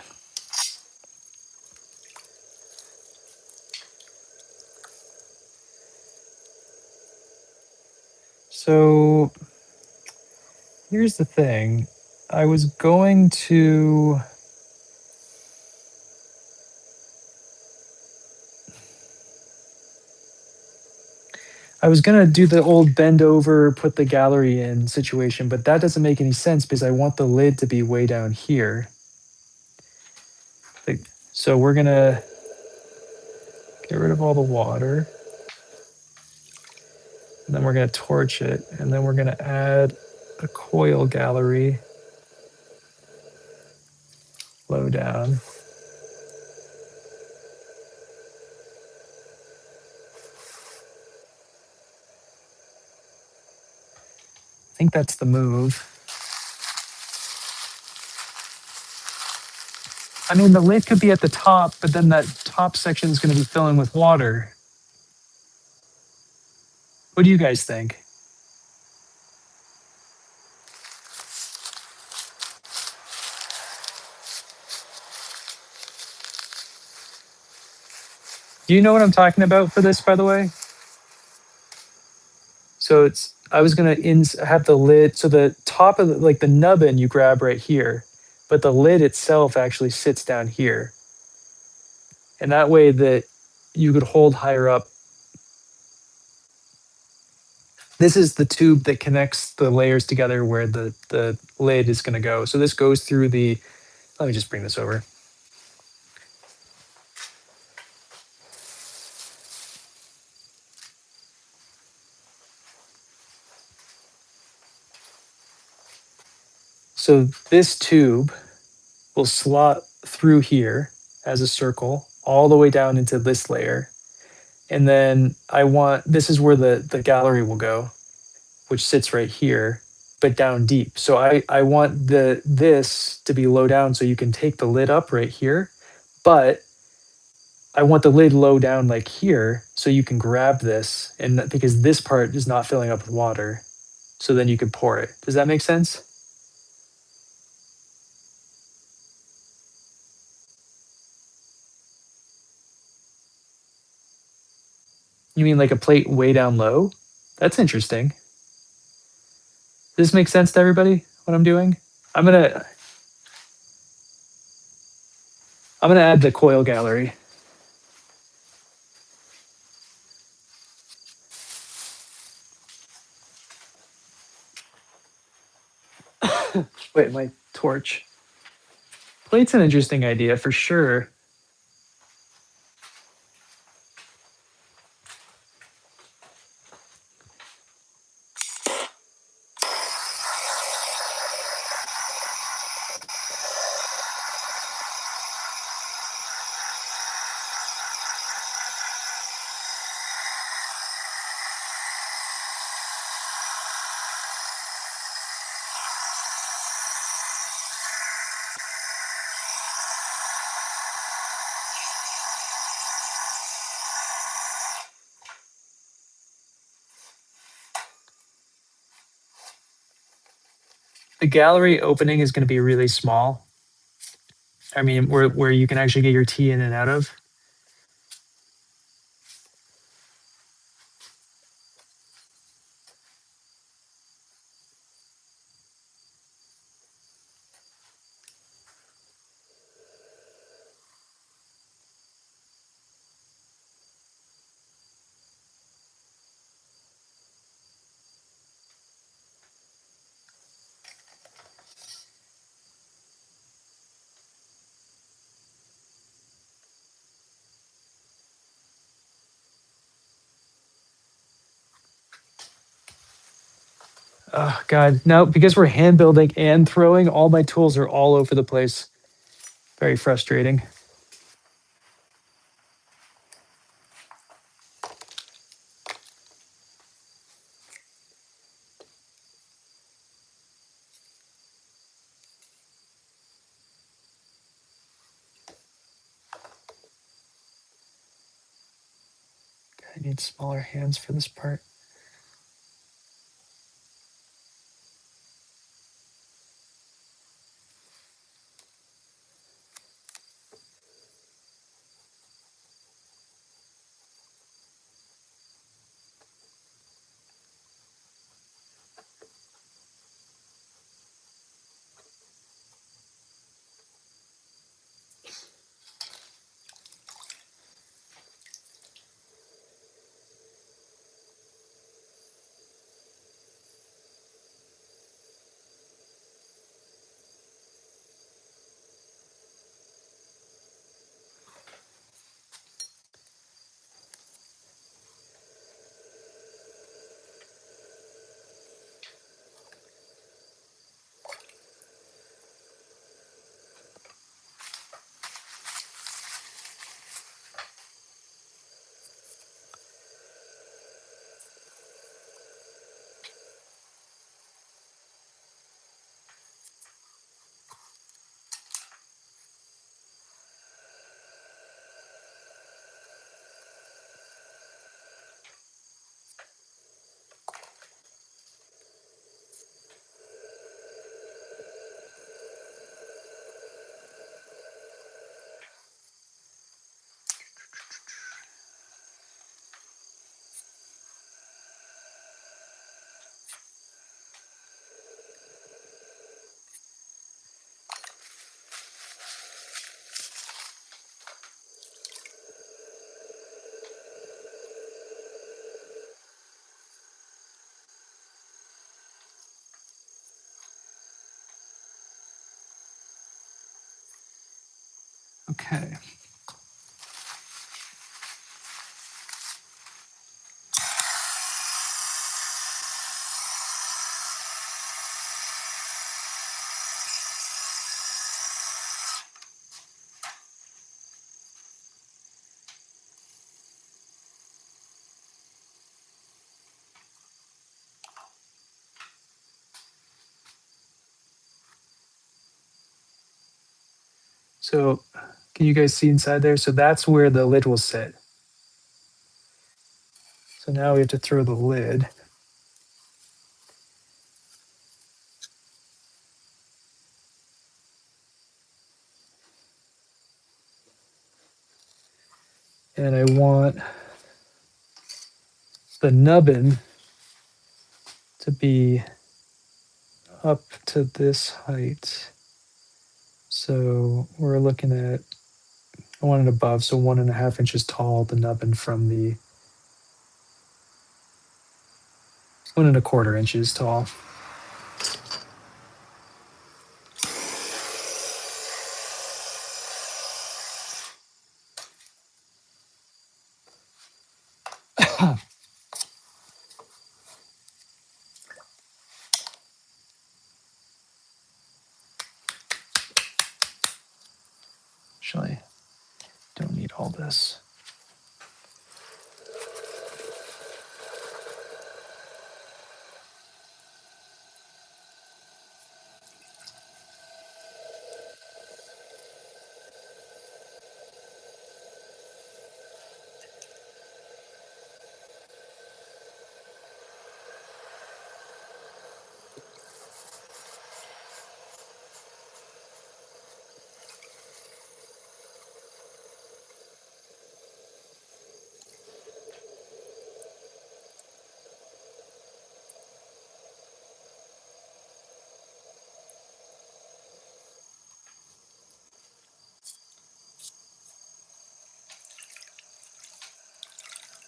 So here's the thing. I was going to. I was gonna do the old bend over, put the gallery in situation, but that doesn't make any sense because I want the lid to be way down here. Like, so we're gonna get rid of all the water, and then we're gonna torch it, and then we're gonna add a coil gallery low down. I think that's the move. I mean, the lid could be at the top, but then that top section is going to be filling with water. What do you guys think? Do you know what I'm talking about for this, by the way? So it's I was gonna have the lid. So the top of like the nubbin you grab right here, but the lid itself actually sits down here, and that way that you could hold higher up. This is the tube that connects the layers together where the lid is gonna go. So this goes through the. Let me just bring this over. So this tube will slot through here as a circle all the way down into this layer. And then I want this is where the gallery will go, which sits right here, but down deep. So I want this to be low down so you can take the lid up right here, but I want the lid low down like here so you can grab this and because this part is not filling up with water. So then you can pour it. Does that make sense? You mean like a plate way down low? That's interesting. Does this make sense to everybody what I'm doing? I'm gonna I'm gonna add the coil gallery. Wait, my torch. Plate's an interesting idea for sure. The gallery opening is going to be really small. I mean, where you can actually get your tea in and out of. Oh God, no! Because we're hand building and throwing, all my tools are all over the place. Very frustrating. I need smaller hands for this part. Okay. So can you guys see inside there? So that's where the lid will sit. So now we have to throw the lid. And I want the nubbin to be up to this height. So we're looking at, I want it above, so 1.5 inches tall, the nubbin from the 1.25 inches tall. Actually, don't need all this.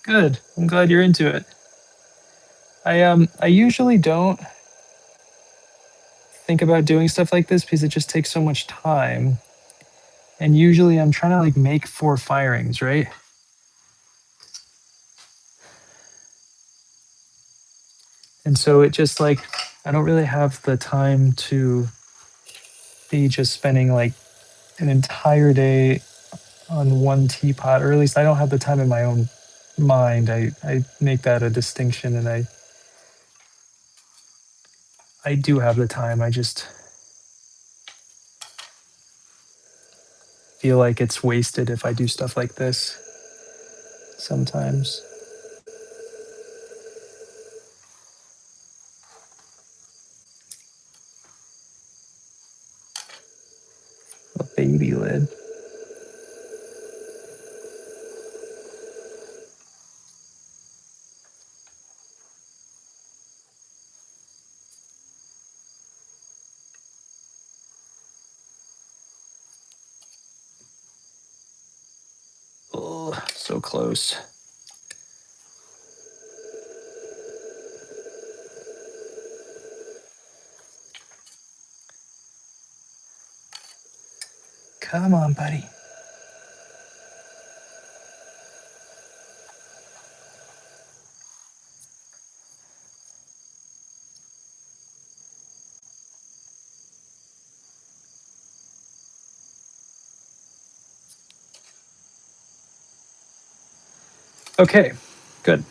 Good. I'm glad you're into it. I usually don't think about doing stuff like this because it just takes so much time. And usually I'm trying to like make 4 firings, right? And so it just like I don't really have the time to be just spending like an entire day on one teapot, or at least I don't have the time in my own mind. I make that a distinction, and I do have the time. I just feel like it's wasted if I do stuff like this sometimes. A baby lid. Oh, so close. Come on, buddy. Okay, good.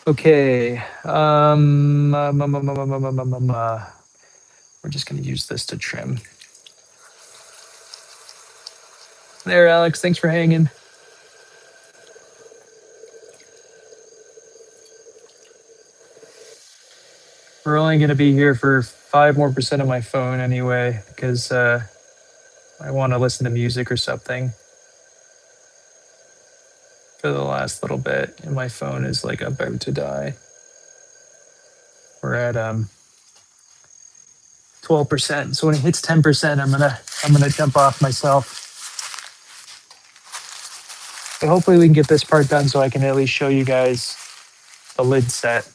Okay. we're just going to use this to trim. There, Alex, thanks for hanging. We're only going to be here for 5% more of my phone anyway, because I want to listen to music or something for the last little bit, and my phone is like about to die. We're at 12%. So when it hits 10%, I'm gonna jump off myself. But hopefully we can get this part done so I can at least show you guys the lid set.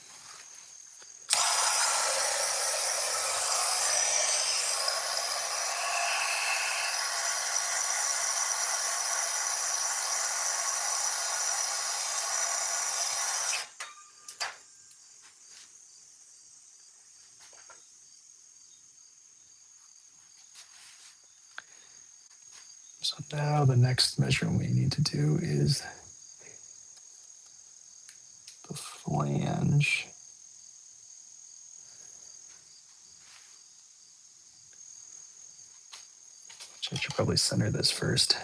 So now the next measurement we need to do is the flange. Which I should probably center this first.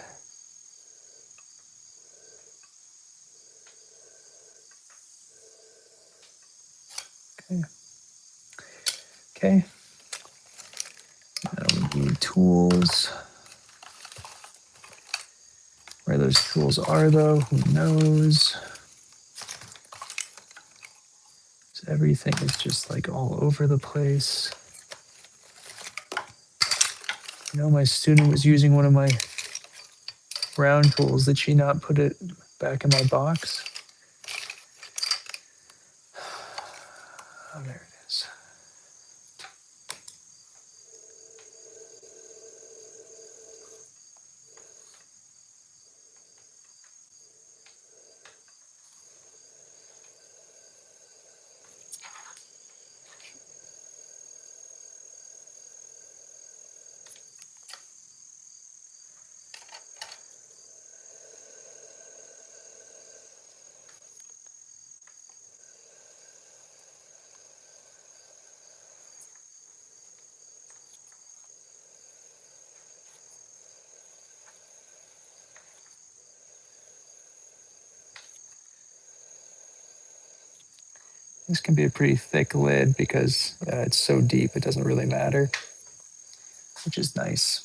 Okay. Okay. Now we need tools. Where those tools are, though, who knows? So everything is just like all over the place. You know, my student was using one of my round tools. Did she not put it back in my box? Oh, there it is. This can be a pretty thick lid because it's so deep it doesn't really matter, which is nice.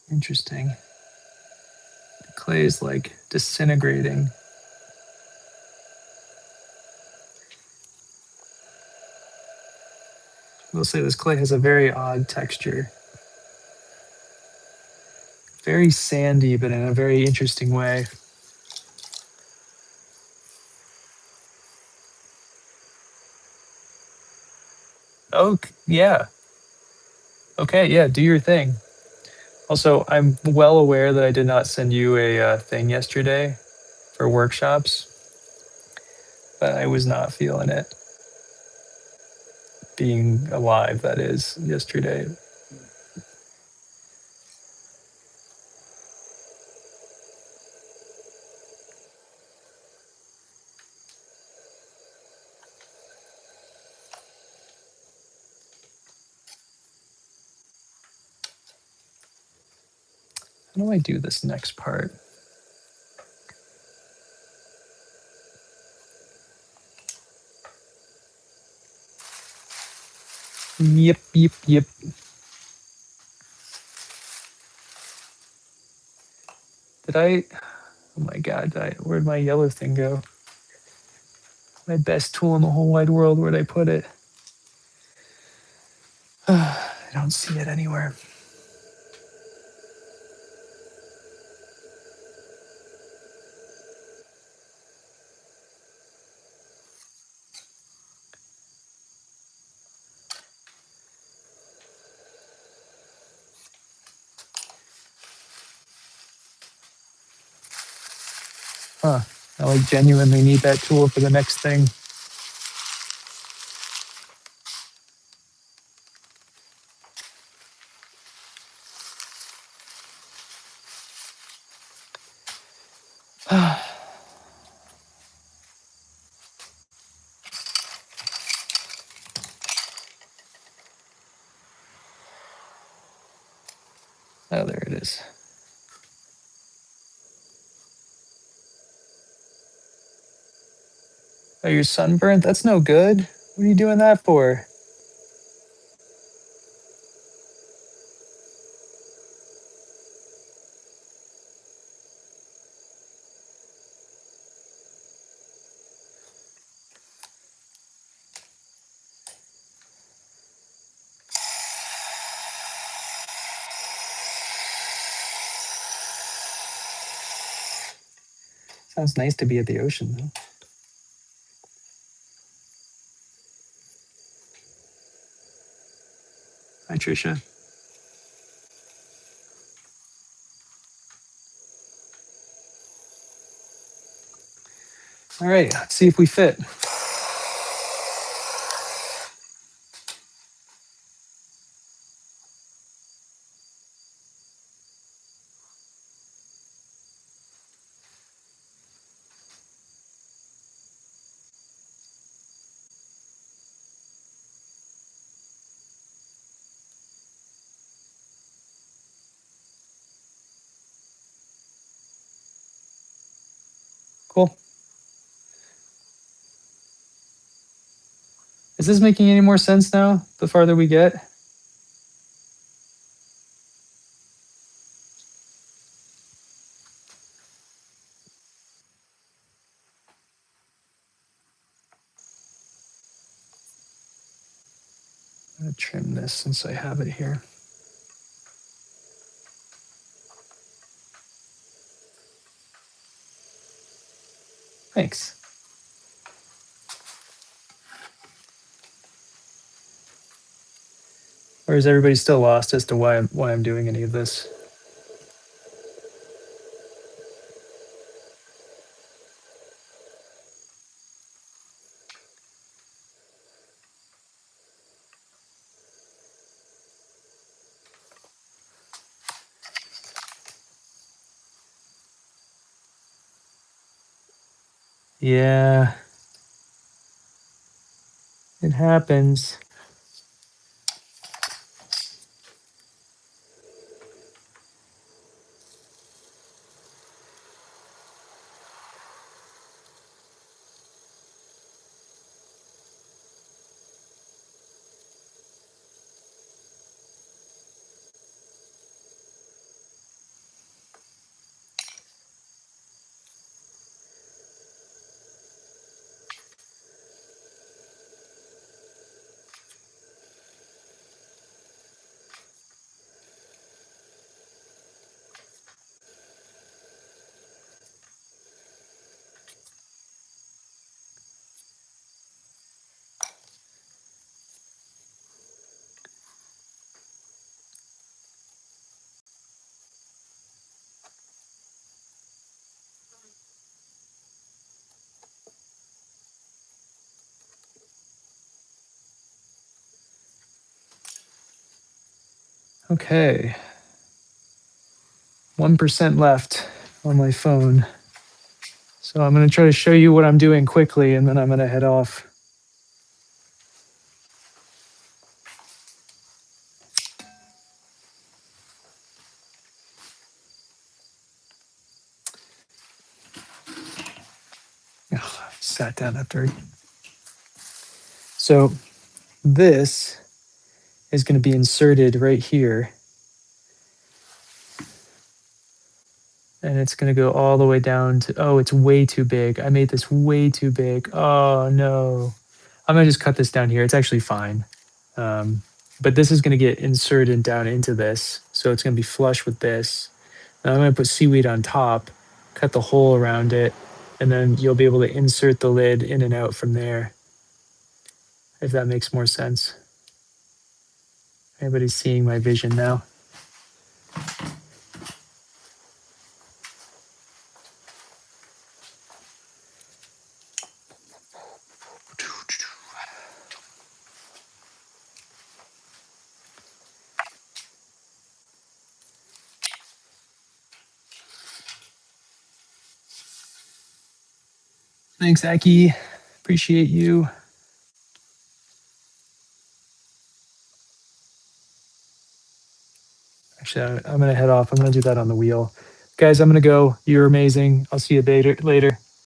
Interesting. The clay is like disintegrating. I will say this clay has a very odd texture. Very sandy, but in a very interesting way. Oh, yeah. Okay, yeah, do your thing. Also, I'm well aware that I did not send you a thing yesterday for workshops, but I was not feeling it. Being alive, that is, yesterday. How do I do this next part? Yep, yep, yep. Did I? Oh my God, where'd my yellow thing go? My best tool in the whole wide world, where'd I put it? I don't see it anywhere. Huh. I like genuinely need that tool for the next thing. Oh, there it is. Oh, you're sunburnt? That's no good. What are you doing that for? Sounds nice to be at the ocean, though. Hi, Trisha. All right, let's see if we fit. Cool. Is this making any more sense now, the farther we get? I'm going to trim this since I have it here. Thanks. Or is everybody still lost as to why I'm doing any of this? Yeah, it happens. Okay. 1% left on my phone. So I'm going to try to show you what I'm doing quickly, and then I'm going to head off. Oh, I sat down after. So this is going to be inserted right here. And it's going to go all the way down to, oh, it's way too big. I made this way too big. Oh, no. I'm going to just cut this down here. It's actually fine. But this is going to get inserted down into this. So it's going to be flush with this. Now I'm going to put seaweed on top, cut the hole around it, and then you'll be able to insert the lid in and out from there, if that makes more sense. Everybody's seeing my vision now. Thanks, Aki. Appreciate you. Actually, I'm gonna head off. I'm gonna do that on the wheel. Guys, I'm gonna go. You're amazing. I'll see you later.